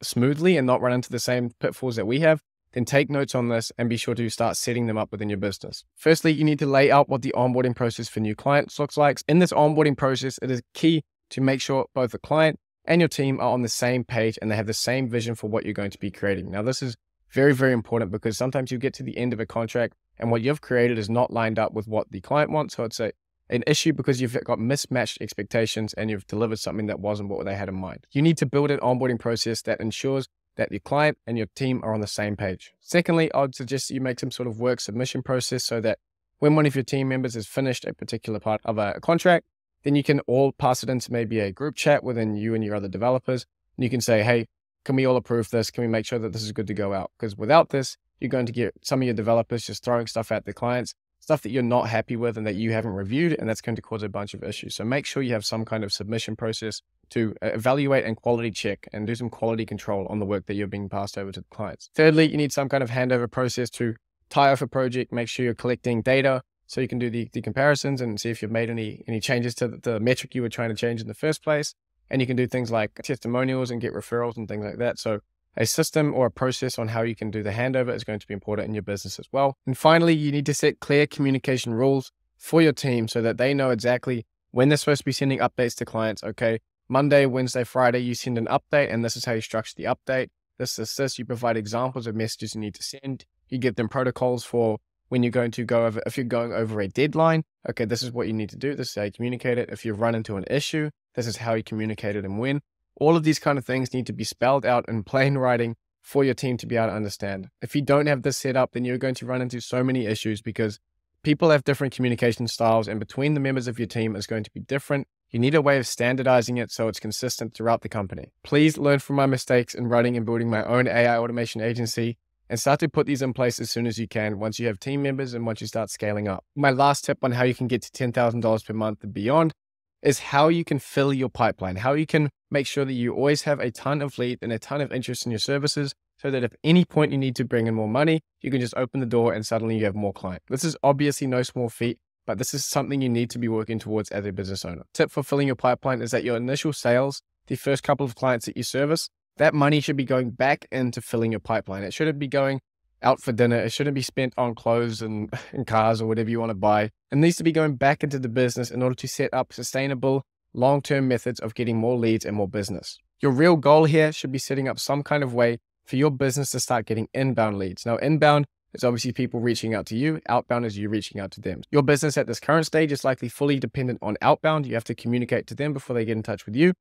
smoothly and not run into the same pitfalls that we have, then take notes on this and be sure to start setting them up within your business. Firstly, you need to lay out what the onboarding process for new clients looks like. In this onboarding process, it is key to make sure both the client and your team are on the same page and they have the same vision for what you're going to be creating. Now, this is very, very important because sometimes you get to the end of a contract and what you've created is not lined up with what the client wants. So it's an issue because you've got mismatched expectations and you've delivered something that wasn't what they had in mind. You need to build an onboarding process that ensures that your client and your team are on the same page. Secondly, I would suggest that you make some sort of work submission process so that when one of your team members has finished a particular part of a contract, then you can all pass it into maybe a group chat within you and your other developers. And you can say, hey, can we all approve this? Can we make sure that this is good to go out? Because without this, you're going to get some of your developers just throwing stuff at the clients, stuff that you're not happy with and that you haven't reviewed, and that's going to cause a bunch of issues. So make sure you have some kind of submission process to evaluate and quality check and do some quality control on the work that you're being passed over to the clients. Thirdly, you need some kind of handover process to tie off a project, make sure you're collecting data so you can do the comparisons and see if you've made any changes to the metric you were trying to change in the first place. And you can do things like testimonials and get referrals and things like that. So a system or a process on how you can do the handover is going to be important in your business as well. And finally, you need to set clear communication rules for your team so that they know exactly when they're supposed to be sending updates to clients. Okay, Monday, Wednesday, Friday, you send an update and this is how you structure the update. This, you provide examples of messages you need to send. You give them protocols for when you're going to go over, if you're going over a deadline, okay, this is what you need to do. This is how you communicate it. If you run into an issue, this is how you communicate it and when. All of these kind of things need to be spelled out in plain writing for your team to be able to understand. If you don't have this set up, then you're going to run into so many issues because people have different communication styles and between the members of your team is going to be different. You need a way of standardizing it so it's consistent throughout the company. Please learn from my mistakes in running and building my own AI automation agency and start to put these in place as soon as you can once you have team members and once you start scaling up. My last tip on how you can get to $10,000 per month and beyond is how you can fill your pipeline, how you can make sure that you always have a ton of lead and a ton of interest in your services so that if any point you need to bring in more money, you can just open the door and suddenly you have more clients. This is obviously no small feat, but this is something you need to be working towards as a business owner. Tip for filling your pipeline is that your initial sales, the first couple of clients that you service, that money should be going back into filling your pipeline. It shouldn't be going out for dinner. It shouldn't be spent on clothes and cars or whatever you want to buy. It needs to be going back into the business in order to set up sustainable, long-term methods of getting more leads and more business. Your real goal here should be setting up some kind of way for your business to start getting inbound leads. Now, inbound is obviously people reaching out to you. Outbound is you reaching out to them. Your business at this current stage is likely fully dependent on outbound. You have to communicate to them before they get in touch with you.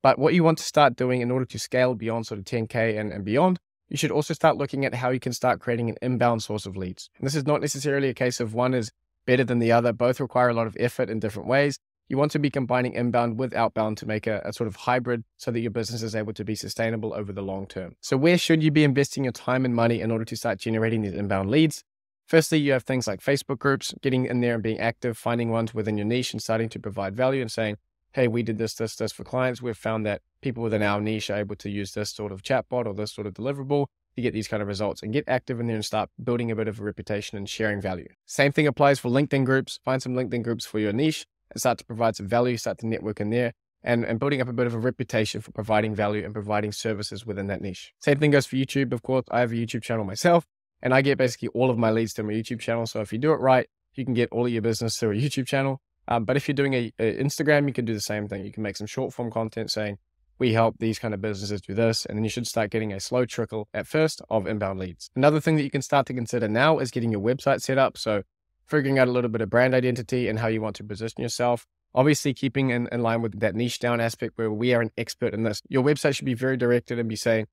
But what you want to start doing in order to scale beyond sort of 10K and beyond, you should also start looking at how you can start creating an inbound source of leads. And this is not necessarily a case of one is better than the other. Both require a lot of effort in different ways. You want to be combining inbound with outbound to make a sort of hybrid so that your business is able to be sustainable over the long term. So where should you be investing your time and money in order to start generating these inbound leads? Firstly, you have things like Facebook groups, getting in there and being active, finding ones within your niche and starting to provide value and saying, hey, we did this for clients. We've found that people within our niche are able to use this sort of chatbot or this sort of deliverable to get these kind of results and get active in there and start building a bit of a reputation and sharing value. Same thing applies for LinkedIn groups. Find some LinkedIn groups for your niche and start to provide some value, start to network in there and building up a bit of a reputation for providing value and providing services within that niche. Same thing goes for YouTube. Of course, I have a YouTube channel myself and I get basically all of my leads to my YouTube channel. So if you do it right, you can get all of your business through a YouTube channel. But if you're doing a Instagram, you can do the same thing. You can make some short form content saying, we help these kind of businesses do this. And then you should start getting a slow trickle at first of inbound leads. Another thing that you can start to consider now is getting your website set up. So figuring out a little bit of brand identity and how you want to position yourself. Obviously keeping in line with that niche down aspect where we are an expert in this. Your website should be very directed and be saying,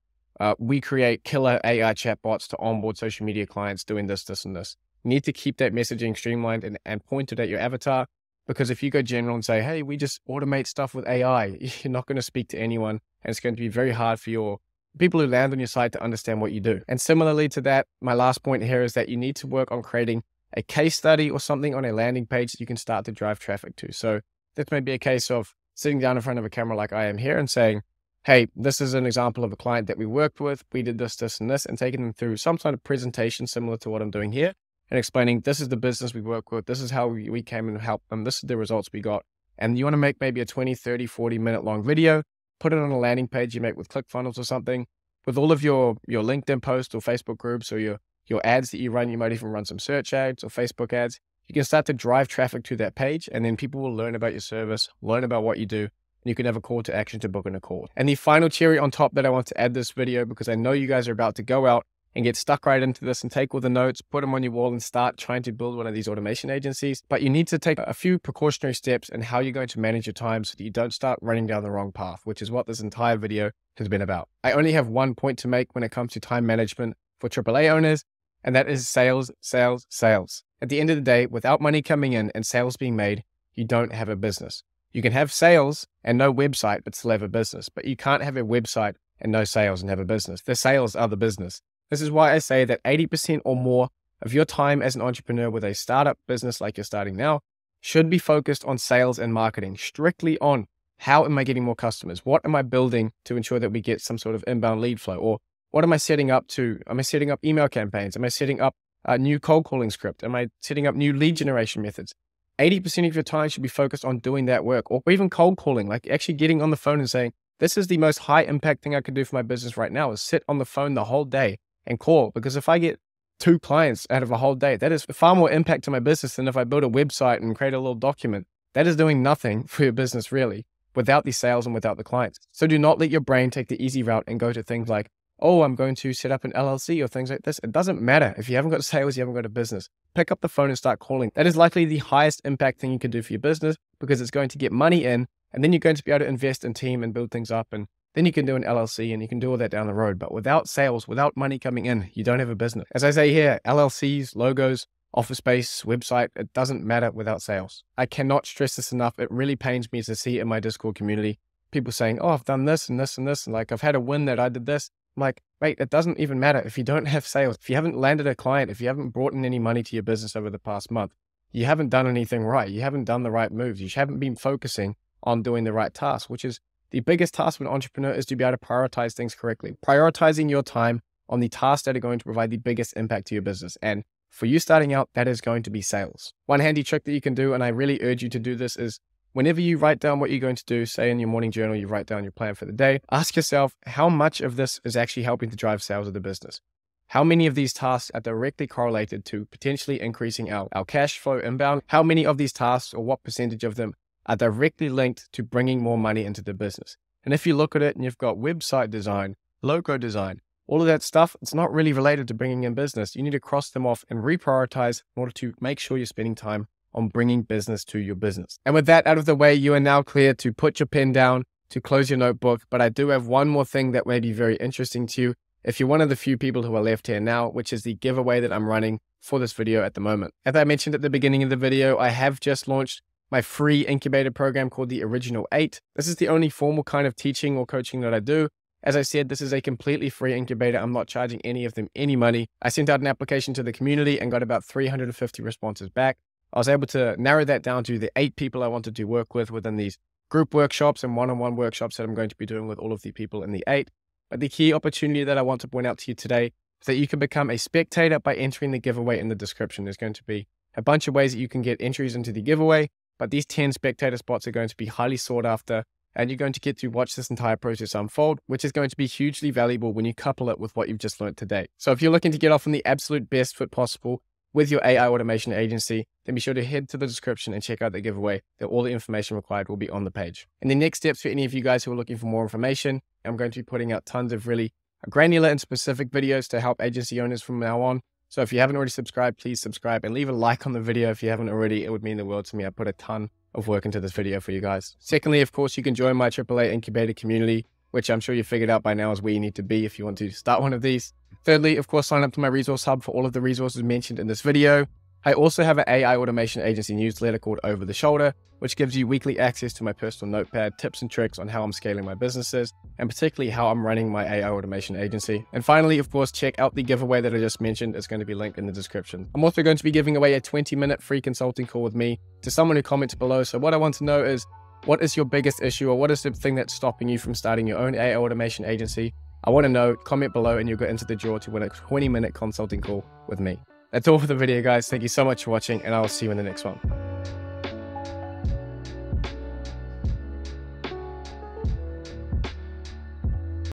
we create killer AI chatbots to onboard social media clients doing this, this, and this. You need to keep that messaging streamlined and pointed at your avatar. Because if you go general and say, hey, we just automate stuff with AI, you're not going to speak to anyone. And it's going to be very hard for your people who land on your site to understand what you do. And similarly to that, my last point here is that you need to work on creating a case study or something on a landing page that you can start to drive traffic to. So this may be a case of sitting down in front of a camera like I am here and saying, hey, this is an example of a client that we worked with. We did this, this, and this, and taking them through some sort of presentation similar to what I'm doing here and explaining this is the business we work with. This is how we came and helped them. This is the results we got. And you want to make maybe a 20, 30, 40-minute long video, put it on a landing page you make with ClickFunnels or something, with all of your LinkedIn posts or Facebook groups or your ads that you run. You might even run some search ads or Facebook ads. You can start to drive traffic to that page, and then people will learn about your service, learn about what you do, and you can have a call to action to book in a call. And the final cherry on top that I want to add this video, because I know you guys are about to go out and get stuck right into this and take all the notes, put them on your wall and start trying to build one of these automation agencies. But you need to take a few precautionary steps in how you're going to manage your time so that you don't start running down the wrong path, which is what this entire video has been about. I only have one point to make when it comes to time management for AAA owners, and that is sales, sales, sales. At the end of the day, without money coming in and sales being made, you don't have a business. You can have sales and no website, but still have a business. But you can't have a website and no sales and have a business. The sales are the business. This is why I say that 80% or more of your time as an entrepreneur with a startup business like you're starting now should be focused on sales and marketing, strictly on how am I getting more customers? What am I building to ensure that we get some sort of inbound lead flow? Or what am I setting up to? Am I setting up email campaigns? Am I setting up a new cold calling script? Am I setting up new lead generation methods? 80% of your time should be focused on doing that work, or even cold calling, like actually getting on the phone and saying, this is the most high impact thing I can do for my business right now, is sit on the phone the whole day and call. Because if I get 2 clients out of a whole day, that is far more impact to my business than if I build a website and create a little document. That is doing nothing for your business really, without the sales and without the clients. So do not let your brain take the easy route and go to things like, oh, I'm going to set up an LLC or things like this. It doesn't matter. If you haven't got sales, you haven't got a business. Pick up the phone and start calling. That is likely the highest impact thing you can do for your business, because it's going to get money in, and then you're going to be able to invest in team and build things up. And then you can do an LLC and you can do all that down the road. But without sales, without money coming in, you don't have a business. As I say here, LLCs, logos, office space, website, it doesn't matter without sales. I cannot stress this enough. It really pains me to see in my Discord community, people saying, oh, I've done this and this and this. And like, I've had a win that I did this. I'm like, mate, it doesn't even matter if you don't have sales. If you haven't landed a client, if you haven't brought in any money to your business over the past month, you haven't done anything right. You haven't done the right moves. You haven't been focusing on doing the right task, which is the biggest task for an entrepreneur, is to be able to prioritize things correctly. Prioritizing your time on the tasks that are going to provide the biggest impact to your business. And for you starting out, that is going to be sales. One handy trick that you can do, and I really urge you to do this, is whenever you write down what you're going to do, say in your morning journal, you write down your plan for the day, ask yourself how much of this is actually helping to drive sales of the business. How many of these tasks are directly correlated to potentially increasing our cash flow inbound? How many of these tasks, or what percentage of them, are directly linked to bringing more money into the business? And if you look at it and you've got website design, logo design, all of that stuff, it's not really related to bringing in business. You need to cross them off and reprioritize in order to make sure you're spending time on bringing business to your business. And with that out of the way, you are now clear to put your pen down, to close your notebook. But I do have one more thing that may be very interesting to you, if you're one of the few people who are left here now, which is the giveaway that I'm running for this video at the moment. As I mentioned at the beginning of the video, I have just launched my free incubator program called the Original 8. This is the only formal kind of teaching or coaching that I do. As I said, this is a completely free incubator. I'm not charging any of them any money. I sent out an application to the community and got about 350 responses back. I was able to narrow that down to the 8 people I wanted to work with within these group workshops and one-on-one workshops that I'm going to be doing with all of the people in the 8. But the key opportunity that I want to point out to you today is that you can become a spectator by entering the giveaway in the description. There's going to be a bunch of ways that you can get entries into the giveaway, but these 10 spectator spots are going to be highly sought after, and you're going to get to watch this entire process unfold, which is going to be hugely valuable when you couple it with what you've just learned today. So if you're looking to get off on the absolute best foot possible with your AI automation agency, then be sure to head to the description and check out the giveaway. All the information required will be on the page. And the next steps for any of you guys who are looking for more information, I'm going to be putting out tons of really granular and specific videos to help agency owners from now on. So if you haven't already subscribed, please subscribe and leave a like on the video if you haven't already. It would mean the world to me. I put a ton of work into this video for you guys. Secondly, of course, you can join my AAA incubator community, which I'm sure you figured out by now is where you need to be if you want to start one of these. Thirdly, of course, sign up to my resource hub for all of the resources mentioned in this video. I also have an AI automation agency newsletter called Over the Shoulder, which gives you weekly access to my personal notepad, tips and tricks on how I'm scaling my businesses, and particularly how I'm running my AI automation agency. And finally, of course, check out the giveaway that I just mentioned. It's going to be linked in the description. I'm also going to be giving away a 20-minute free consulting call with me to someone who comments below. So what I want to know is, what is your biggest issue, or what is the thing that's stopping you from starting your own AI automation agency? I want to know. Comment below and you'll get into the draw to win a 20-minute consulting call with me. That's all for the video, guys. Thank you so much for watching, and I'll see you in the next one.